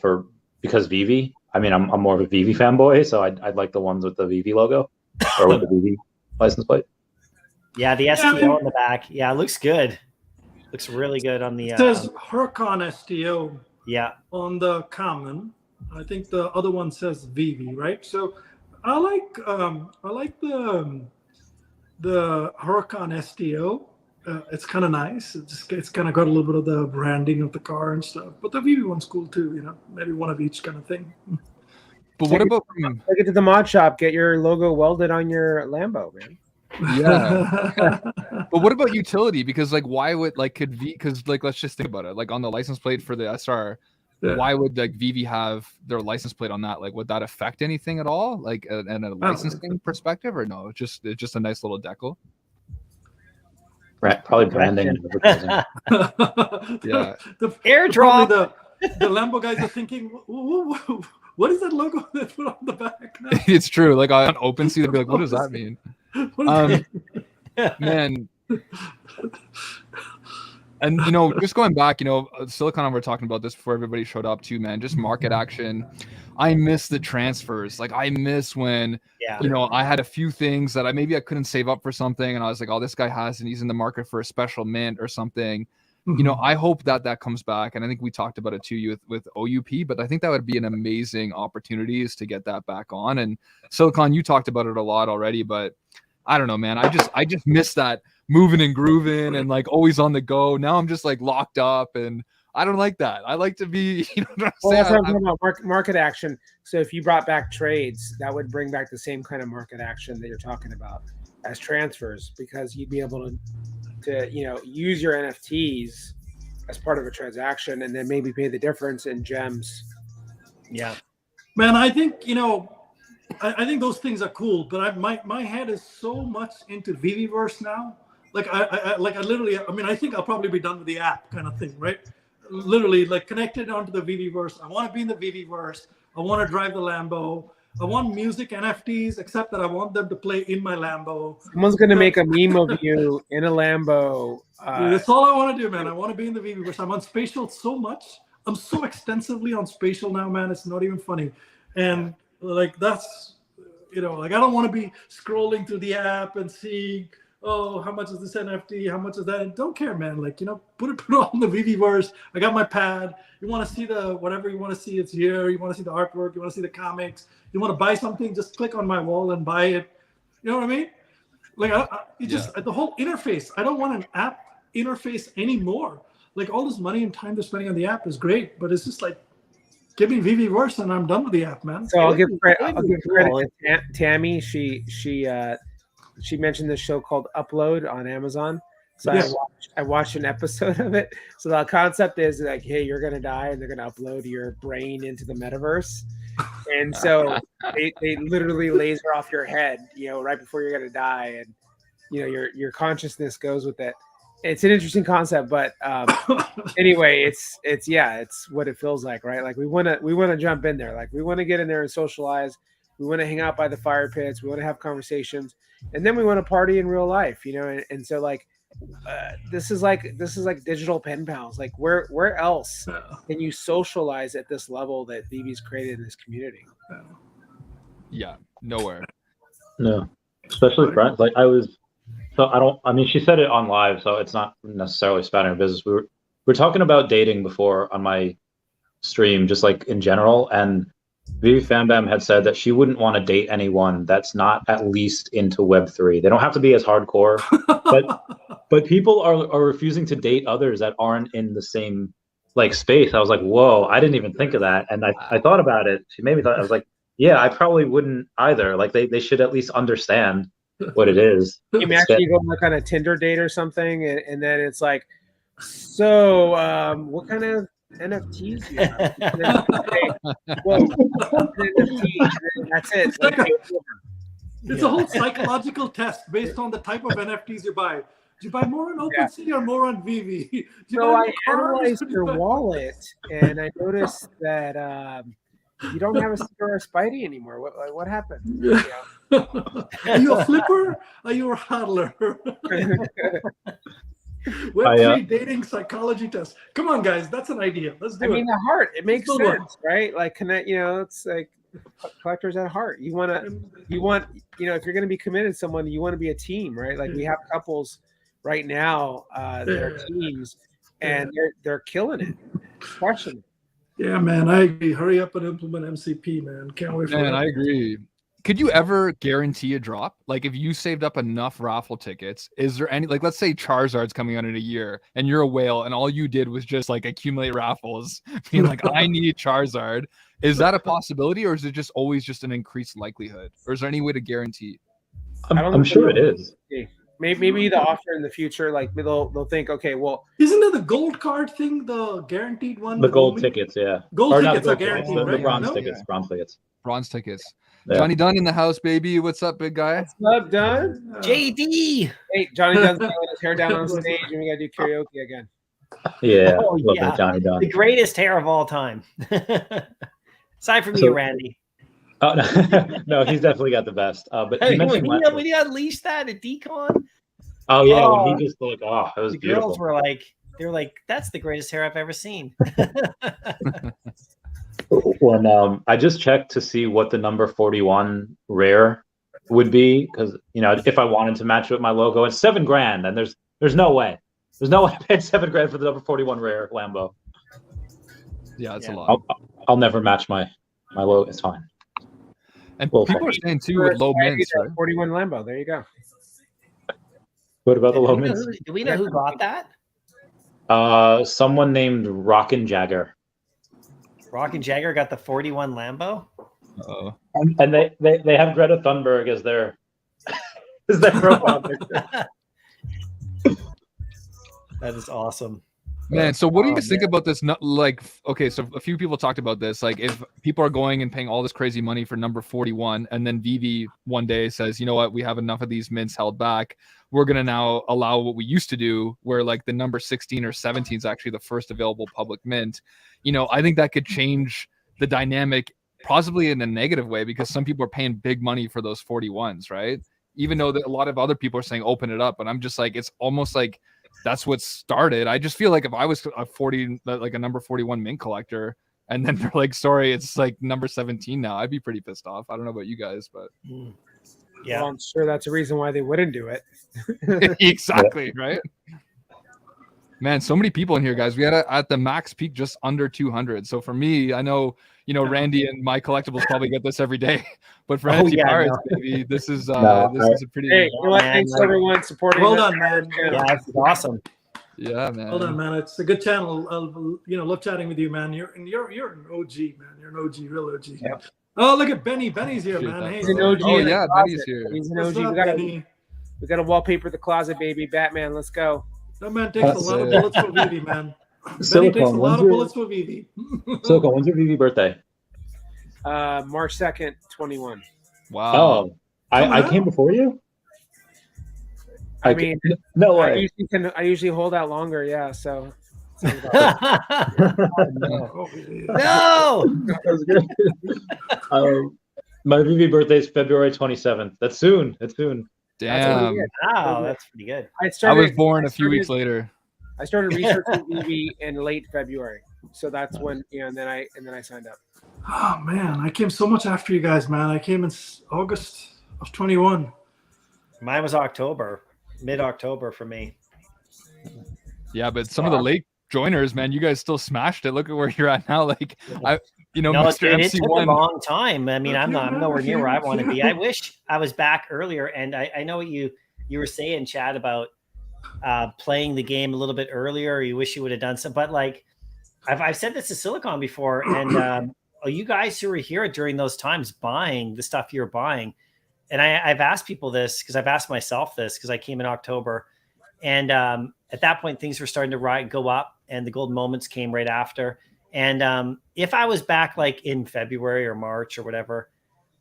C: because Vivi," I mean, I'm more of a Vivi fanboy, so I'd like the ones with the Vivi logo or with the Vivi license plate.
D: Yeah, the STO on the back. Yeah, it looks good. Looks really good on the.
E: It says Hercon STO.
D: Yeah. On
E: the common, I think the other one says Vivi, right? So I like the Huracan STO. It's kind of nice. It's kind of got a little bit of the branding of the car and stuff. But the Vivi one's cool too. You know, maybe one of each kind of thing.
B: But what about
A: take it to the mod shop? Get your logo welded on your Lambo, man.
B: Yeah. But what about utility? Because like, why would because let's just think about it. Like on the license plate for the SR. Yeah. Why would like Vivi have their license plate on that? Like, would that affect anything at all? Like, in a licensing perspective, or no? It's just a nice little decal.
C: Right, probably branding.
B: Yeah.
E: The
D: airdrop.
E: The Lambo guys are thinking, what is that logo they put on the back? Now?
B: It's true. Like on OpenSea, they'd be like, what does that mean? Man. And, you know, just going back, you know, Silicon, we're talking about this before everybody showed up too, man, just market action. I miss the transfers. Like I miss when, you know, I had a few things that I couldn't save up for something. And I was like, oh, this guy has, and he's in the market for a special mint or something. You know, I hope that comes back, and I think we talked about it too with OUP, but I think that would be an amazing opportunity is to get that back on. And Silicon, you talked about it a lot already, but I don't know, man. I just miss that moving and grooving and like always on the go. Now I'm just like locked up, and I don't like that. I like to be, you know what I'm saying?
A: That's what I'm talking about, market action. So if you brought back trades, that would bring back the same kind of market action that you're talking about as transfers, because you'd be able to use your NFTs as part of a transaction and then maybe pay the difference in gems.
D: Yeah,
E: man, I think I think those things are cool, but my head is so much into Veve'S now. Like I literally, I mean, I think I'll probably be done with the app kind of thing, right? Literally like connected onto the Veve'S. I want to be in the Veve'S. I want to drive the Lambo. I want music NFTs, except that I want them to play in my Lambo.
A: Someone's going to make a meme of you in a Lambo.
E: That's all I want to do, man. I want to be in the Veve'S. I'm on Spatial so much. I'm so extensively on Spatial now, man. It's not even funny. And like that's, like I don't want to be scrolling through the app and seeing, oh, how much is this NFT? How much is that? Don't care, man. Like, put it on the Veve'S. I got my pad. You want to see whatever you want to see, it's here. You want to see the artwork. You want to see the comics. You want to buy something, just click on my wall and buy it. You know what I mean? Like, the whole interface. I don't want an app interface anymore. Like, all this money and time they're spending on the app is great, but it's just like, give me Veve'S and I'm done with the app, man.
A: So I'll give credit to Tammy. She mentioned this show called Upload on Amazon. So yes. I watched an episode of it. So the concept is like, hey, you're going to die and they're going to upload your brain into the metaverse. And so they literally laser off your head, right before you're going to die. And, your consciousness goes with it. It's an interesting concept, but anyway, it's what it feels like, right? Like we want to jump in there. Like we want to get in there and socialize. We want to hang out by the fire pits. We want to have conversations, and then we want to party in real life, and so like this is like digital pen pals. Like where else can you socialize at this level that Vivi's created in this community?
B: Yeah, nowhere.
C: No, especially friends. Like she said it on live, so it's not necessarily spouting her business. We were talking about dating before on my stream, just like in general, and Vivi Fanbam had said that she wouldn't want to date anyone that's not at least into Web3. They don't have to be as hardcore, but people are refusing to date others that aren't in the same like space. I was like, whoa, I didn't even think of that. And I thought about it. She made me thought. I was like, yeah, I probably wouldn't either. Like they should at least understand what it is.
A: You may actually go like on a Tinder date or something, and then it's like, so what kind of NFTs do you have? That's it.
E: It's a whole psychological test based on the type of NFTs you buy. Do you buy more on OpenSea or more on Vivi?
A: So I analyzed your wallet, and I noticed that you don't have a sticker or Spidey anymore. What happened?
E: Are you a flipper? Are you a hodler? Web3 dating psychology test. Come on, guys, that's an idea. Let's do it. I
A: mean, the heart. It makes sense, right? Like connect. It's like collectors at heart. You want, if you're going to be committed to someone, you want to be a team, right? Like we have couples right now, they're teams, and they're killing it, crushing it.
E: Yeah, man, I agree. Hurry up and implement MCP, man. Can't wait for it.
B: Man, I agree. Could you ever guarantee a drop? Like if you saved up enough raffle tickets, is there any, like, let's say Charizard's coming out in a year and you're a whale and all you did was just like accumulate raffles, being like, I need Charizard. Is that a possibility, or is it just always just an increased likelihood? Or is there any way to guarantee?
C: I'm sure it is.
A: Maybe the offer in the future, like they'll think, okay, well,
E: isn't it the gold card thing, the guaranteed one?
C: The gold tickets, yeah.
E: Gold tickets are guaranteed, right?
C: The bronze tickets,
B: Bronze tickets.
C: Yeah.
B: Johnny Dunn in the house, baby. What's up, big guy?
A: What's up, Dunn?
D: JD.
A: Hey, Johnny Dunn's got his hair down on stage, and we gotta do karaoke again.
C: Yeah, love that Johnny Dunn.
D: The greatest hair of all time. Aside from you, Randy.
C: Oh no, he's definitely got the best. But he mentioned
D: when he unleashed that at Decon.
C: Oh yeah, when he just like, oh, it was beautiful.
D: Girls were like, that's the greatest hair I've ever seen.
C: When I just checked to see what the number 41 rare would be, because if I wanted to match it with my logo, it's $7,000, and there's no way. There's no way I paid $7,000 for the number 41 rare Lambo.
B: Yeah, it's a lot.
C: I'll never match my low. It's fine.
B: And people are saying too with low mints, right?
A: 41 Lambo. There you go.
C: What about the low mints?
D: Do we know who got that?
C: Someone named Rockin' Jagger.
D: Rockin' Jagger got the 41 Lambo.
B: Uh-oh.
C: And they have Greta Thunberg as their profile picture.
D: That is awesome.
B: Man, so what do you guys think about this? Like, okay, so a few people talked about this. Like, if people are going and paying all this crazy money for number 41, and then Vivi one day says, you know what, we have enough of these mints held back. We're going to now allow what we used to do, where like the number 16 or 17 is actually the first available public mint. You know, I think that could change the dynamic possibly in a negative way, because some people are paying big money for those 41s, right? Even though that a lot of other people are saying open it up. But I'm just like, it's almost like that's what started. I just feel like if I was a number 41 mint collector, and then they're like, sorry, it's like number 17 now, I'd be pretty pissed off. I don't know about you guys, but
A: yeah, well, I'm sure that's a reason why they wouldn't do it.
B: Exactly, right? Man, so many people in here, guys. We had at the max peak just under 200. So for me, I know, you know, Randy and my collectibles probably get this every day, but for Pirates, baby, this is a pretty.
A: Hey, thanks everyone supporting.
E: Well done, man.
D: Yeah, it's awesome.
B: Yeah, man.
E: Well done, man. It's a good channel. Love chatting with you, man. You're an OG, man. You're an OG, real OG. Yep. Oh, look at Benny. Benny's here, man. Hey,
A: he's an OG.
B: Oh yeah, Benny's here.
A: He's an OG. We got to wallpaper the closet, baby. Batman, let's go.
E: That man takes a lot of bullets for Vivi, man. Benny takes a lot of bullets for Vivi.
C: Silicon, when's your Vivi birthday?
A: March 2nd, 21.
B: Wow.
C: Oh, I came before you?
A: I mean,
C: no way.
A: I usually hold out longer, yeah. So.
D: No.
C: That was good. My Vivi birthday is February 27th. That's soon.
B: Damn.
D: Wow, that's pretty good.
B: I was born a few weeks later.
A: I started researching Vivi in late February, so that's when and then I signed up.
E: Oh man, I came so much after you guys, man. I came in August of 21.
D: Mine was mid-October for me.
B: Yeah, but some of the late joiners, man, you guys still smashed it. Look at where you're at now. Like
D: it took a long time. I mean, I'm nowhere near where I want to be. I wish I was back earlier. And I know what you were saying, Chad, about playing the game a little bit earlier. You wish you would have done some, but like I've said this to Silicon before, and you guys who were here during those times buying the stuff you're buying, and I've asked people this because I've asked myself this because I came in October, and at that point things were starting to go up, and the golden moments came right after. And if I was back like in February or March or whatever,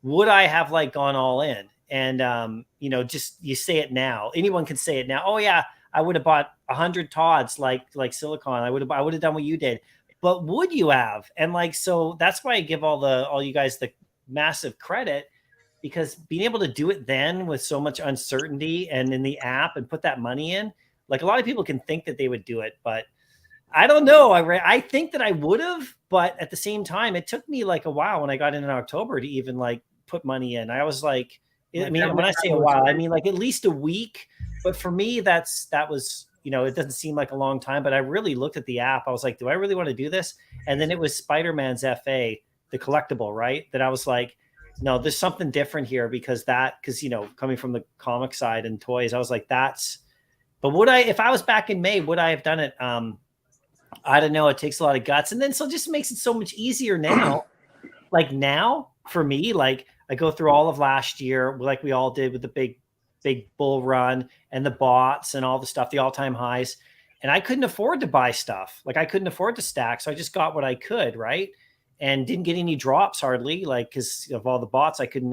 D: would I have like gone all in? And just you say it now. Anyone can say it now. Oh yeah, I would have bought 100 Todds like Silicon. I would have done what you did. But would you have? And like, so that's why I give all you guys the massive credit, because being able to do it then with so much uncertainty and in the app and put that money in, like a lot of people can think that they would do it, but I don't know. I think that I would have, but at the same time, it took me like a while when I got in October to even like put money in. I was like, I mean, when I say a while, I mean like at least a week. But for me, that was, it doesn't seem like a long time, but I really looked at the app. I was like, do I really want to do this? And then it was Spider-Man's FA, the collectible, right? That I was like, no, there's something different here because coming from the comic side and toys, I was like, but if I was back in May, would I have done it? I don't know. It takes a lot of guts. And then so it just makes it so much easier now. Like now for me, like I go through all of last year, like we all did with the big bull run and the bots and all the stuff, the all-time highs. And I couldn't afford to buy stuff. Like I couldn't afford to stack. So I just got what I could. Right. And didn't get any drops hardly, like, cause of all the bots, I could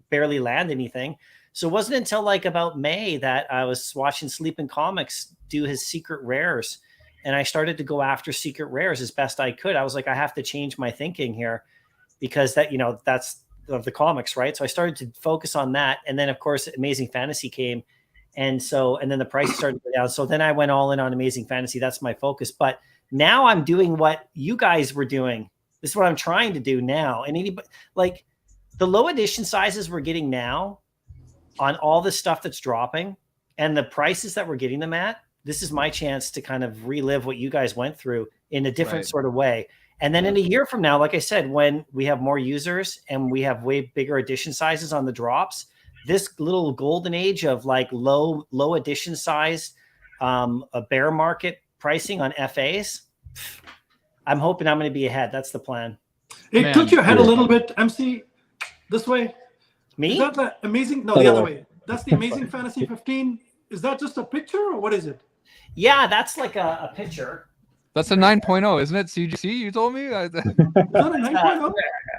D: barely land anything. So it wasn't until like about May that I was watching Sleeping Comics do his secret rares. And I started to go after secret rares as best I could. I was like, I have to change my thinking here because that's of the comics, right? So I started to focus on that. And then of course, Amazing Fantasy came. And then the price started to go down. So then I went all in on Amazing Fantasy. That's my focus. But now I'm doing what you guys were doing. This is what I'm trying to do now. And anybody, like the low edition sizes we're getting now on all the stuff that's dropping and the prices that we're getting them at, this is my chance to kind of relive what you guys went through in a different sort of way. And then in a year from now, like I said, when we have more users and we have way bigger edition sizes on the drops, this little golden age of like low edition size, a bear market pricing on FAs, I'm hoping I'm going to be ahead. That's the plan.
E: Hey, tilt your head a little bit, MC, this way.
D: Me?
E: Is that the amazing? No, the other way. That's the Amazing Fantasy 15. Is that just a picture or what is it?
D: Yeah, that's like a picture.
B: That's a 9.0, isn't it? CGC, you told me?
E: Is that a 9.0?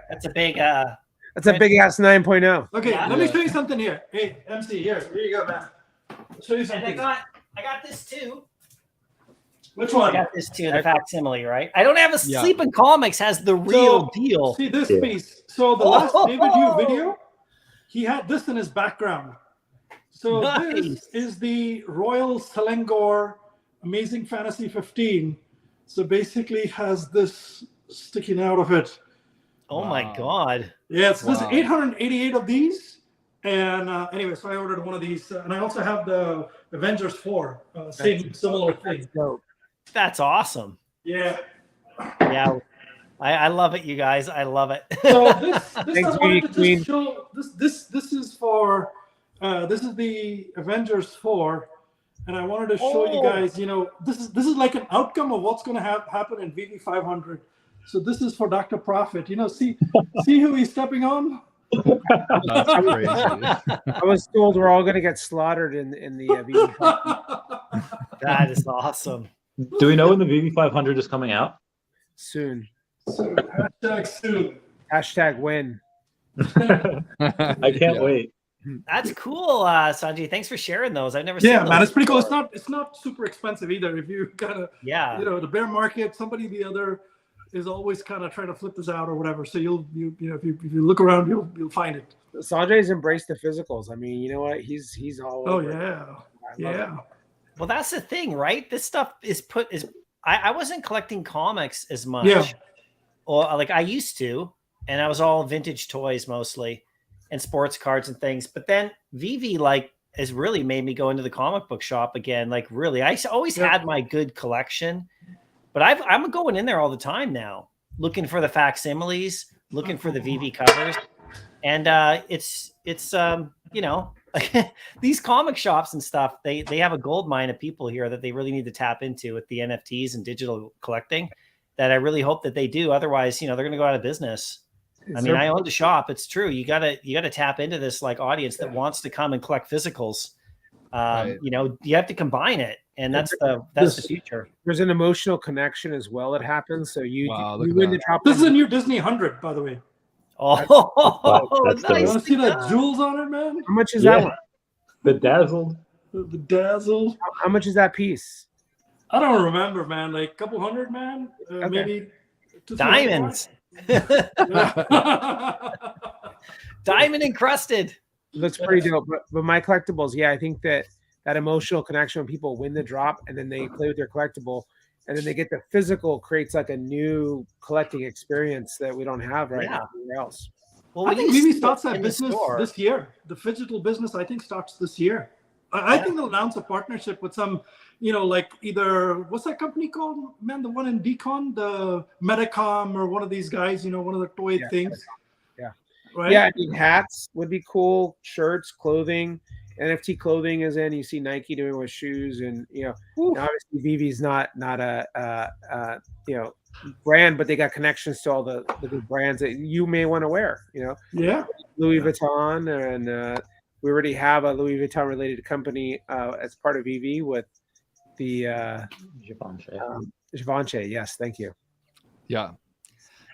D: That's a big...
A: that's a big ass 9.0.
E: Okay, let me show you something here. Hey, MC, here you go, man. I'll show you something.
D: And I got this too.
E: Which one?
D: I got this too, the facsimile, right? I don't have a Sleeping Comics has the real deal.
E: See this piece. So the last David Yu video, he had this in his background. So this is the Royal Selangor Amazing Fantasy 15. So basically has this sticking out of it.
D: Oh my God.
E: Yeah, so there's 888 of these. And anyway, so I ordered one of these. And I also have the Avengers 4. Similar thing.
D: That's awesome.
E: Yeah.
D: Yeah. I love it, you guys. I love it.
E: So this I wanted to just show. This is for this is the Avengers 4, and I wanted to show you guys. You know, this is like an outcome of what's going to happen in VV 500. So this is for Dr. Profit. You know, see who he's stepping on.
B: That's crazy.
A: I was told we're all going to get slaughtered in the VV.
D: That is awesome.
C: Do we know when the VV 500 is coming out?
A: Soon.
E: Soon.
A: Hashtag win.
C: I can't wait.
D: That's cool, Sanjay. Thanks for sharing those. I've never seen those.
E: Man, it's pretty cool. It's not super expensive either. If you kind of the bear market, the other is always kind of trying to flip this out or whatever. So you know if you look around, you'll find it.
A: Sanjay's embraced the physicals. I mean, you know what? He's all over.
E: Yeah.
D: Well, that's the thing, right? This stuff I wasn't collecting comics as much, or like I used to, and I was all vintage toys mostly, and sports cards and things. But then Vivi has really made me go into the comic book shop again. Like really, I always had my good collection, but I'm going in there all the time now, looking for the facsimiles, looking for the Vivi covers, and it's you know. These comic shops and stuff, they have a gold mine of people here that they really need to tap into with the NFTs and digital collecting that I really hope that they do. Otherwise, they're going to go out of business. I mean, I owned a shop. It's true. You gotta tap into this audience that wants to come and collect physicals. You have to combine it, and that's the future.
A: There's an emotional connection as well that happens. So you win the drop.
E: This is a new Disney 100, by the way.
D: That's
E: nice. You want to see the jewels on it, man?
A: How much is that one?
C: Bedazzled.
E: Bedazzled.
A: How much is that piece?
E: I don't remember, man. Like a couple hundred, man. Maybe
D: diamonds. Diamond encrusted.
A: Looks pretty dope. But my collectibles, I think that emotional connection when people win the drop and then they play with their collectible. And then they get the physical creates like a new collecting experience that we don't have right now anywhere else.
E: Well, I think Vivi starts that business this year. The phygital business, I think, starts this year. I think they'll announce a partnership with some, like either, what's that company called? Man, the one in Decon, the Metacom or one of these guys, one of the toy things.
A: Yeah.
E: Right?
A: Yeah, I mean, hats would be cool, shirts, clothing. NFT clothing is in. You see Nike doing with shoes, and obviously Vivi's not a brand, but they got connections to all the good brands that you may want to wear. Louis Vuitton, and we already have a Louis Vuitton related company as part of Vivi with the Givenchy. Yes, thank you.
B: Yeah,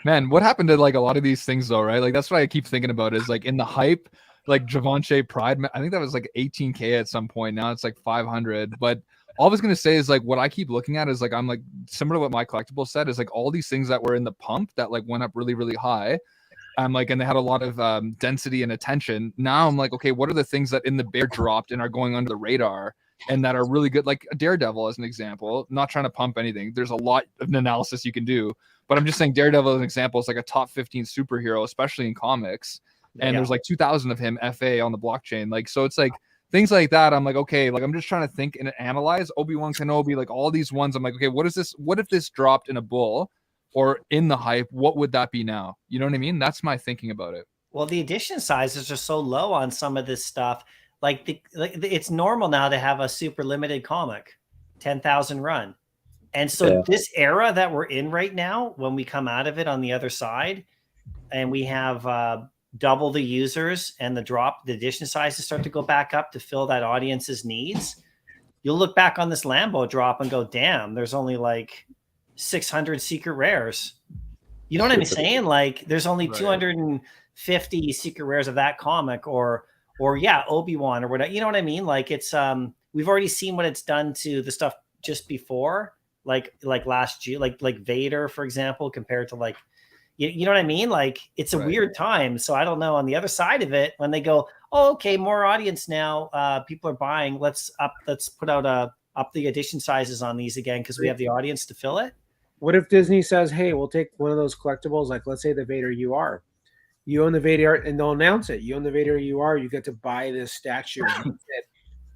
B: man, what happened to a lot of these things though, right? That's what I keep thinking about is in the hype. Givenchy Pride, I think that was 18K at some point. Now it's 500. But all I was gonna say is what I keep looking at is I'm similar to what my collectible said is all these things that were in the pump that went up really, really high. And they had a lot of density and attention. Now I'm okay, what are the things that in the bear dropped and are going under the radar and that are really good? Like Daredevil as an example. Not trying to pump anything. There's a lot of analysis you can do, but I'm just saying Daredevil as an example is a top 15 superhero, especially in comics. And there's 2,000 of him FA on the blockchain. So it's things like that. I'm like, okay, like I'm just trying to think and analyze Obi-Wan Kenobi, like all these ones. I'm like, okay, what is this? What if this dropped in a bull or in the hype? What would that be now? You know what I mean? That's my thinking about it.
D: Well, the edition sizes are so low on some of this stuff. Like it's normal now to have a super limited comic, 10,000 run. And so this era that we're in right now, when we come out of it on the other side, and we have double the users and the edition sizes start to go back up to fill that audience's needs, you'll look back on this Lambo drop and go, damn, there's only like 600 secret rares. You know what I'm saying? Like there's only 250 secret rares of that comic or Obi-Wan or whatever. You know what I mean? Like it's we've already seen what it's done to the stuff just before, like last year, like Vader, for example, compared to like, you know what I mean? Like it's a weird time. So I don't know on the other side of it, when they go, oh, okay, more audience now, people are buying. Let's put out up the edition sizes on these again, because we have the audience to fill it.
A: What if Disney says, hey, we'll take one of those collectibles, like let's say the Vader UR. You own the Vader, and they'll announce it. You own the Vader UR, you get to buy this statue.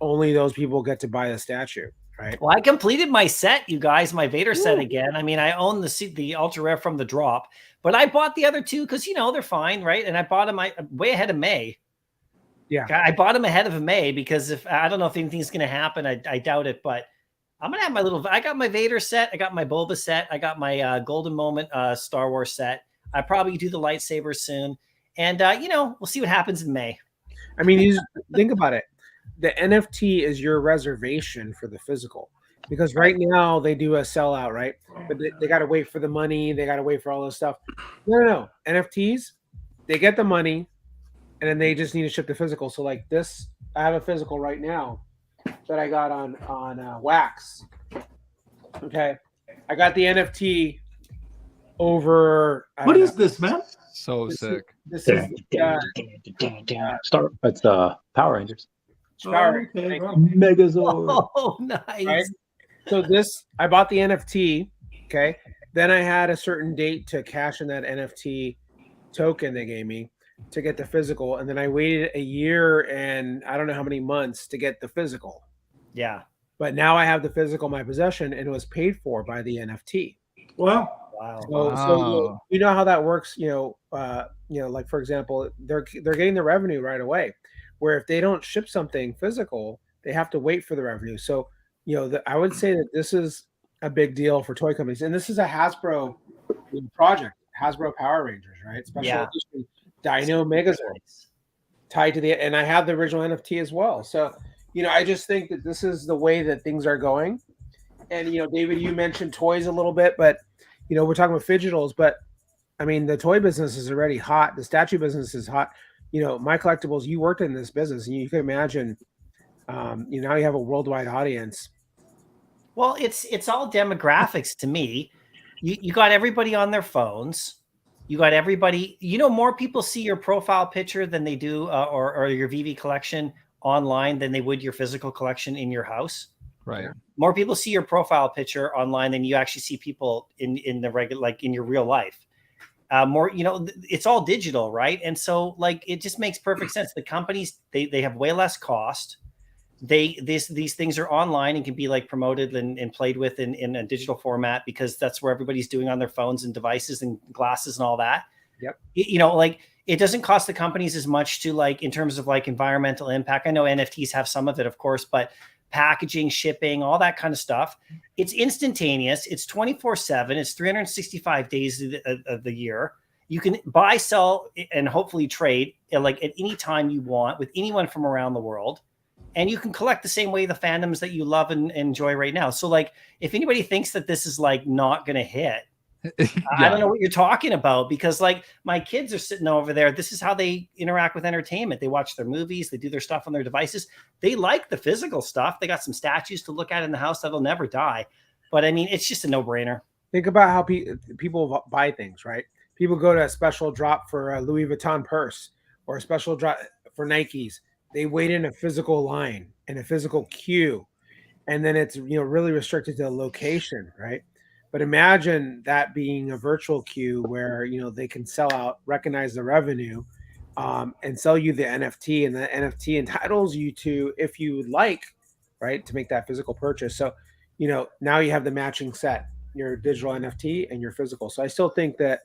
A: Only those people get to buy the statue. Right.
D: Well, I completed my set, you guys, my Vader set again. I mean, I own the ultra rare from the drop, but I bought the other two because, you know, they're fine, right? And I bought them way ahead of May.
A: Yeah,
D: I bought them ahead of May because if I don't know if anything's going to happen, I doubt it. But I'm gonna have my little. I got my Vader set, I got my Boba set, I got my Golden Moment Star Wars set. I probably do the lightsabers soon, and you know, we'll see what happens in May.
A: I mean, think about it. The NFT is your reservation for the physical, because right now they do a sellout, right? But they got to wait for the money. They got to wait for all this stuff. No. NFTs, they get the money, and then they just need to ship the physical. So like this, I have a physical right now that I got on wax. Okay, I got the NFT over.
E: What is this, man?
B: So sick.
A: This is
C: It's Power Rangers.
A: Power
E: Okay,
C: Megazord.
D: Oh, nice.
A: Right? So this, I bought the NFT. Okay, then I had a certain date to cash in that NFT token they gave me to get the physical, and then I waited a year and I don't know how many months to get the physical.
D: Yeah.
A: But now I have the physical in my possession, and it was paid for by the NFT.
E: Wow.
A: So you know how that works. You know, like for example, they're getting the revenue right away. Where if they don't ship something physical, they have to wait for the revenue. So you know, I would say that this is a big deal for toy companies, and this is a Hasbro project. Hasbro Power Rangers, right? Special edition Dino Megazord tied to and I have the original NFT as well. So you know, I just think that this is the way that things are going. And you know, David, you mentioned toys a little bit, but you know, we're talking about fidgetals, but I mean, the toy business is already hot. The statue business is hot. You know, my collectibles, you worked in this business, and you can imagine, you know, now you have a worldwide audience.
D: Well, it's all demographics to me. You got everybody on their phones. You got everybody, you know, more people see your profile picture than they do, or your Vivi collection online than they would your physical collection in your house.
B: Right.
D: More people see your profile picture online than you actually see people in the regular, like in your real life. More, you know, it's all digital, right? And so like, it just makes perfect sense. The companies, they have way less cost. These things are online and can be like promoted and played with in a digital format, because that's where everybody's doing on their phones and devices and glasses and all that.
A: Yep.
D: You know, like it doesn't cost the companies as much to, like, in terms of like environmental impact. I know NFTs have some of it, of course, but packaging, shipping, all that kind of stuff. It's instantaneous. It's 24/7. It's 365 days of the year. You can buy, sell, and hopefully trade like at any time you want with anyone from around the world. And you can collect the same way the fandoms that you love and enjoy right now. So like, if anybody thinks that this is like not going to hit, I don't know what you're talking about, because like my kids are sitting over there. This is how they interact with entertainment. They watch their movies. They do their stuff on their devices. They like the physical stuff. They got some statues to look at in the house that'll never die. But I mean, it's just a no-brainer.
A: Think about how people buy things, right? People go to a special drop for a Louis Vuitton purse or a special drop for Nikes. They wait in a physical line, in a physical queue, and then it's, you know, really restricted to a location, right? But imagine that being a virtual queue where, you know, they can sell out, recognize the revenue, and sell you the NFT, and the NFT entitles you to, if you would like, right, to make that physical purchase. So, now you have the matching set, your digital NFT and your physical. So I still think that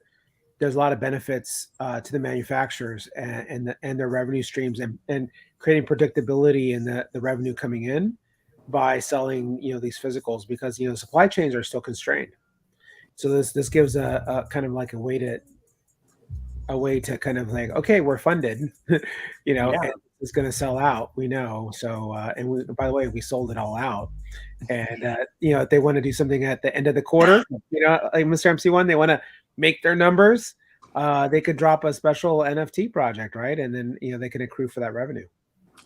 A: there's a lot of benefits to the manufacturers and their revenue streams, and creating predictability in the revenue coming in by selling these physicals, because supply chains are still constrained. So this gives a kind of like a way to kind of like, okay, we're funded, and it's going to sell out, we know. So and by the way, we sold it all out. And if they want to do something at the end of the quarter, like Mr. MC1, they want to make their numbers, they could drop a special NFT project, right? And then they can accrue for that revenue.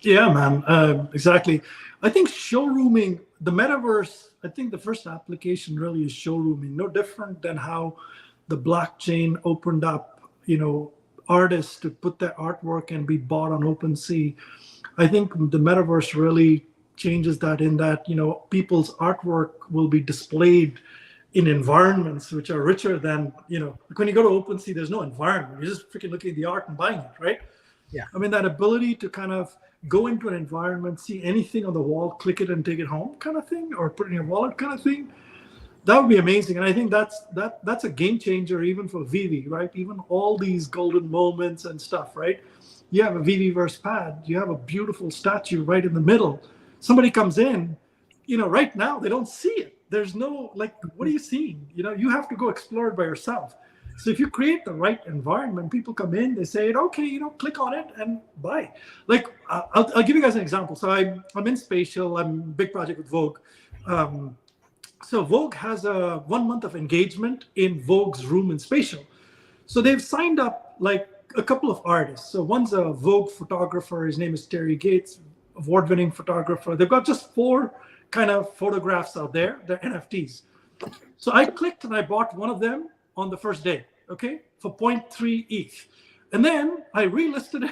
E: Yeah, man, exactly. I think showrooming, the metaverse, I think the first application really is showrooming. No different than how the blockchain opened up artists to put their artwork and be bought on OpenSea. I think the metaverse really changes that, in that people's artwork will be displayed in environments which are richer than like when you go to OpenSea, there's no environment. You're just freaking looking at the art and buying it, right?
A: Yeah.
E: I mean, that ability to kind of go into an environment, see anything on the wall, click it and take it home kind of thing, or put it in your wallet kind of thing, that would be amazing. And I think that's a game changer even for Vivi, right? Even all these golden moments and stuff, right? You have a Veve'S pad, you have a beautiful statue right in the middle. Somebody comes in, right now they don't see it. There's no, like, what are you seeing? You have to go explore it by yourself. So if you create the right environment, people come in, they say, okay, click on it and buy. Like, I'll give you guys an example. So I'm in Spatial. I'm a big project with Vogue. So Vogue has a 1 month of engagement in Vogue's room in Spatial. So they've signed up like a couple of artists. So one's a Vogue photographer. His name is Terry Gates, award-winning photographer. They've got just 4 kind of photographs out there. They're NFTs. So I clicked and I bought one of them on the first day, okay, for 0.3 ETH. And then I relisted it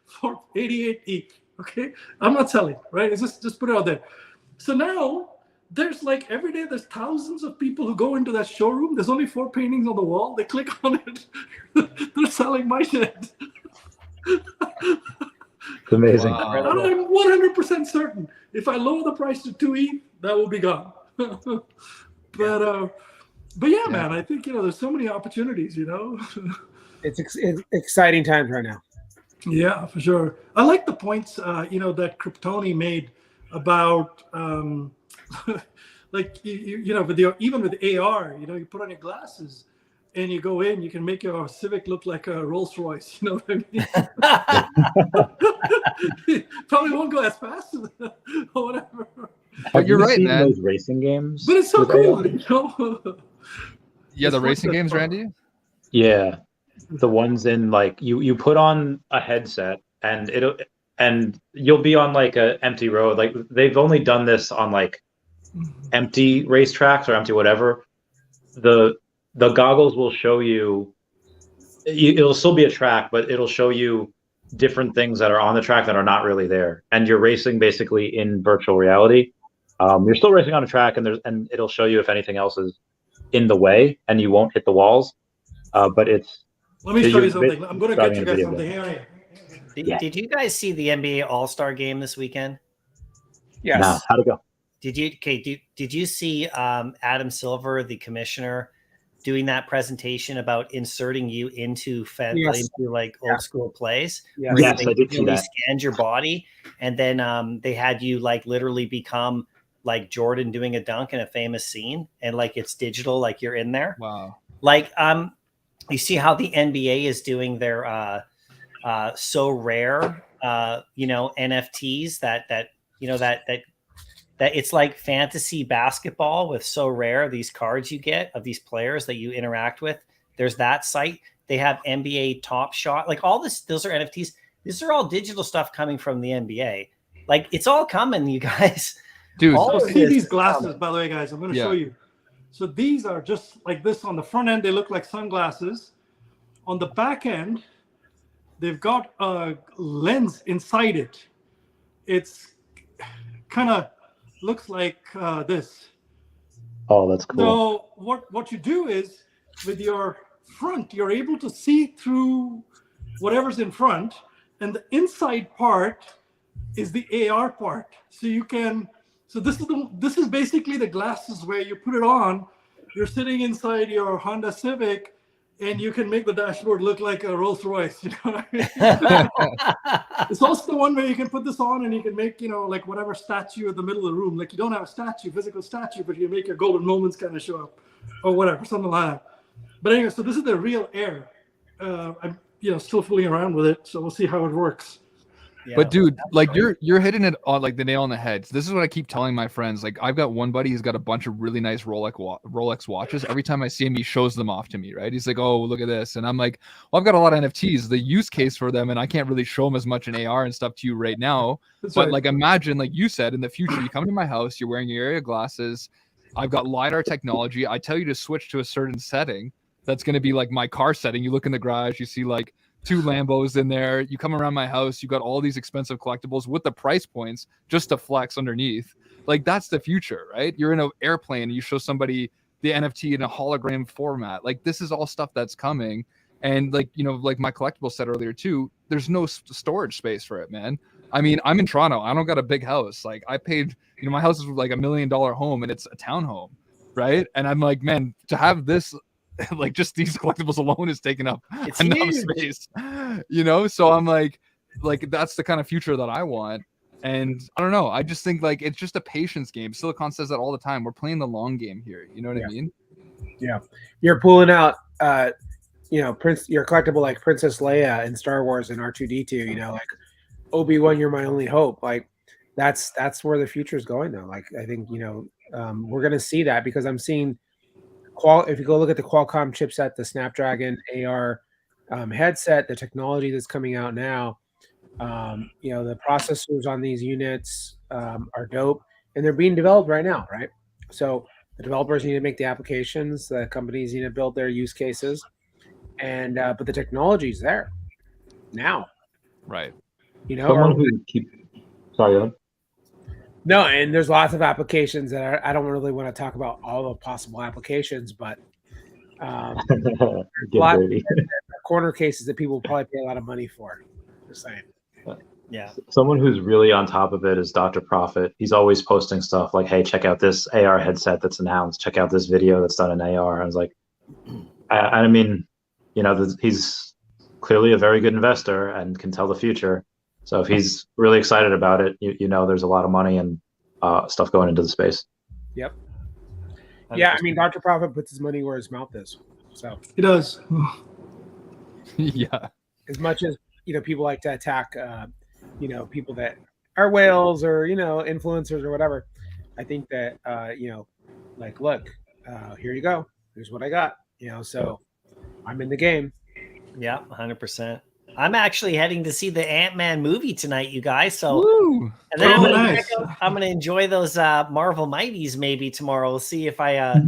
E: for 88 ETH, okay? I'm not selling, right? It's just put it out there. So now there's like every day there's thousands of people who go into that showroom. There's only 4 paintings on the wall. They click on it. They're selling my shit.
C: It's amazing.
B: Wow.
E: And I'm 100% certain if I lower the price to 2 ETH, that will be gone. But yeah, man, I think there's so many opportunities.
A: It's exciting times right now.
E: Yeah, for sure. I like the points that Kryptoni made about like even with AR, you put on your glasses and you go in, you can make your Civic look like a Rolls Royce. You know what I mean? Probably won't go as fast or whatever.
B: But you're right, man.
C: Those racing games,
E: but it's so cool.
B: Yeah, the racing games, Randy.
C: Yeah, the ones in like you put on a headset and you'll be on like a empty road. Like they've only done this on like empty racetracks or empty whatever. The goggles will show you. It'll still be a track, but it'll show you different things that are on the track that are not really there, and you're racing basically in virtual reality. You're still racing on a track, and it'll show you if anything else is in the way, and you won't hit the walls. But it's.
E: Let me show you something. I'm going to get you guys something. Here.
D: Did you guys see the NBA All-Star game this weekend?
A: Yes.
C: Nah, how'd it go?
D: Did you see Adam Silver, the commissioner, doing that presentation about inserting you into like old school plays?
A: Yes,
C: yes, I did see that.
D: Scanned your body, and then they had you like literally become like Jordan doing a dunk in a famous scene, and like it's digital, like you're in there.
B: Wow.
D: Like you see how the NBA is doing their so rare NFTs that it's like fantasy basketball with so rare, these cards you get of these players that you interact with. There's that site. They have NBA Top Shot, like all this. Those are NFTs. These are all digital stuff coming from the NBA. Like it's all coming, you guys.
B: Dude,
E: see these glasses, by the way, guys. I'm going to show you. So these are just like this. On the front end, they look like sunglasses. On the back end, they've got a lens inside it. It's kind of looks like this.
C: Oh, that's cool.
E: So what you do is with your front, you're able to see through whatever's in front, and the inside part is the AR part. So you can, so this is basically the glasses where you put it on, you're sitting inside your Honda Civic, and you can make the dashboard look like a Rolls Royce. You know what I mean? It's also the one where you can put this on and you can make, like whatever statue in the middle of the room. Like you don't have a statue, physical statue, but you make your golden moments kind of show up, or whatever, something like that. But anyway, so this is the real Air. I'm still fooling around with it, so we'll see how it works.
B: Yeah, but dude, like you're hitting it on like the nail on the head. This is what I keep telling my friends. Like I've got one buddy who's got a bunch of really nice Rolex watches. Every time I see him, he shows them off to me, right? He's like, "Oh, look at this," and I'm like, "Well, I've got a lot of NFTs. The use case for them, and I can't really show them as much in AR and stuff to you right now. That's but right. Like, imagine, like you said, in the future, you come to my house, you're wearing your area glasses. I've got LiDAR technology. I tell you to switch to a certain setting. That's going to be like my car setting. You look in the garage, you see like 2 Lambos in there. You come around my house, you got all these expensive collectibles with the price points just to flex underneath. Like that's the future, right? You're in an airplane and you show somebody the NFT in a hologram format. Like this is all stuff that's coming. And like, like my collectible said earlier too, there's no storage space for it, man. I mean, I'm in Toronto. I don't got a big house. Like I paid, my house is like $1 million home and it's a townhome, right? And I'm like, man, to have this, like just these collectibles alone is taking up enough space, so I'm like that's the kind of future that I want. And I don't know, I just think like it's just a patience game. Silicon says that all the time. We're playing the long game here, you know what I mean?
A: Yeah, you're pulling out your collectible like Princess Leia in Star Wars and R2D2, like Obi-Wan, you're my only hope. Like that's where the future is going though. Like I think we're gonna see that, because I'm seeing if you go look at the Qualcomm chipset, the Snapdragon AR headset, the technology that's coming out now, the processors on these units are dope, and they're being developed right now, right? So the developers need to make the applications, the companies need to build their use cases, and but the technology's there now,
B: right?
C: Someone who sorry.
A: No, and there's lots of applications that I don't really want to talk about all the possible applications, but a lot of corner cases that people will probably pay a lot of money for. Just saying.
D: Yeah.
C: Someone who's really on top of it is Dr. Profit. He's always posting stuff like, "Hey, check out this AR headset that's announced. Check out this video that's done in AR." I was like, I mean, he's clearly a very good investor and can tell the future. So if he's really excited about it, there's a lot of money and stuff going into the space.
A: Yep. Yeah, I mean, Dr. Profit puts his money where his mouth is. So
E: he does.
B: Yeah. As
A: much as people like to attack, people that are whales or influencers or whatever. I think that like, look, here you go. Here's what I got. So I'm in the game.
D: Yeah, 100%. I'm actually heading to see the Ant-Man movie tonight, you guys. So,
B: Woo.
D: And then I'm going to enjoy those Marvel Mighties maybe tomorrow. We'll see if I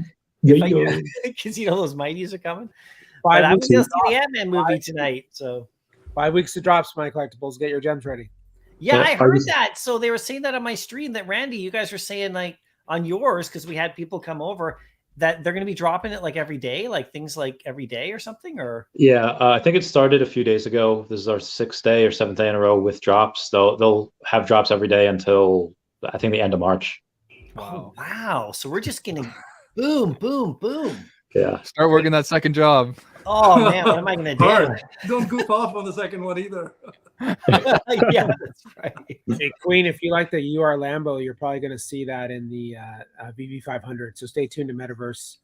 D: because those Mighties are coming. But I'm going to see the Ant-Man movie tonight. So
A: 5 weeks to drops, my collectibles. Get your gems ready.
D: Yeah, I heard that. So they were saying that on my stream that Randy, you guys were saying like on yours, because we had people come over, that they're going to be dropping it like every day, like things like every day or something, or
C: yeah, I think it started a few days ago. This is our 6th day or 7th day in a row with drops. They'll have drops every day until I think the end of March.
D: Wow! Oh, wow! So we're just getting boom, boom, boom.
C: Yeah.
B: Start working that second job.
D: Oh man, what am I going to do?
E: Don't goof off on the second one either.
D: Yeah, that's right.
A: Hey, Queen, if you like the UR Lambo, you're probably going to see that in the Vivi 500. So stay tuned to Metaverse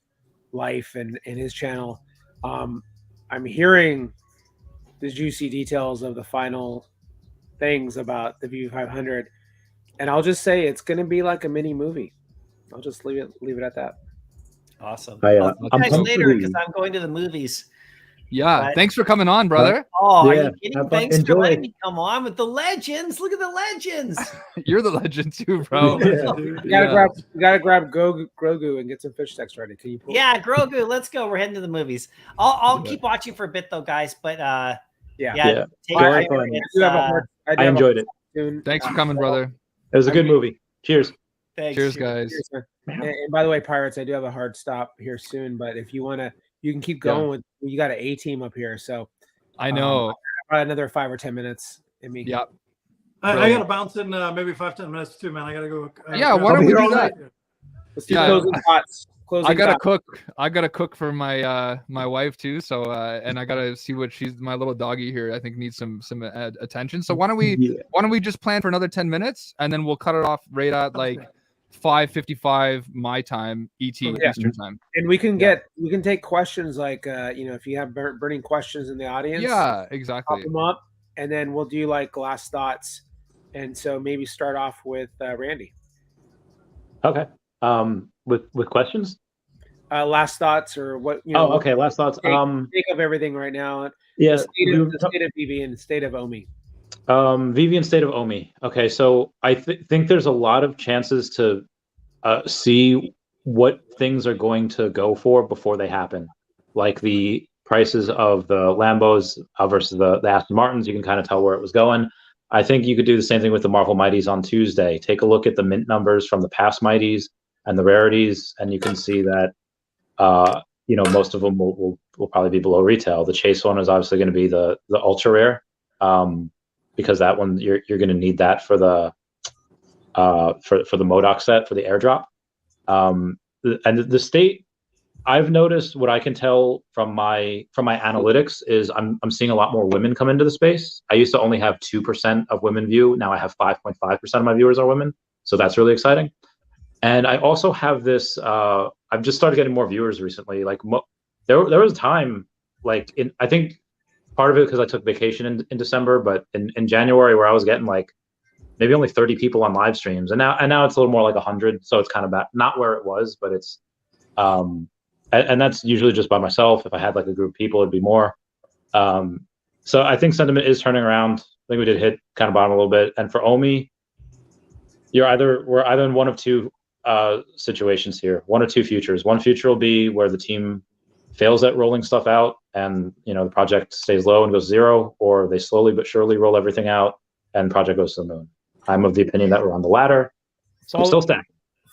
A: Life and his channel. I'm hearing the juicy details of the final things about the Vivi 500, and I'll just say it's going to be like a mini movie. I'll just leave it at that.
D: Awesome.
C: I'll
D: see you guys later because I'm going to the movies.
B: Yeah, thanks for coming on, brother.
D: Are you kidding? Thanks for letting me come on with the legends. Look at the legends.
B: You're the legend too, bro.
A: You gotta grab Grogu and get some fish sticks ready. Can you pull
D: Grogu, let's go. We're heading to the movies. I'll keep watching for a bit though, guys. But
A: I
C: enjoyed it.
B: Thanks for coming, brother.
C: It was a good movie. Cheers.
D: Thanks.
B: Cheers, guys.
A: Cheers, and by the way, Pirates, I do have a hard stop here soon, but if you want to, you can keep going with. You got an A team up here, so
B: I know.
A: another 5 or 10 minutes in me.
B: Yeah.
E: I got to bounce in maybe 5-10 minutes too, man. I got to go.
B: Yeah, why don't we do that?
A: Let's do closing thoughts.
B: I gotta cook. I gotta cook for my my wife too. So and I gotta see what my little doggy here. I think needs some attention. So why don't we just plan for another 10 minutes and then we'll cut it off right at like 5:55 my time, ET Eastern time.
A: And we can take questions like if you have burning questions in the audience.
B: Yeah, exactly.
A: Pop them up, and then we'll do like last thoughts. And so maybe start off with Randy.
C: Okay. With questions?
A: Last thoughts or what?
C: Okay. Last thoughts.
A: Think of everything right now.
C: Yeah.
A: The state of Vivi and the state of Omi.
C: Vivi and state of Omi. Okay, so I think there's a lot of chances to see what things are going to go for before they happen, like the prices of the Lambos versus the Aston Martins. You can kind of tell where it was going. I think you could do the same thing with the Marvel Mighties on Tuesday. Take a look at the mint numbers from the past Mighties and the rarities, and you can see that most of them will probably be below retail. The Chase one is obviously going to be the ultra rare, because that one you're going to need that for the MODOK set for the airdrop. And the state, I've noticed, what I can tell from my analytics is I'm seeing a lot more women come into the space. I used to only have 2% of women view. Now I have 5.5% of my viewers are women. So that's really exciting. And I also have this, I've just started getting more viewers recently. Like there was a time, like I think part of it because I took vacation in December, but in January where I was getting like maybe only 30 people on live streams. And now it's a little more like 100. So it's kind of not where it was, but it's, and that's usually just by myself. If I had like a group of people, it'd be more. So I think sentiment is turning around. I think we did hit kind of bottom a little bit. And for Omi, we're either in one of two situations here, one or two futures. One future will be where the team fails at rolling stuff out and the project stays low and goes zero, or they slowly but surely roll everything out and project goes to the moon. I'm of the opinion that we're on the latter. So I'm still stacking.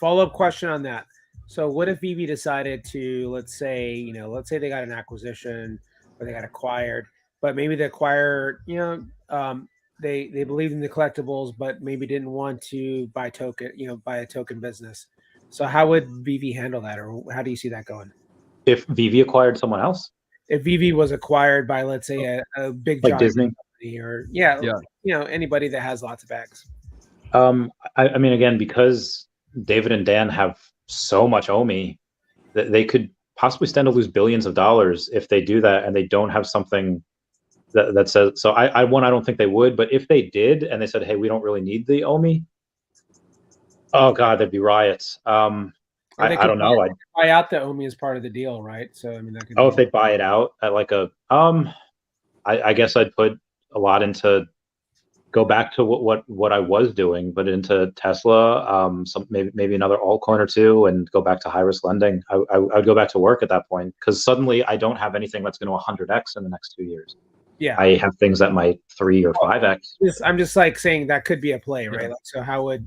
A: Follow-up question on that. So what if Vivi decided to, let's say they got an acquisition or they got acquired, but maybe the acquirer, they believed in the collectibles, but maybe didn't want to buy a token business. So how would Vivi handle that, or how do you see that going?
C: If Vivi acquired someone else?
A: If Vivi was acquired by, let's say, a big
C: like Disney
A: company or anybody that has lots of bags.
C: I mean, again, because David and Dan have so much Omi, that they could possibly stand to lose billions of dollars if they do that and they don't have something that says so. I don't think they would, but if they did and they said, hey, we don't really need the Omi, oh god, there'd be riots. I don't know. I'd
A: buy out the Omi as part of the deal, right? So I mean, that could
C: if they buy it out at like a I guess I'd put a lot into go back to what I was doing, but into Tesla, maybe another altcoin or two, and go back to high risk lending. I would go back to work at that point, because suddenly I don't have anything that's going to 100x in the next 2 years.
A: Yeah,
C: I have things that might 3 or 5x.
A: I'm just like saying that could be a play, right? Like, so how would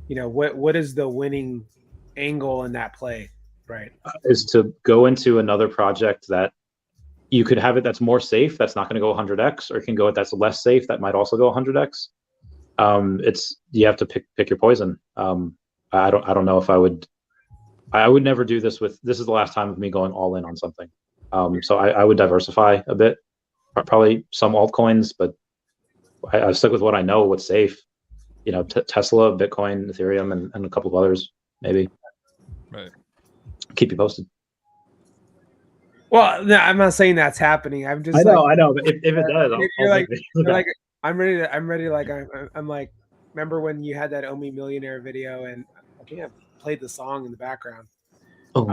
A: what is the winning angle in that play, right?
C: Is to go into another project that you could have it that's more safe, that's not going to go 100x, or you can go it that's less safe, that might also go 100x. You have to pick your poison. I don't know if I would never do this this is the last time of me going all in on something. So I would diversify a bit, probably some altcoins, but I stuck with what I know, what's safe. Tesla, Bitcoin, Ethereum, and a couple of others, maybe.
B: Right.
C: Keep you posted.
A: Well, no, I'm not saying that's happening. I'm just.
C: I know, but if it does,
A: you're like, I'm ready. Like, I'm like, remember when you had that Omi Millionaire video, and I think I played the song in the background.
C: Oh,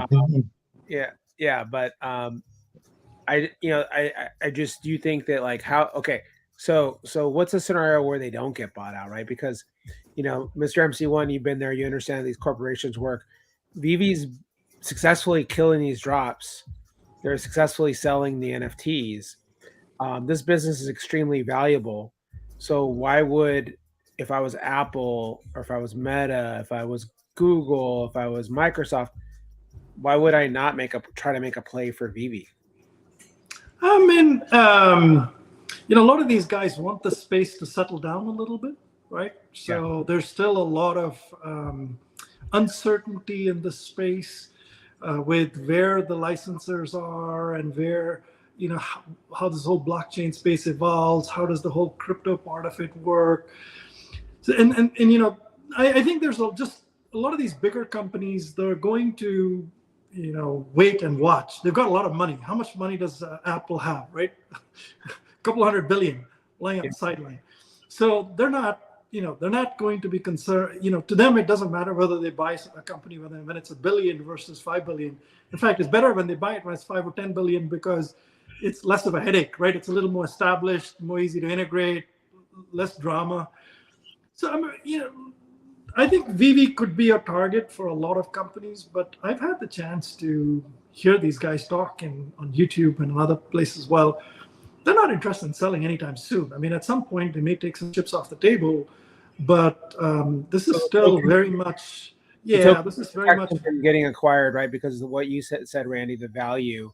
A: yeah, but I just do think that like how okay. So what's a scenario where they don't get bought out, right? Because, Mr. MC1, you've been there, you understand how these corporations work. Vivi's successfully killing these drops. They're successfully selling the NFTs. This business is extremely valuable. So why would, if I was Apple, or if I was Meta, if I was Google, if I was Microsoft, why would I not try to make a play for Vivi?
E: I mean, a lot of these guys want the space to settle down a little bit, right? So there's still a lot of uncertainty in the space with where the licensors are and where, how this whole blockchain space evolves. How does the whole crypto part of it work? So, and I think there's just a lot of these bigger companies, they're going to, wait and watch. They've got a lot of money. How much money does Apple have, right? A couple $100 billion lying on the sideline. So they're not going to be concerned. To them, it doesn't matter whether they buy a company when it's $1 billion versus $5 billion. In fact, it's better when they buy it when it's $5 or $10 billion because it's less of a headache, right? It's a little more established, more easy to integrate, less drama. So, I think Vivi could be a target for a lot of companies, but I've had the chance to hear these guys talk on YouTube and other places as well. They're not interested in selling anytime soon. I mean, at some point, they may take some chips off the table, but this is still very much, this is very much
A: getting acquired, right? Because of what you said, Randy, the value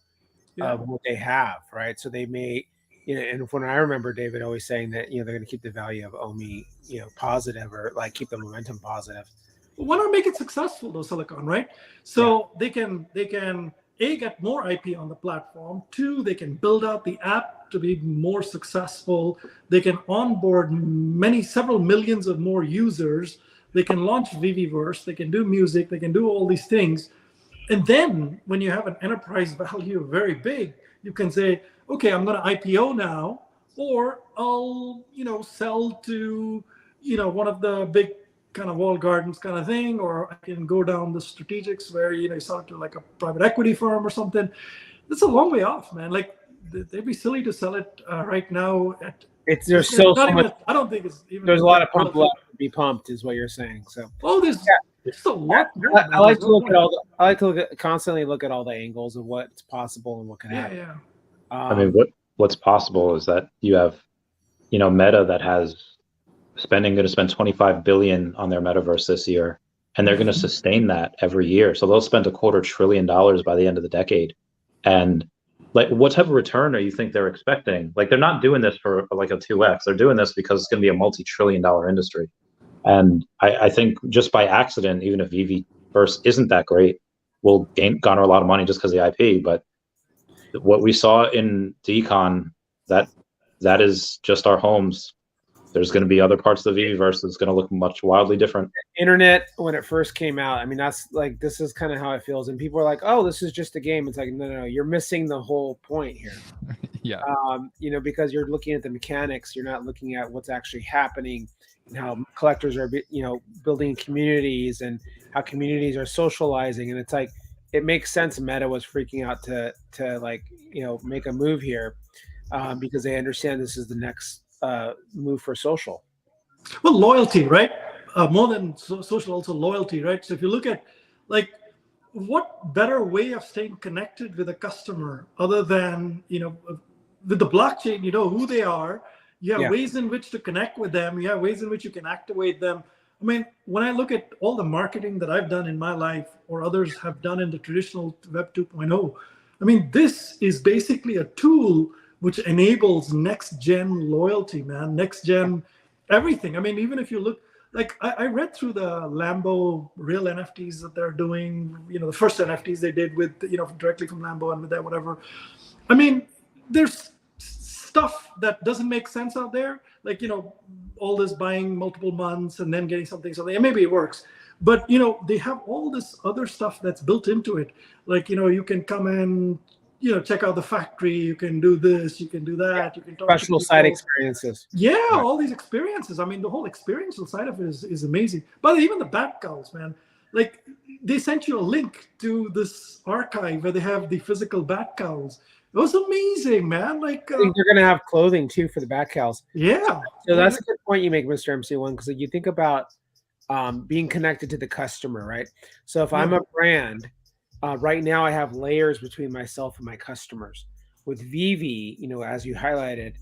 A: of what they have, right? So they may, and when I remember David always saying that, they're going to keep the value of OMI, positive, or like keep the momentum positive.
E: Why not make it successful though, Silicon, right? So they can A, get more IP on the platform. 2, they can build out the app to be more successful. They can onboard several millions of more users. They can launch Veve'S. They can do music. They can do all these things. And then when you have an enterprise value very big, you can say, okay, I'm going to IPO now, or I'll, sell to, one of the big kind of walled gardens kind of thing, or I can go down the strategics where, you sell it to like a private equity firm or something. That's a long way off, man. Like they'd be silly to sell it right now.
A: There's so much.
E: I don't think it's even.
A: There's a lot of pump left to be pumped, is what you're saying. So.
E: There's a lot.
A: I like to look at constantly look at all the angles of what's possible and what can happen.
E: Yeah.
C: I mean, what's possible is that you have, Meta that has going to spend $25 billion on their metaverse this year, and they're going to sustain that every year. So they'll spend $250 billion by the end of the decade. And like, what type of return are you think they're expecting? Like, they're not doing this for like a 2x. They're doing this because it's going to be a multi-trillion-dollar industry. And I think just by accident, even if Veve'S isn't that great, we'll garner a lot of money just because of the IP. But what we saw in the econ, that is just our homes. There's going to be other parts of the Veve'S that's going to look much wildly different.
A: Internet, when it first came out, I mean, that's like, this is kind of how it feels. And people are like, oh, this is just a game. It's like, no, you're missing the whole point here.
B: Yeah.
A: Because you're looking at the mechanics, you're not looking at what's actually happening and how collectors are, building communities and how communities are socializing. And it's like, it makes sense. Meta was freaking out to like, make a move here because they understand this is the next move for social.
E: Well, loyalty, right? More than social, also loyalty, right? So if you look at, like, what better way of staying connected with a customer other than, with the blockchain, you know who they are. You have ways in which to connect with them. You have ways in which you can activate them. I mean, when I look at all the marketing that I've done in my life or others have done in the traditional Web 2.0, I mean, this is basically a tool which enables next-gen loyalty, man, next-gen everything. I mean, even if you look, like I read through the Lambo real NFTs that they're doing, the first NFTs they did with, directly from Lambo and with that, whatever. I mean, there's stuff that doesn't make sense out there. Like, all this buying multiple months and then getting something, and maybe it works. But, they have all this other stuff that's built into it. Like, you can come in, check out the factory, you can do this, you can do that, you can talk
A: professional side experiences.
E: Yeah, all these experiences. I mean, the whole experiential side of it is amazing. But even the bat cows, man, like they sent you a link to this archive where they have the physical bat cows. It was amazing, man. Like
A: I think they're gonna have clothing too for the bat cows.
E: Yeah.
A: So that's a good point you make, Mr. MC1, because you think about being connected to the customer, right? So if I'm a brand, right now I have layers between myself and my customers. With Vivi, as you highlighted,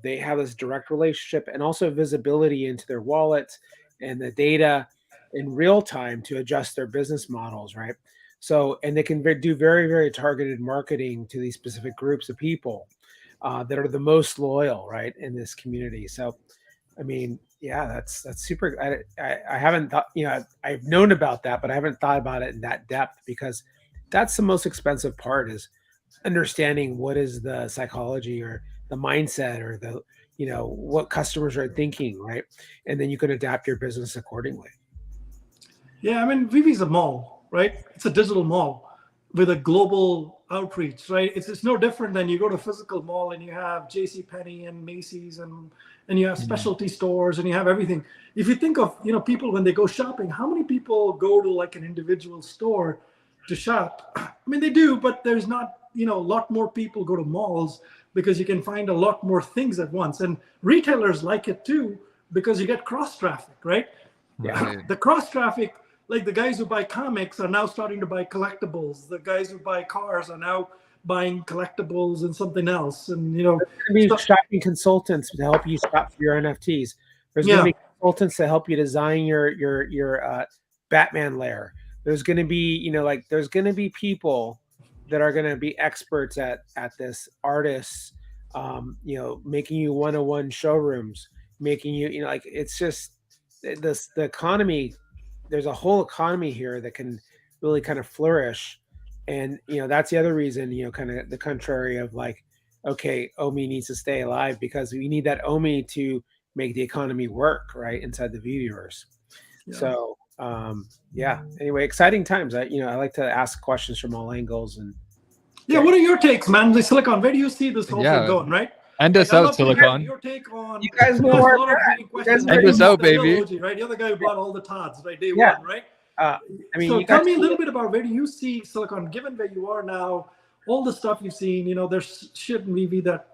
A: they have this direct relationship and also visibility into their wallets and the data in real time to adjust their business models, right? So, and they can do very, very targeted marketing to these specific groups of people. that are the most loyal, right, in this community. So, I mean, yeah, that's super. I haven't thought, I've known about that, but I haven't thought about it in that depth, because that's the most expensive part, is understanding what is the psychology or the mindset or the, what customers are thinking, right? And then you can adapt your business accordingly.
E: Yeah, I mean, Vivi's a mall, right? It's a digital mall with a global outreach, right? It's no different than you go to a physical mall and you have J.C. Penney and Macy's and you have specialty stores and you have everything. If you think of, people when they go shopping, how many people go to like an individual store to shop? I mean, they do, but there's not, a lot more people go to malls because you can find a lot more things at once. And retailers like it too, because you get cross traffic, right?
B: Right.
E: The cross traffic, like the guys who buy comics are now starting to buy collectibles. The guys who buy cars are now buying collectibles and something else. And
A: there's shopping consultants to help you shop for your NFTs. There's going to be consultants to help you design your Batman lair. There's going to be there's going to be people that are going to be experts at this, artists, making you one-on-one showrooms, making you it's just the economy. There's a whole economy here that can really kind of flourish. And, that's the other reason, kind of the contrary of like, okay, OMI needs to stay alive, because we need that OMI to make the economy work, right, inside the Veve'S. Yeah. So, anyway, exciting times. I like to ask questions from all angles. And
E: what are your takes, man? The Silicon, where do you see this whole thing going, right?
B: End us out, Silicon.
E: Your take on,
A: you guys know
B: end us out, baby.
E: Right? You're the guy who bought all the Tods, right? Day one, right?
A: So
E: tell me a little bit about, where do you see Silicon, given where you are now, all the stuff you've seen, there's shit in Vivi that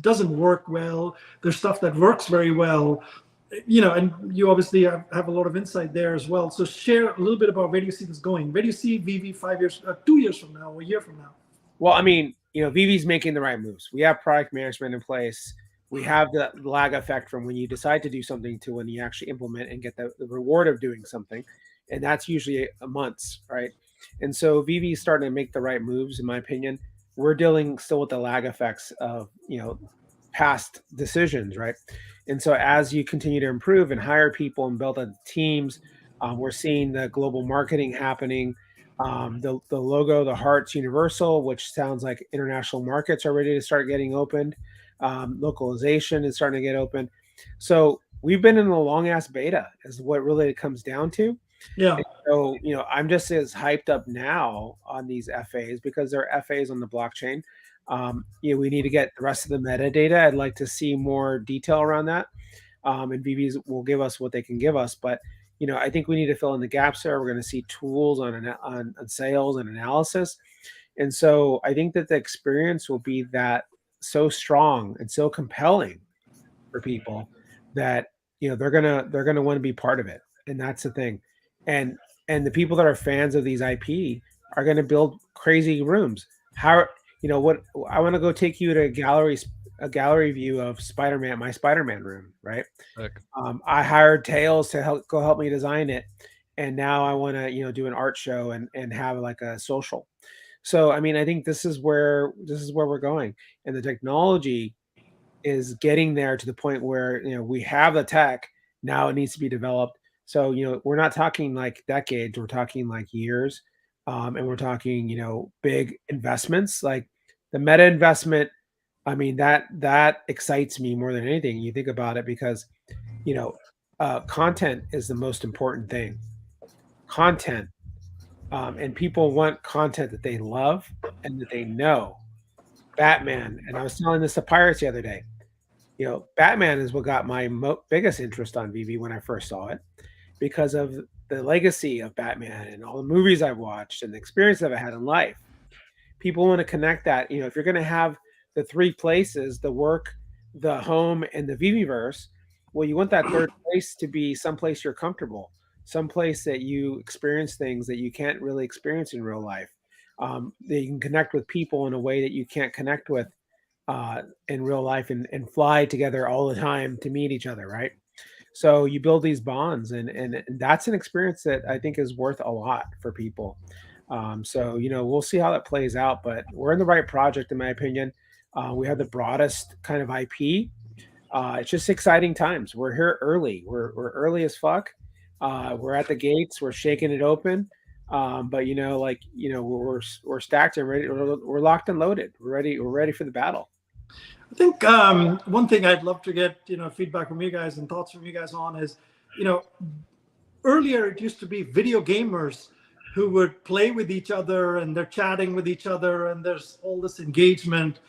E: doesn't work well. There's stuff that works very well, and you obviously have a lot of insight there as well. So share a little bit about, where do you see this going? Where do you see Vivi 5 years, 2 years from now, a year from now?
A: Well, I mean, Vivi's making the right moves. We have product management in place. We have the lag effect from when you decide to do something to when you actually implement and get the reward of doing something. And that's usually a months, right? And so Vivi is starting to make the right moves, in my opinion. We're dealing still with the lag effects of, past decisions, right? And so as you continue to improve and hire people and build teams, we're seeing the global marketing happening. The logo, the heart's universal, which sounds like international markets are ready to start getting opened. Localization is starting to get opened. So we've been in a long ass beta, is what really it comes down to.
E: Yeah.
A: And so, I'm just as hyped up now on these FAs, because they're FAs on the blockchain. We need to get the rest of the metadata. I'd like to see more detail around that. And Vivi's will give us what they can give us, but I think we need to fill in the gaps there. We're going to see tools on sales and analysis. And so I think that the experience will be that so strong and so compelling for people that, they're going to want to be part of it. And that's the thing. And the people that are fans of these IP are going to build crazy rooms. What I want to go take you to a gallery view of Spider-Man, my Spider-Man room, right? I hired Tails to help me design it, and now I want to do an art show and have like a social. So I mean, I think this is where we're going, and the technology is getting there to the point where we have the tech. Now it needs to be developed. So we're not talking like decades, we're talking like years, and we're talking big investments, like the Meta investment. I mean, that excites me more than anything. You think about it, because, content is the most important thing. Content, and people want content that they love and that they know. Batman, and I was telling this to Pirates the other day. Batman is what got my biggest interest on Vivi when I first saw it, because of the legacy of Batman and all the movies I've watched and the experience that I had in life. People want to connect that. If you're going to have the three places, the work, the home, and the Viviverse, well, you want that third place to be someplace you're comfortable, someplace that you experience things that you can't really experience in real life, that you can connect with people in a way that you can't connect with in real life, and fly together all the time to meet each other, right? So you build these bonds, and that's an experience that I think is worth a lot for people. So we'll see how that plays out, but we're in the right project, in my opinion. We have the broadest kind of IP. It's just exciting times. We're here early. We're early as fuck. We're at the gates. We're shaking it open. But we're stacked and ready. We're locked and loaded. We're ready. We're ready for the battle.
E: I think one thing I'd love to get feedback from you guys and thoughts from you guys on is, earlier it used to be video gamers who would play with each other and they're chatting with each other and there's all this engagement.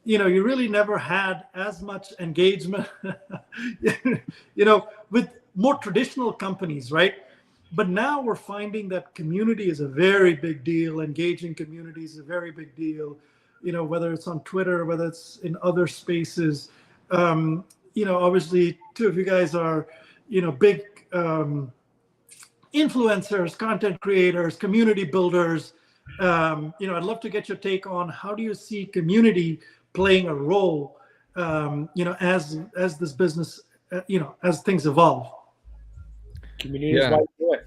E: You really never had as much engagement, with more traditional companies, right? But now we're finding that community is a very big deal. Engaging community is a very big deal. Whether it's on Twitter, whether it's in other spaces. Obviously, two of you guys are, big influencers, content creators, community builders. I'd love to get your take on how do you see community playing a role, as this business, as things evolve.
A: Community is why we do it.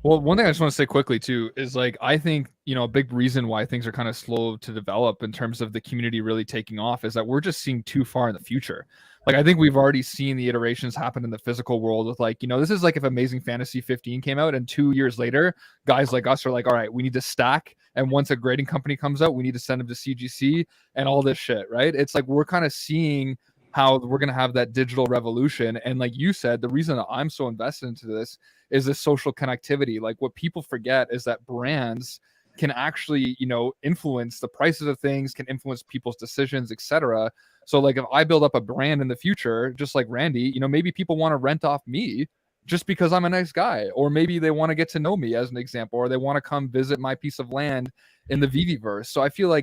B: Well, one thing I just want to say quickly too is I think, a big reason why things are kind of slow to develop in terms of the community really taking off is that we're just seeing too far in the future. I think we've already seen the iterations happen in the physical world with this is if Amazing Fantasy 15 came out and 2 years later, guys like us are all right, we need to stack. And once a grading company comes out, we need to send them to CGC and all this shit, right? It's we're kind of seeing how we're going to have that digital revolution. And like you said, the reason that I'm so invested into this is the social connectivity. What people forget is that brands can actually, influence the prices of things, can influence people's decisions, etc. So if I build up a brand in the future, just like Randy, maybe people want to rent off me just because I'm a nice guy, or maybe they want to get to know me as an example, or they want to come visit my piece of land in the Veve'S. So I feel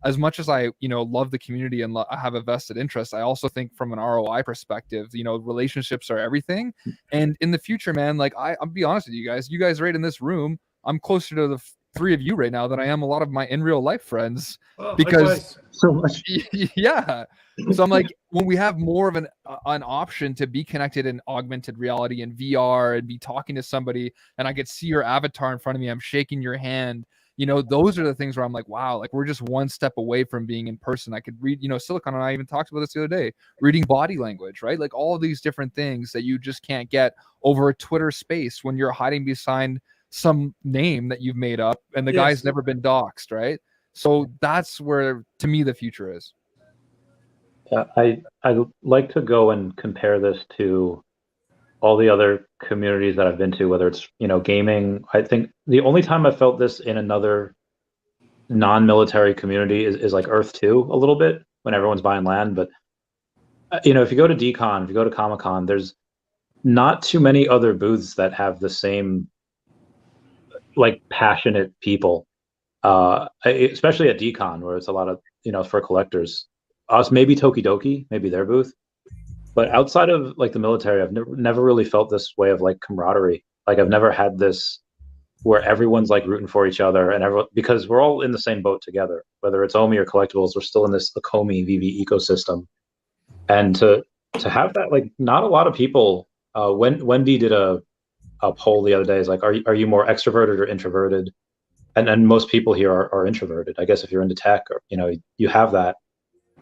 B: as much as I, love the community and I have a vested interest, I also think from an ROI perspective, relationships are everything. And in the future, man, I'll be honest with you guys right in this room, I'm closer to the three of you right now than I am a lot of my in real life friends, because
C: so much.
B: Yeah. So I'm when we have more of an option to be connected in augmented reality and VR and be talking to somebody and I could see your avatar in front of me, I'm shaking your hand, those are the things where I'm wow, we're just one step away from being in person. I could read, Silicon and I even talked about this the other day, reading body language, right? All these different things that you just can't get over a Twitter space when you're hiding behind some name that you've made up and the guy's never been doxxed, right? So that's where, to me, the future is.
C: I like to go and compare this to all the other communities that I've been to, whether it's gaming. I think the only time I felt this in another non-military community is Earth 2 a little bit, when everyone's buying land. But if you go to DCon, if you go to Comic-Con, there's not too many other booths that have the same passionate people, especially at DCon, where it's a lot of for collectors. Us, maybe Tokidoki, maybe their booth, but outside of the military, I've never really felt this way of camaraderie. I've never had this where everyone's rooting for each other, and everyone, because we're all in the same boat together, whether it's Omi or collectibles, we're still in this economies Vivi ecosystem. And to have that, not a lot of people. Wendy did a poll the other day, is are you more extroverted or introverted? And most people here are introverted. I guess if you're into tech, or you have that.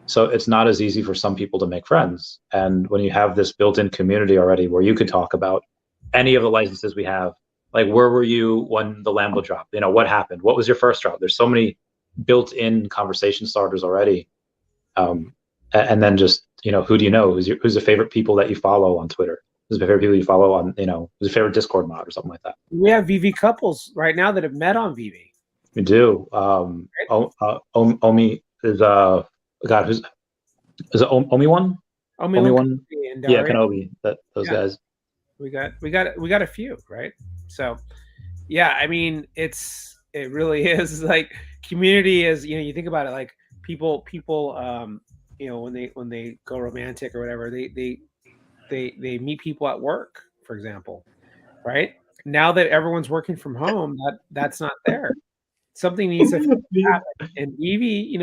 C: So it's not as easy for some people to make friends. And when you have this built-in community already where you could talk about any of the licenses we have, where were you when the Lambo dropped? What happened? What was your first drop? There's so many built-in conversation starters already. And then just, who do you know? Who's your favorite people that you follow on Twitter? Who's your favorite people you follow on, who's your favorite Discord mod or something like that?
A: We have Vivi couples right now that have met on Vivi.
C: We do. Omi is God, is it Omi one? Omi one, yeah, Kenobi. Those guys.
A: We got a few, right? So, yeah, I mean, it really is community is, you think about it, people, when they go romantic or whatever, they meet people at work, for example, right? Now that everyone's working from home, that's not there. Something needs to happen. And Vivi,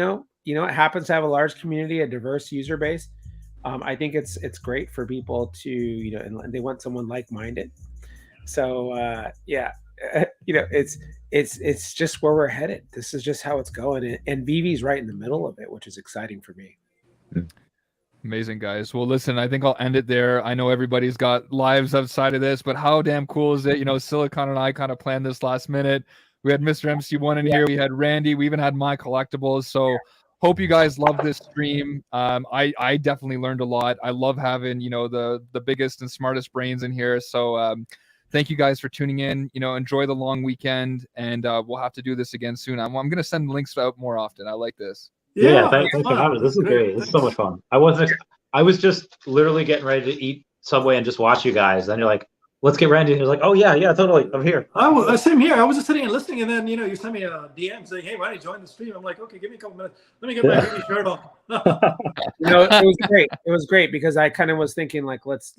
A: it happens to have a large community, a diverse user base. I think it's great for people to, and they want someone like-minded. So yeah, it's just where we're headed. This is just how it's going, and Vivi's right in the middle of it, which is exciting for me.
B: Amazing, guys. Well, listen, I think I'll end it there. I know everybody's got lives outside of this, but how damn cool is it? You know, Silicon and I kind of planned this last minute. We had Mr. MC1 in here. We had Randy. We even had my collectibles. So hope you guys love this stream. I definitely learned a lot. I love having, you know, the biggest and smartest brains in here. So thank you guys for tuning in. You know, enjoy the long weekend, and we'll have to do this again soon. I'm going to send links out more often. I like this.
C: Yeah, thanks for having us. This is great. This is so much fun. I was just literally getting ready to eat Subway and just watch you guys. Then you're like, let's get Randy. And you're like, oh yeah, totally. I'm here.
E: Same here. I was just sitting and listening, and then you sent me a DM saying, hey, Randy, join the stream. I'm like, okay, give me a couple minutes. Let me get my Vivi shirt on.
A: It was great. It was great because I kind of was thinking like, let's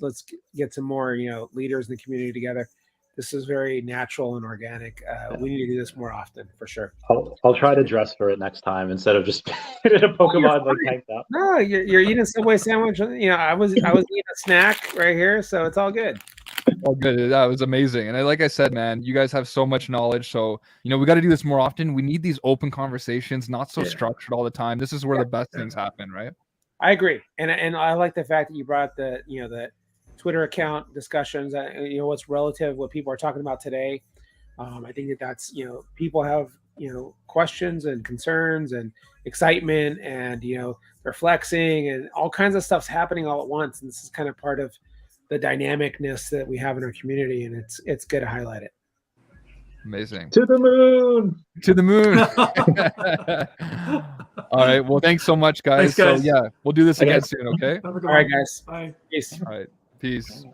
A: get some more leaders in the community together. This is very natural and organic. We need to do this more often, for sure.
C: I'll try to dress for it next time instead of just in a Pokemon like tanked up.
A: No, you're eating a Subway sandwich. I was eating a snack right here, so it's all good.
B: All good. That was amazing. And like I said, man, you guys have so much knowledge. So we got to do this more often. We need these open conversations, not so structured all the time. This is where the best things happen, right?
A: I agree, and I like the fact that you brought the Twitter account discussions, what's relative, what people are talking about today. I think that's, people have, questions and concerns and excitement, and, they're flexing and all kinds of stuff's happening all at once. And this is kind of part of the dynamicness that we have in our community. And it's good to highlight it.
B: Amazing.
C: To the moon.
B: To the moon. All right. Well, thanks so much, guys.
E: Thanks, guys.
B: So yeah, we'll do this again soon. Okay.
A: All right, guys.
E: Bye.
A: Peace.
B: All right. Peace.